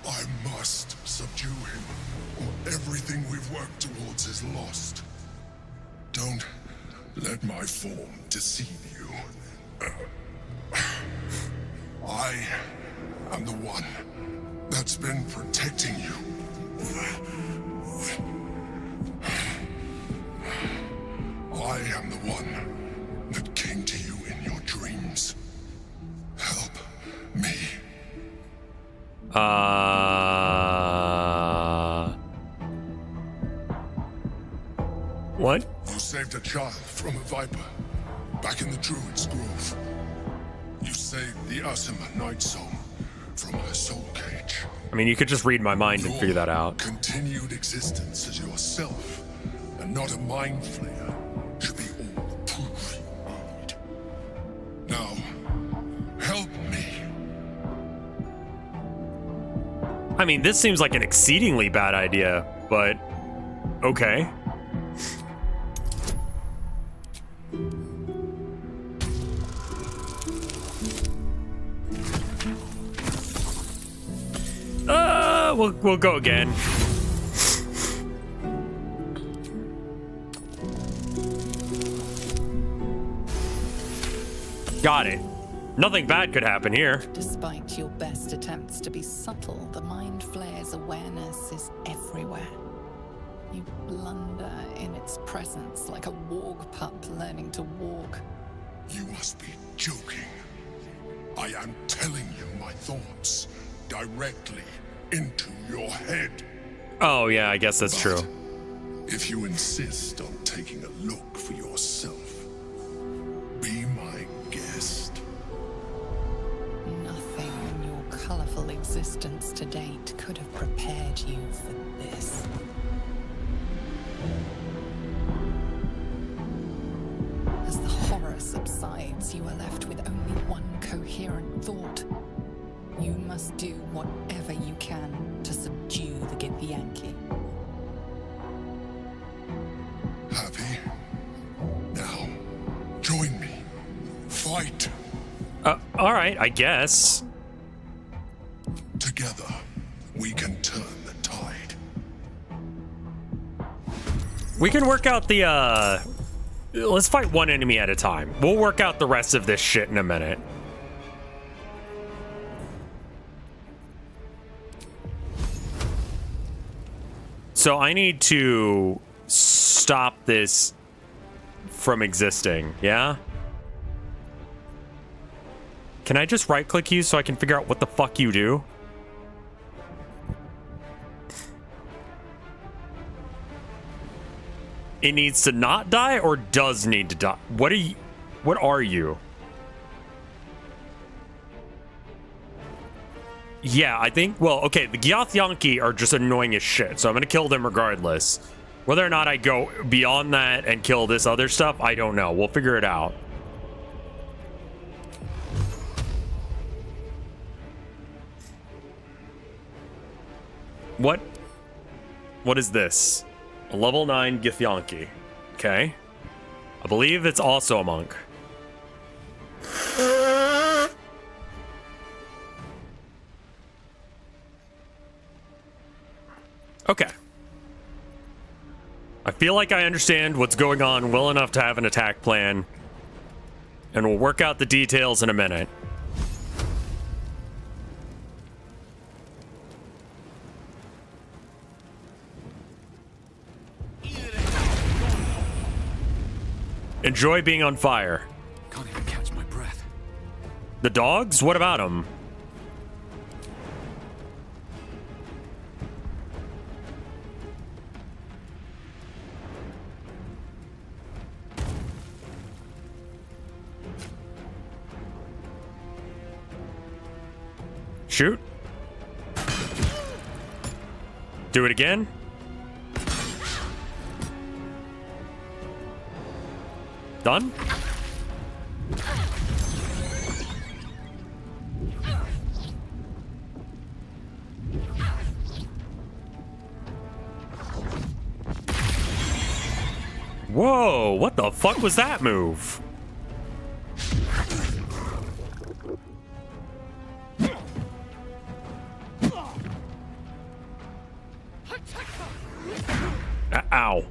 I must subdue him, or everything we've worked towards is lost. Don't let my form deceive you. I am the one that's been protecting you. I am the one that came to you in your dreams. Help me. What? You saved a child from a viper back in the Druid's Grove. You saved the Asima Night Song from her soul cage. I mean, you could just read my mind and figure that out. Continued existence as yourself, and not a mind flayer, should be all the proof you need. Now, help me. I mean, this seems like an exceedingly bad idea, but okay. We'll go again. Got it. Nothing bad could happen here. Despite your best attempts to be subtle, the Mind Flayer's awareness is everywhere. You blunder in its presence like a warg pup learning to walk. You must be joking. I am telling you my thoughts directly into your head. Oh, yeah, I guess that's true. If you insist on taking a look for yourself, be my guest. Nothing in your colorful existence to date could have prepared you for this. As the horror subsides, you are left with only one coherent thought. You must do whatever you can to subdue the Githyanki. Happy? Now, join me. Fight. All right, I guess. Together, we can turn the tide. We can work out the, let's fight one enemy at a time. We'll work out the rest of this shit in a minute. So I need to stop this from existing, yeah? Can I just right-click you so I can figure out what the fuck you do? It needs to not die or does need to die? What are you? What are you? Yeah, I think, well, okay, the Gyathyanki are just annoying as shit, so I'm gonna kill them regardless. Whether or not I go beyond that and kill this other stuff, I don't know. We'll figure it out. What is this? A level 9 Githyanki. Okay. I believe it's also a monk. Okay. I feel like I understand what's going on well enough to have an attack plan. And we'll work out the details in a minute. Enjoy being on fire. Can't even catch my breath. The dogs? What about them? Shoot. Do it again. Done? Whoa, what the fuck was that move? Ow.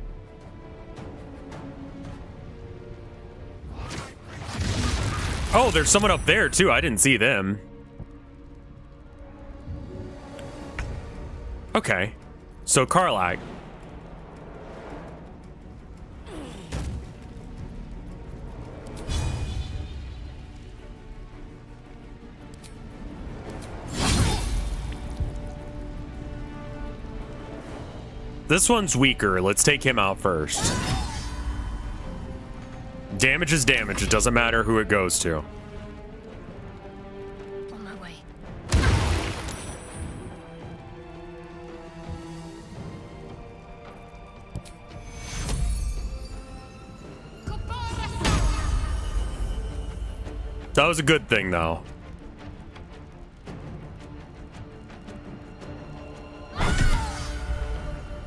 Oh, there's someone up there too. I didn't see them. Okay. So Karlak. This one's weaker. Let's take him out first. Damage is damage. It doesn't matter who it goes to. On my way. That was a good thing, though.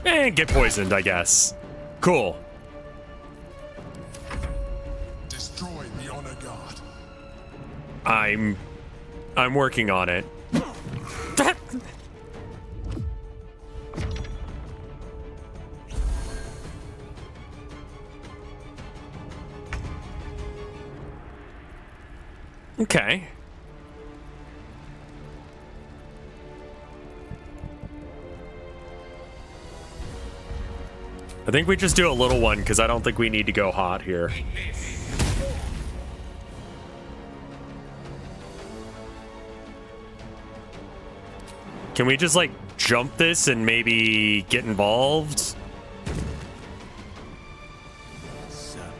And get poisoned, I guess. Cool. Destroy the honor guard. I'm working on it. Okay. I think we just do a little one because I don't think we need to go hot here. Can we just like jump this and maybe get involved? Certainly.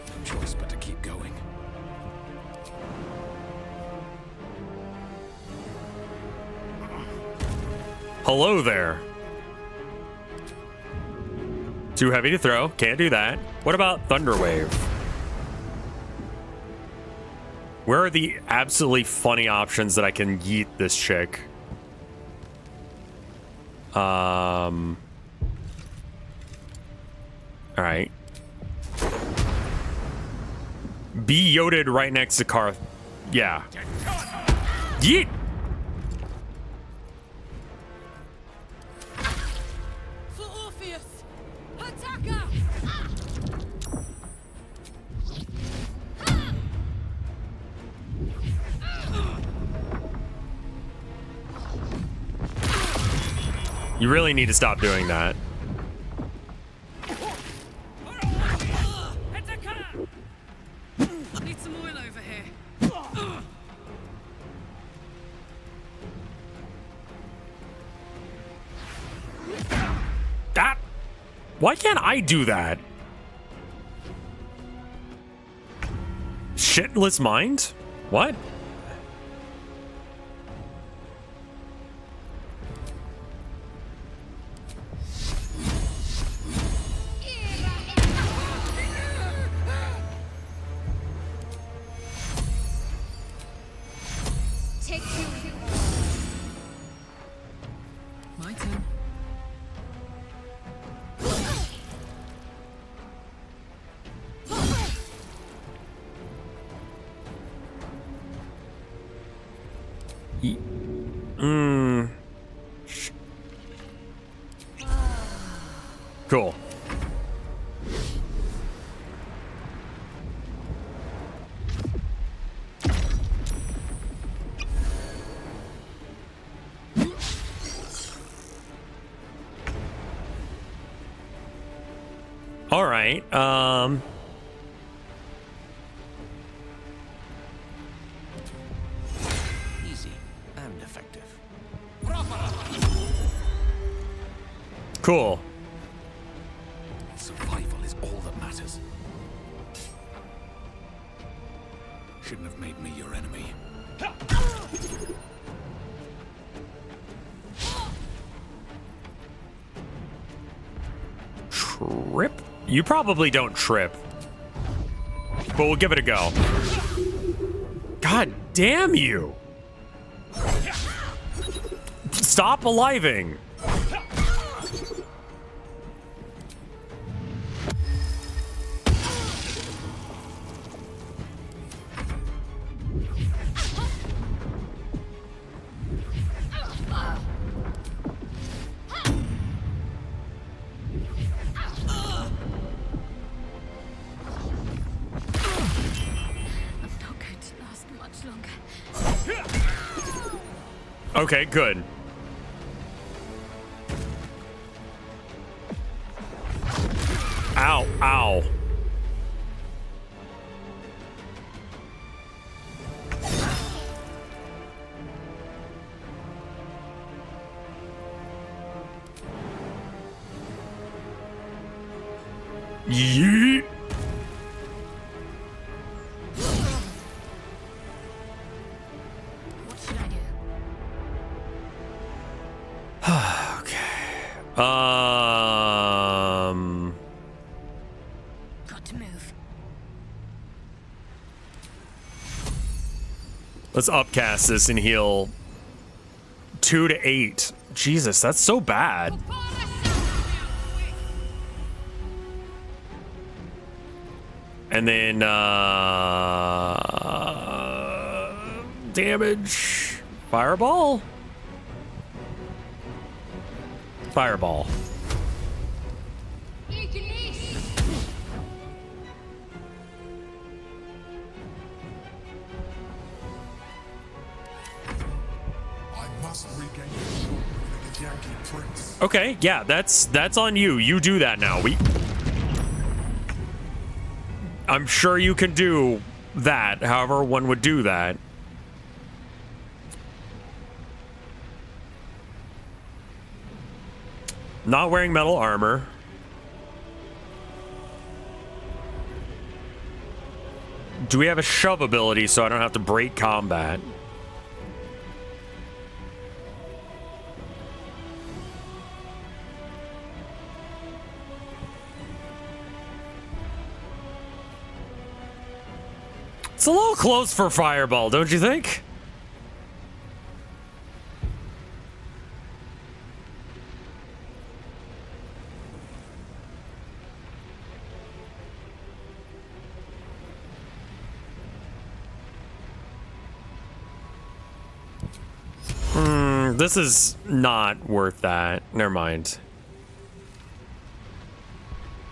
No choice but to keep going. Hello there. Too heavy to throw. Can't do that. What about Thunderwave? Where are the absolutely funny options that I can yeet this chick? All right. Be yoted right next to Karth. Yeah. Yeet. You really need to stop doing that. Need some oil over here. That. Why can't I do that? Shitless mind? What? Cool. All right. Easy and effective. Cool. Survival is all that matters. Shouldn't have made me your enemy. Trip? You probably don't trip. But we'll give it a go. God damn you! Stop aliving! Okay, good. Ow, ow. Yeet. What should I do? Got to move. Let's upcast this and heal 2 to 8. Jesus, that's so bad. And then damage. Fireball? Fireball. Okay, yeah, that's on you. You do that now. I'm sure you can do that, however one would do that. Not wearing metal armor. Do we have a shove ability so I don't have to break combat? It's a little close for Fireball, don't you think? This is not worth that. Never mind.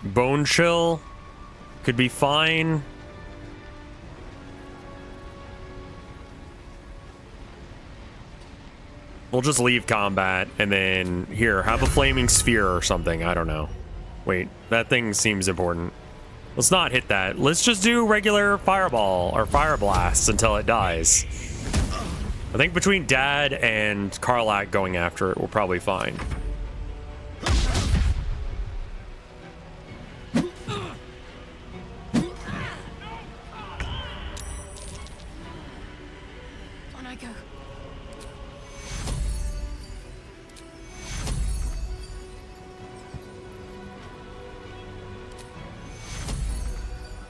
Bone Chill could be fine. We'll just leave combat and then here, have a flaming sphere or something. I don't know. Wait, that thing seems important. Let's not hit that. Let's just do regular fireball or fire blasts until it dies. I think between Dad and Karlach going after it, we're probably fine. On I go.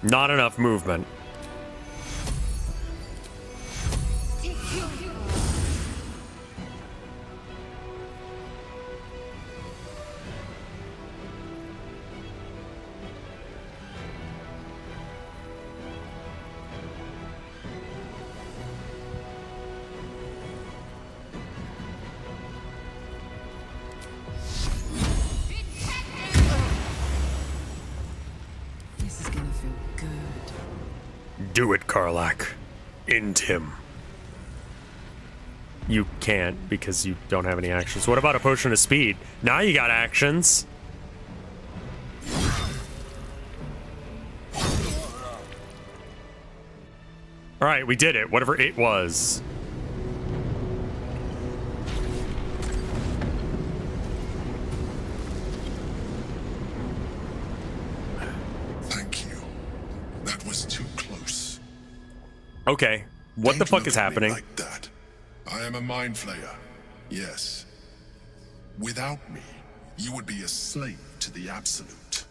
Not enough movement. Do it, Karlach. End him. You can't because you don't have any actions. What about a potion of speed? Now you got actions. All right, we did it. Whatever it was. Thank you. That was too close. Okay. What the fuck is Don't look at me happening? like that. I am a mind flayer. Yes. Without me, you would be a slave to the Absolute.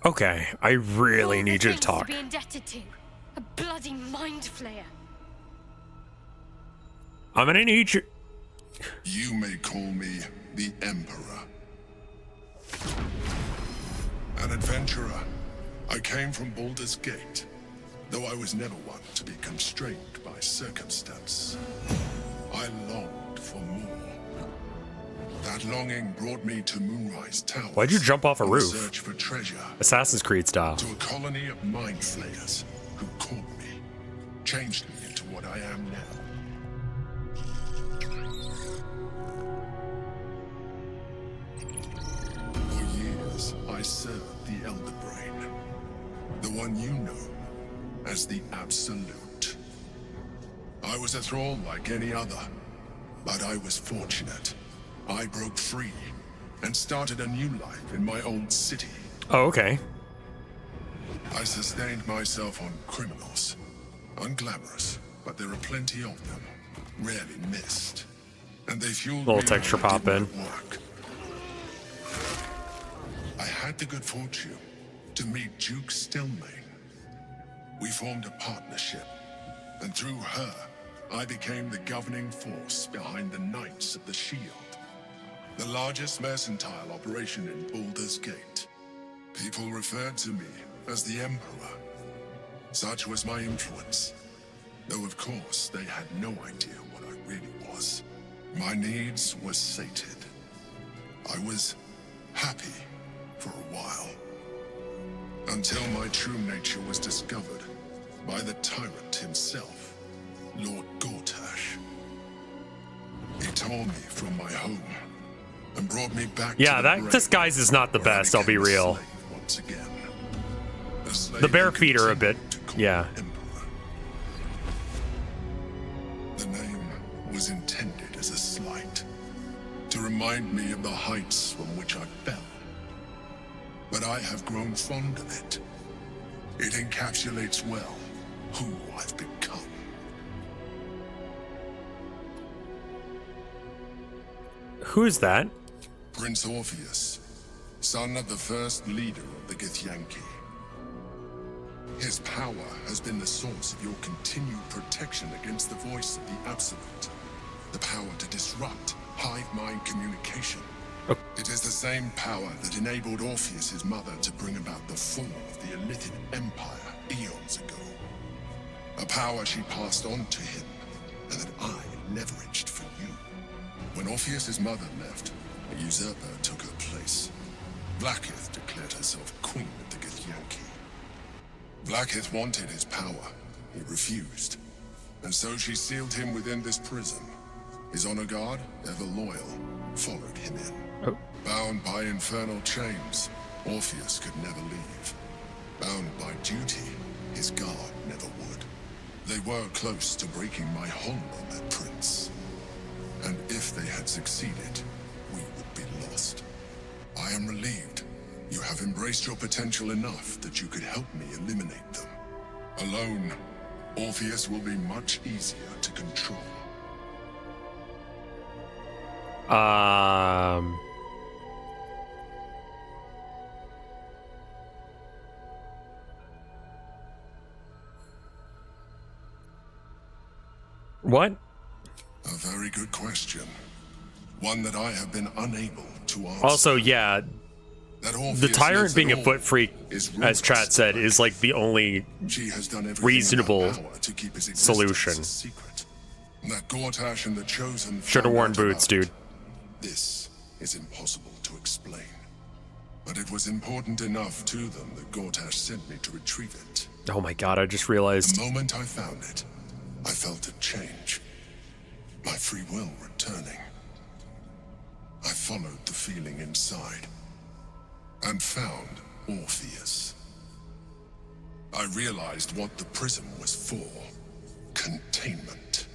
Okay, I really need you to talk. To be indebted to a bloody mind flayer. I'm gonna need you. You may call me the Emperor. An adventurer. I came from Baldur's Gate, though I was never one to be constrained by circumstance. I longed for more. That longing brought me to Moonrise Tower. Why'd you jump off a roof? Search for treasure. Assassin's Creed style. To a colony of mind flayers who caught me, changed me into what I am now. For years, I served the Elder Brain, the one you know as the Absolute. I was a thrall like any other, but I was fortunate. I broke free and started a new life in my old city. Oh, okay. I sustained myself on criminals. Unglamorous, but there are plenty of them. Rarely missed. And they fueled Little me texture while I pop did in. my work. I had the good fortune to meet Duke Stillmain. We formed a partnership, and through her, I became the governing force behind the Knights of the Shield, the largest mercantile operation in Baldur's Gate. People referred to me as the Emperor. Such was my influence, though of course they had no idea what I really was. My needs were sated. I was happy for a while, until my true nature was discovered by the tyrant himself, Lord Gortash. He tore me from my home and brought me back Yeah, to the that brain, disguise is not the where I best, I'll be became a real. slave once again. A slave The bare who feet are a bit, continued to call yeah. Emperor. The name was intended as a slight, to remind me of the heights from which I fell. But I have grown fond of it. It encapsulates well who I've become. Who is that? Prince Orpheus, son of the first leader of the Githyanki. His power has been the source of your continued protection against the voice of the Absolute. The power to disrupt hive mind communication. It is the same power that enabled Orpheus's mother to bring about the fall of the Illithid Empire eons ago. A power she passed on to him, and that I leveraged for you. When Orpheus's mother left, a usurper took her place. Blackith declared herself queen of the Githyanki. Blackith wanted his power. He refused. And so she sealed him within this prison. His honor guard, ever loyal, followed him in. Oh. Bound by infernal chains, Orpheus could never leave. Bound by duty, his guard never would. They were close to breaking my hold on that prince. And if they had succeeded, we would be lost. I am relieved. You have embraced your potential enough that you could help me eliminate them. Alone, Orpheus will be much easier to control. What? A very good question. One that I have been unable to answer. Also, yeah, the tyrant being a foot freak, as chat said, is like the only reasonable solution. That Gortash and the Chosen Should have worn found out boots, about. dude. This is impossible to explain. But it was important enough to them that Gortash sent me to retrieve it. Oh my god, I just realized. The moment I found it, I felt a change. My free will returning. I followed the feeling inside and found Orpheus. I realized what the prism was for. Containment.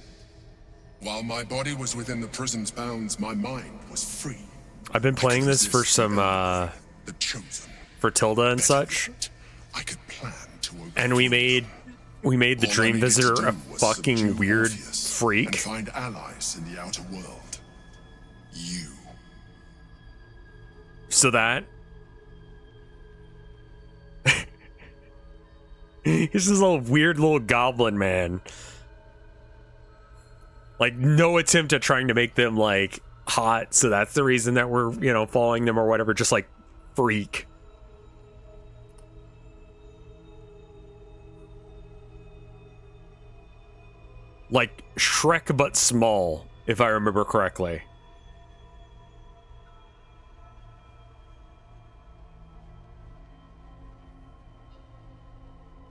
While my body was within the prison's bounds, my mind was free. I've been playing this for some, for Tilda and such. I could plan to and we made the Dream Visitor a fucking weird freak. And find allies in the outer world. You. So that he's this little weird little goblin man. Like, no attempt at trying to make them like hot, so that's the reason that we're, you know, following them or whatever, just like freak. Like Shrek but small, if I remember correctly.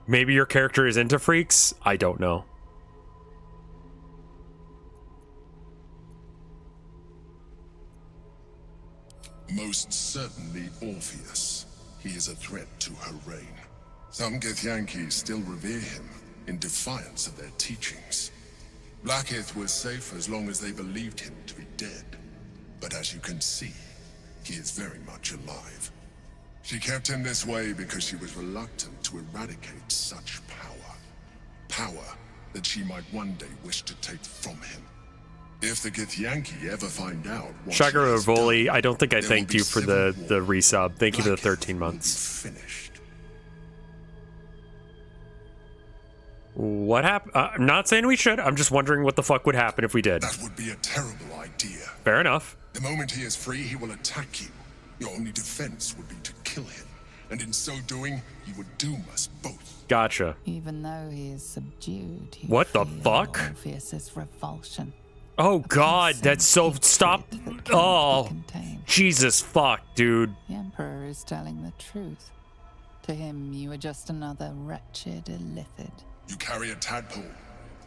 Maybe your character is into freaks? I don't know. Most certainly Orpheus. He is a threat to her reign. Some Githyanki still revere him in defiance of their teachings. Blackith was safe as long as they believed him to be dead. But as you can see, he is very much alive. She kept him this way because she was reluctant to eradicate such power. Power that she might one day wish to take from him. If the Githyanki ever find out what Shagger Voli, I don't think I thanked you for the resub. Thank you for the 13 months. Finished. What happened? I'm not saying we should. I'm just wondering what the fuck would happen if we did. That would be a terrible idea. Fair enough. The moment he is free, he will attack you. Your only defense would be to kill him. And in so doing, he would doom us both. Gotcha. Even though he is subdued, you what the feel fuck? Orpheus's revulsion. Oh god, that's so... Stop. Oh, Jesus fuck, dude. The Emperor is telling the truth. To him, you are just another wretched illithid. You carry a tadpole.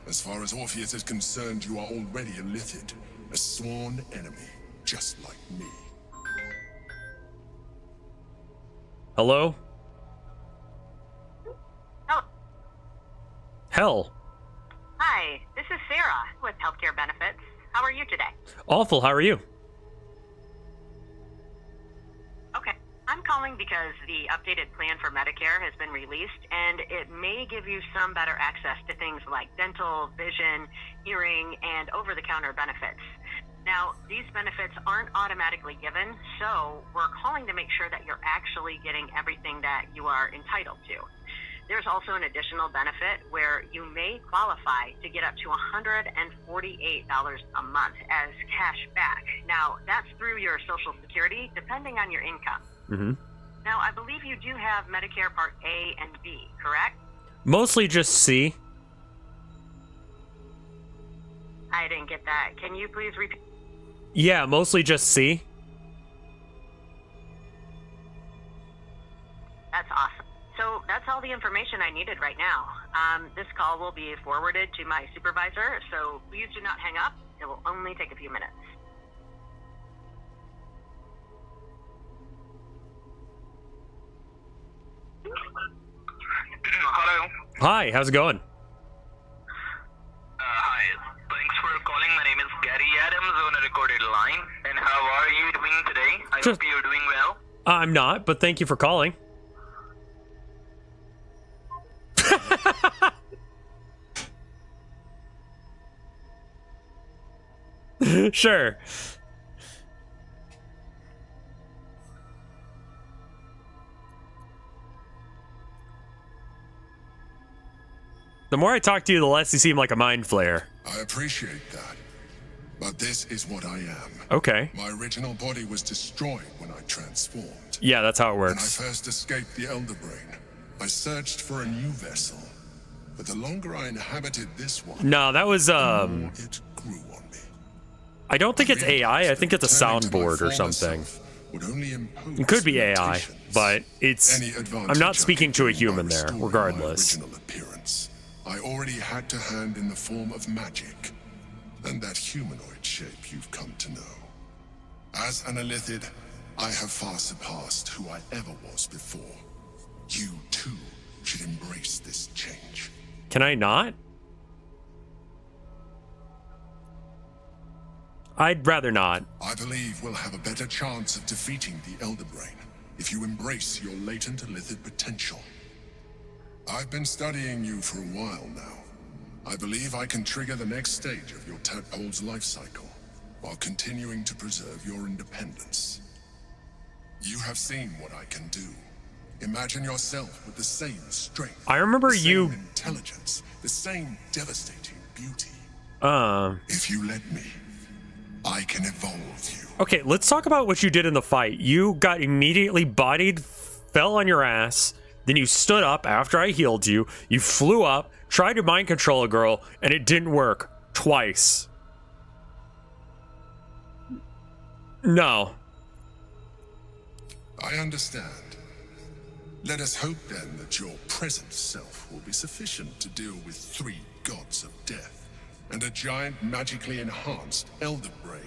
As far as Orpheus is concerned, you are already a illithid. A sworn enemy, just like me. Hello? Oh. Hell. Hi, this is Sarah with Healthcare Benefits. How are you today? Awful, how are you? Okay. I'm calling because the updated plan for Medicare has been released, and it may give you some better access to things like dental, vision, hearing, and over-the-counter benefits. Now, these benefits aren't automatically given, so we're calling to make sure that you're actually getting everything that you are entitled to. There's also an additional benefit where you may qualify to get up to $148 a month as cash back. Now, that's through your Social Security, depending on your income. Mm-hmm. Now, I believe you do have Medicare Part A and B, correct? Mostly just C. I didn't get that. Can you please repeat? Yeah, mostly just C. That's awesome. So that's all the information I needed right now. This call will be forwarded to my supervisor, so please do not hang up. It will only take a few minutes. Hello. Hi, how's it going? Hi. Thanks for calling. My name is Gary Adams on a recorded line. And how are you doing today? I hope you're doing well. I'm not, but thank you for calling. Sure. The more I talk to you, the less you seem like a mind flayer. I appreciate that. But this is what I am. Okay. My original body was destroyed when I transformed. Yeah, that's how it When I works. first escaped the Elder Brain, I searched for a new vessel. But the longer I inhabited this one, No, that was, it grew on me. I don't think it's AI. I think it's a Returning to my soundboard or former something. self would only impose It could be AI, limitations. but it's... Any advantage I'm not I speaking could to a gain by human there, restoring regardless. my original appearance, I already had to hand in the form of magic, and that humanoid shape you've come to know. As an Illithid, I have far surpassed who I ever was before. You, too, should embrace this change. Can I not? I'd rather not. I believe we'll have a better chance of defeating the Elder Brain if you embrace your latent Illithid potential. I've been studying you for a while now. I believe I can trigger the next stage of your tadpole's life cycle, while continuing to preserve your independence. You have seen what I can do. Imagine yourself with the same strength. I remember the same you... intelligence, the same devastating beauty. If you let me, I can evolve you. Okay, let's talk about what you did in the fight. You got immediately bodied, fell on your ass, then you stood up after I healed you, you flew up, tried to mind control a girl, and it didn't work. Twice. No. I understand. Let us hope then that your present self will be sufficient to deal with 3 gods of death and a giant magically enhanced Elder Brain.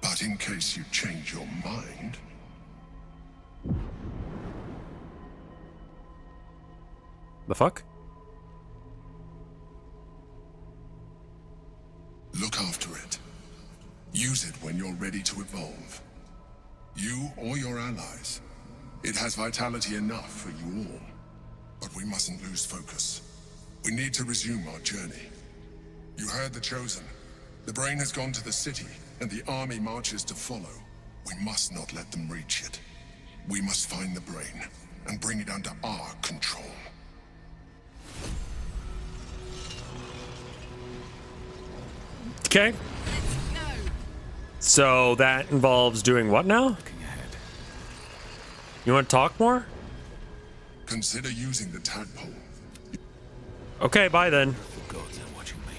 But in case you change your mind... The fuck? Look after it. Use it when you're ready to evolve. You or your allies. It has vitality enough for you all. But we mustn't lose focus. We need to resume our journey. You heard the Chosen. The Brain has gone to the city, and the army marches to follow. We must not let them reach it. We must find the Brain, and bring it under our control. Okay. So that involves doing what now? You want to talk more? Consider using the tadpole. Okay, bye then. The gods are watching me.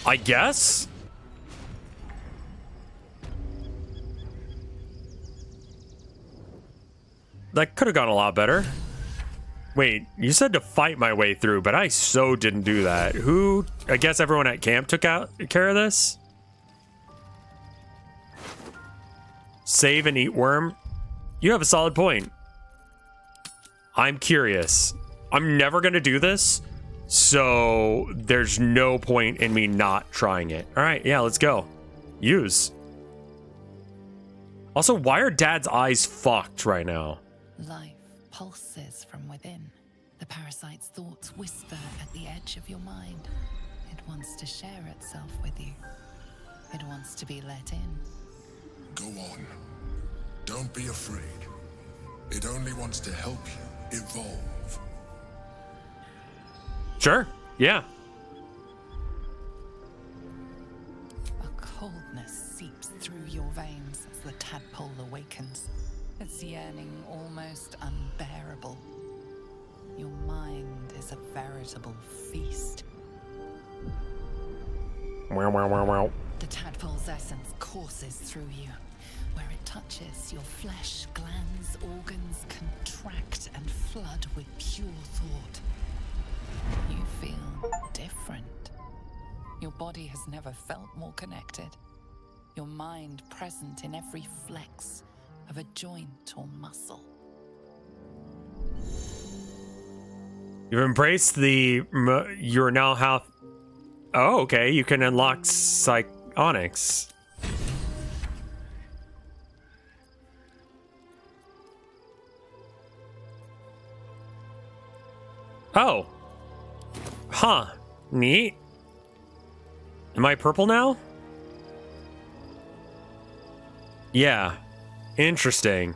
I guess? That could have gone a lot better. Wait, you said to fight my way through, but I so didn't do that. Who? I guess everyone at camp took care of this? Save and eat worm? You have a solid point. I'm curious. I'm never gonna do this, so there's no point in me not trying it. All right, yeah, let's go. Use. Also, why are Dad's eyes fucked right now? Life pulses from within. The parasite's thoughts whisper at the edge of your mind. It wants to share itself with you. It wants to be let in. Go on. Don't be afraid. It only wants to help you evolve. Sure, yeah. A coldness seeps through your veins as the tadpole awakens. Its yearning almost unbearable. Your mind is a veritable feast. Wow, wow, wow, wow. The tadpole's essence courses through you. Where it touches, your flesh, glands, organs contract and flood with pure thought. You feel different. Your body has never felt more connected. Your mind present in every flex of a joint or muscle. You've embraced the... You're now half... Oh, okay. You can unlock psionics. Oh. Huh. Neat. Am I purple now? Yeah. Interesting.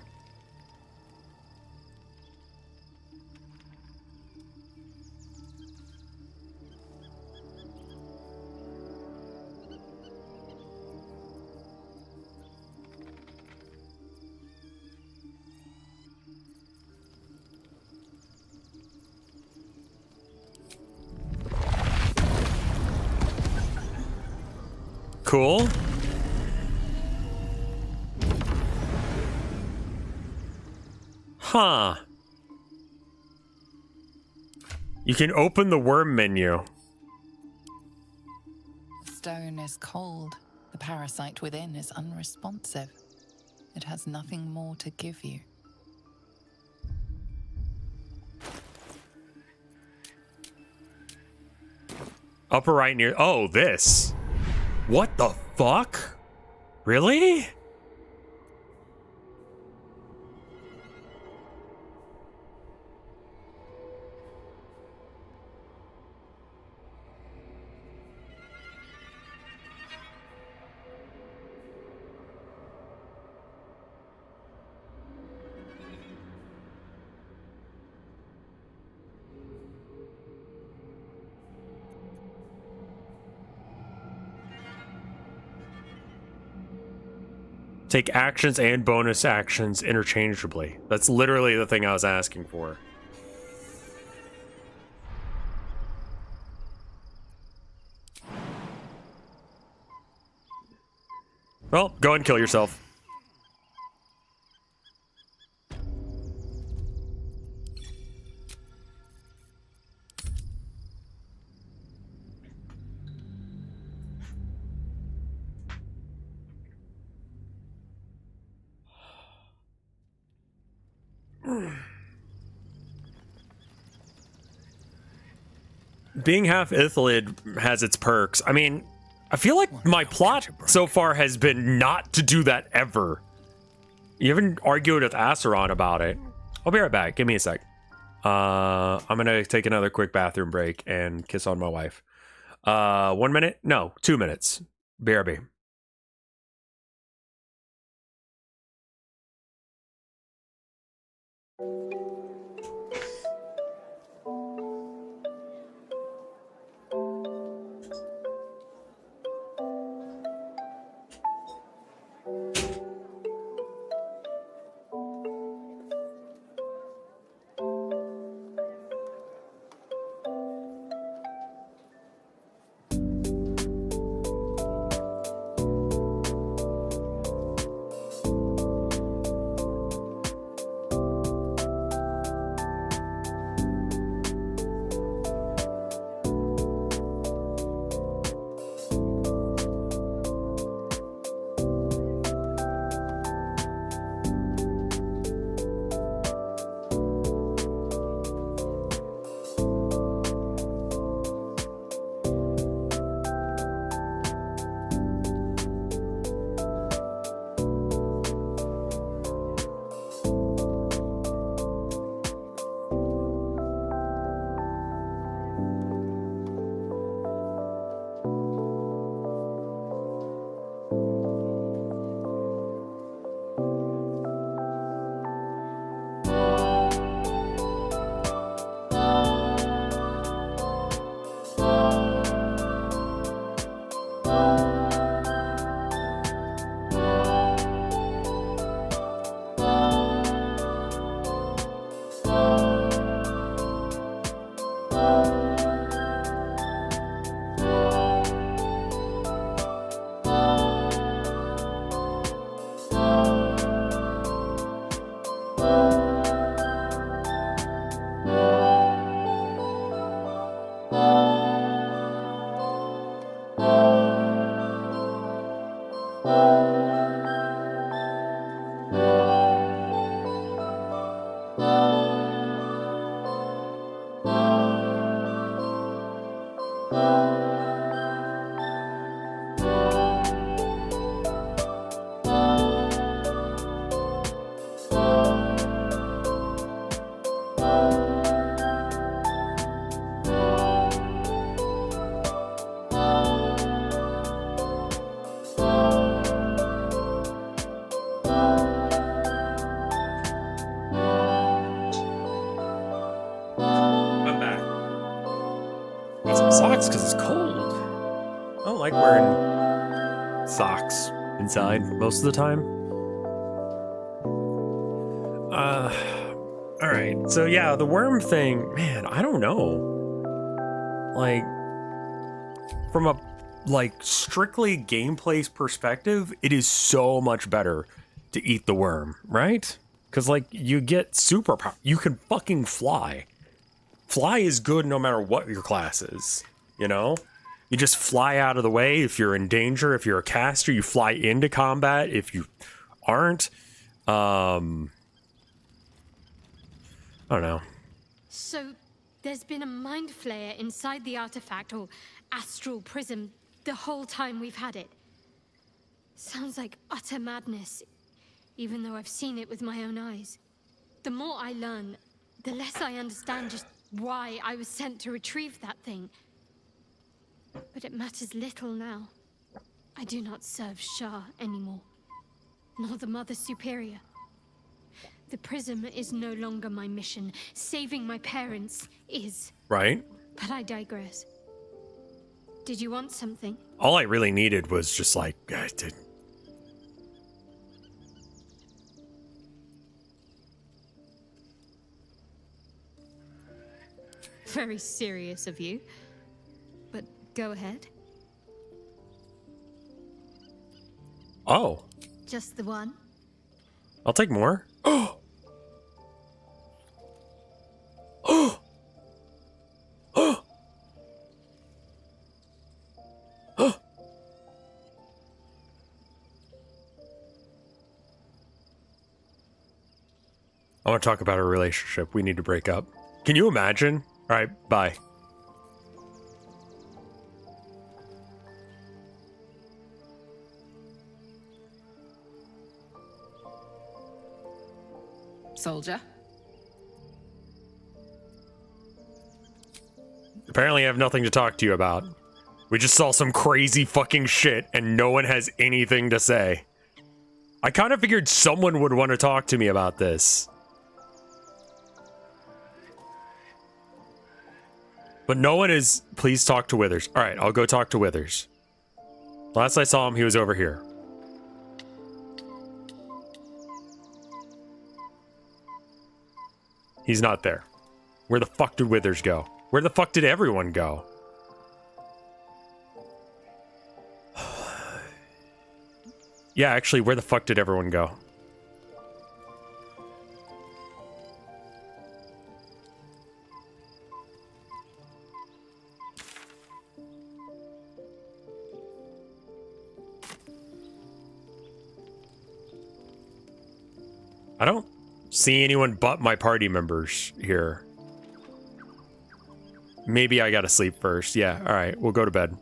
cool. Huh. You can open the worm menu. The stone is cold. The parasite within is unresponsive. It has nothing more to give you. Upper right near. Oh, this. What the fuck? Really? Take actions and bonus actions interchangeably. That's literally the thing I was asking for. Well, go ahead and kill yourself. Being half Ithalid has its perks. I mean, I feel like my plot so far has been not to do that ever. You haven't argued with Acheron about it. I'll be right back. Give me a sec. I'm gonna take another quick bathroom break and kiss on my wife. 1 minute? No, 2 minutes. BRB. Socks because it's cold. I don't like wearing socks inside most of the time. All right. So yeah, the worm thing, man, I don't know. Like, from a like strictly gameplay's perspective, it is so much better to eat the worm, right? Because like you get superpower, you can fucking fly. Fly is good no matter what your class is, you know? You just fly out of the way if you're in danger. If you're a caster, you fly into combat. If you aren't, I don't know. So there's been a mind flayer inside the artifact or astral prism the whole time we've had it. Sounds like utter madness, even though I've seen it with my own eyes. The more I learn, the less I understand just why I was sent to retrieve that thing. But it matters little now. I do not serve Shah anymore, nor the Mother Superior. The prism is no longer my mission. Saving my parents is. Right? But I digress. Did you want something? All I really needed was just like, I did. Very serious of you. But go ahead. Oh. Just the one? I'll take more. Oh. Oh. Oh. Oh. I want to talk about our relationship. We need to break up. Can you imagine? All right, bye. Soldier? Apparently I have nothing to talk to you about. We just saw some crazy fucking shit and no one has anything to say. I kind of figured someone would want to talk to me about this. But no one is... Please talk to Withers. Alright, I'll go talk to Withers. Last I saw him, he was over here. He's not there. Where the fuck did Withers go? Where the fuck did everyone go? Yeah, actually, where the fuck did everyone go? I don't see anyone but my party members here. Maybe I gotta sleep first. Yeah, alright, we'll go to bed.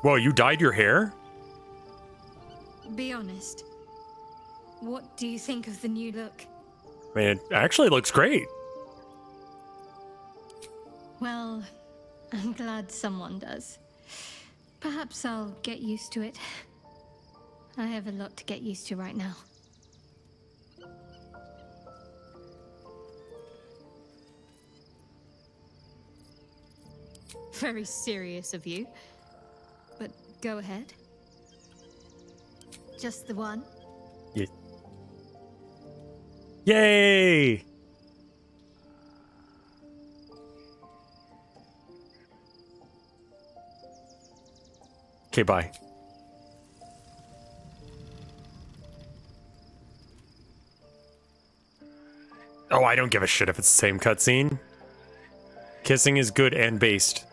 Whoa, you dyed your hair? Be honest. What do you think of the new look? I mean, it actually looks great. Well, I'm glad someone does. Perhaps I'll get used to it. I have a lot to get used to right now. Very serious of you. But go ahead. Just the one? Yeah. Yay! Okay, bye. Oh, I don't give a shit if it's the same cutscene. Kissing is good and based.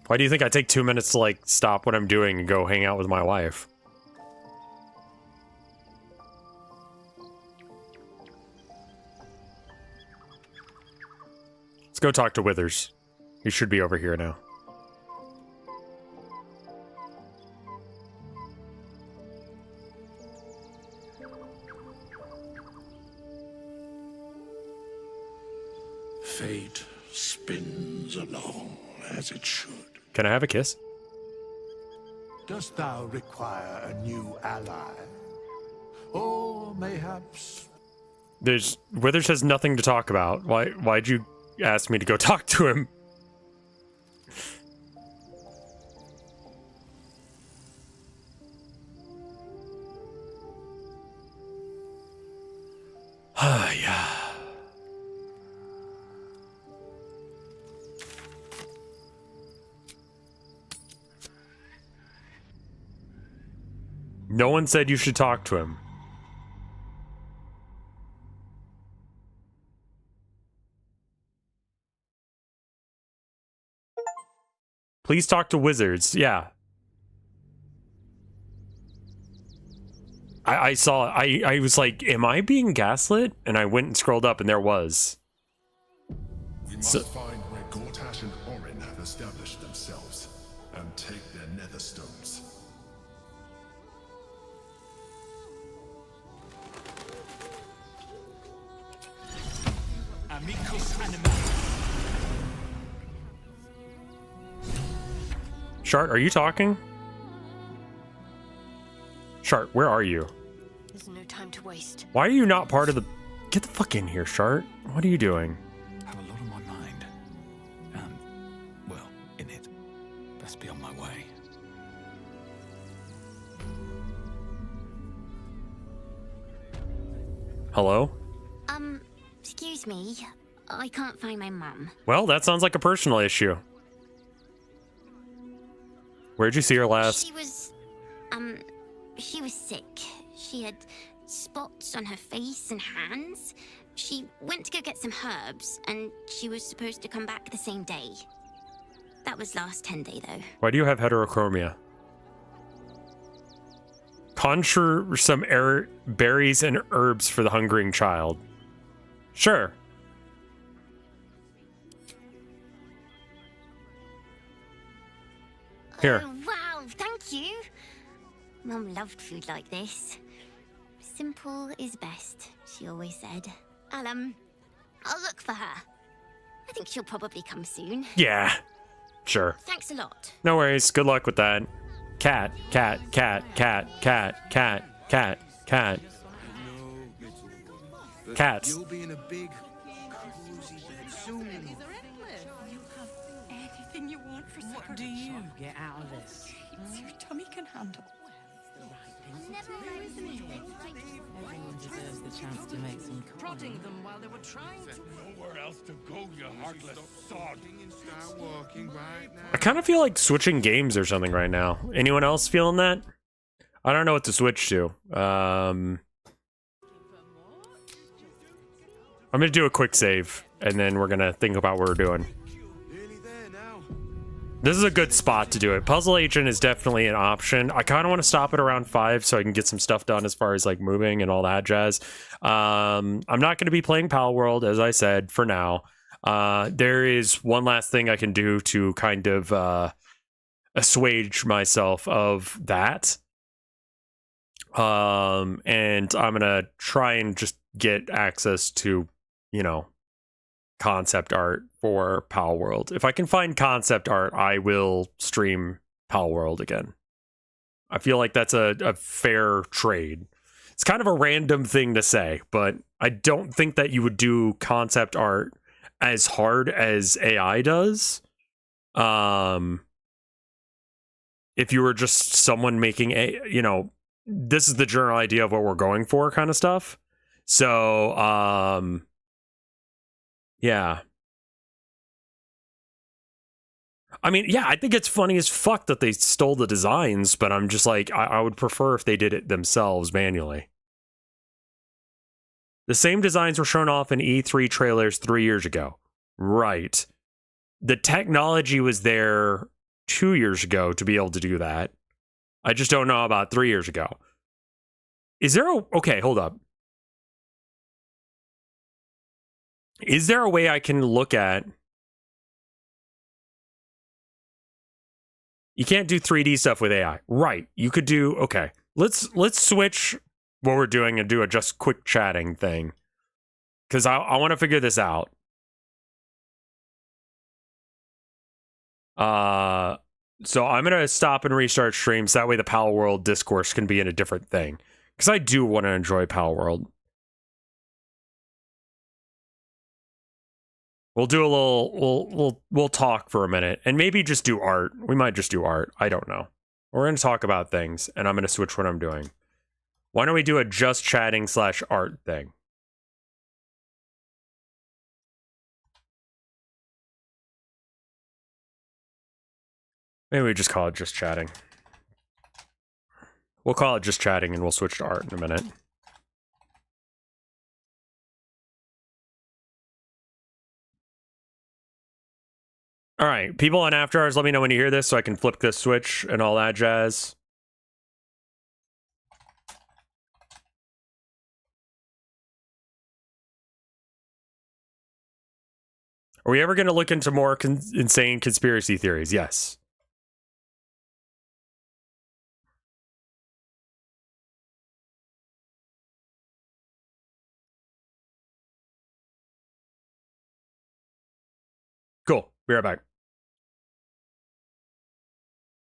Why do you think I take 2 minutes to, like, stop what I'm doing and go hang out with my wife? Let's go talk to Withers. He should be over here now. Fate spins along as it should. Can I have a kiss? Dost thou require a new ally? Or mayhaps... Withers has nothing to talk about. Why'd you asked me to go talk to him. Yeah. No one said you should talk to him. Please talk to wizards. Yeah. I saw, I was like, am I being gaslit? And I went and scrolled up and there was. We must find where Gortash and Orin have established themselves and take their nether stones. Shart, are you talking? Shart, where are you? There's no time to waste. Why are you not part of the... Get the fuck in here, Shart. What are you doing? I have a lot on my mind. Well, in it. Best be on my way. Hello? Excuse me. I can't find my mum. Well, that sounds like a personal issue. Where'd you see her last? She was sick. She had spots on her face and hands. She went to go get some herbs, and she was supposed to come back the same day. That was last 10 day, though. Why do you have heterochromia? Conjure some berries and herbs for the hungering child. Sure. Here. Oh, wow, thank you. Mum loved food like this. Simple is best, she always said. I'll look for her. I think she'll probably come soon. Yeah. Sure. Thanks a lot. No worries. Good luck with that. Cat, cat, cat, cat, cat, cat, cat, cat. Cats. You'll be in a big, cozy bed soon. Anything you want for supper. What do you get out of this? It's your tummy can handle. Everyone deserves the chance to make some prodding them while they were trying to. Nowhere else to go, you heartless sod. Start walking right now. I kind of feel like switching games or something right now. Anyone else feeling that? I don't know what to switch to. I'm gonna do a quick save, and then we're gonna think about what we're doing. This is a good spot to do it. Puzzle Agent is definitely an option. I kind of want to stop at around 5 so I can get some stuff done as far as like moving and all that jazz. I'm not going to be playing Pal World, as I said, for now. There is one last thing I can do to kind of assuage myself of that. And I'm going to try and just get access to, you know, concept art for Pal World. If I can find concept art, I will stream Pal World again. I feel like that's a fair trade. It's kind of a random thing to say, but I don't think that you would do concept art as hard as AI does. If you were just someone making this is the general idea of what we're going for kind of stuff. So, yeah. I mean, yeah, I think it's funny as fuck that they stole the designs, but I'm just like, I would prefer if they did it themselves manually. The same designs were shown off in E3 trailers 3 years ago. Right. The technology was there 2 years ago to be able to do that. I just don't know about 3 years ago. Is there a... Okay, hold up. Is there a way I can look at... You can't do 3D stuff with AI. Right. You could do... Okay. Let's switch what we're doing and do a just quick chatting thing. Because I want to figure this out. So I'm going to stop and restart streams. That way the Pal World discourse can be in a different thing. Because I do want to enjoy Pal World. We'll do a little, we'll talk for a minute and maybe just do art. We might just do art. I don't know. We're going to talk about things and I'm going to switch what I'm doing. Why don't we do a just chatting / art thing? Maybe we just call it just chatting. We'll call it just chatting and we'll switch to art in a minute. All right, people on After Hours, let me know when you hear this so I can flip this switch and all that jazz. Are we ever going to look into more insane conspiracy theories? Yes. Cool. Be right back.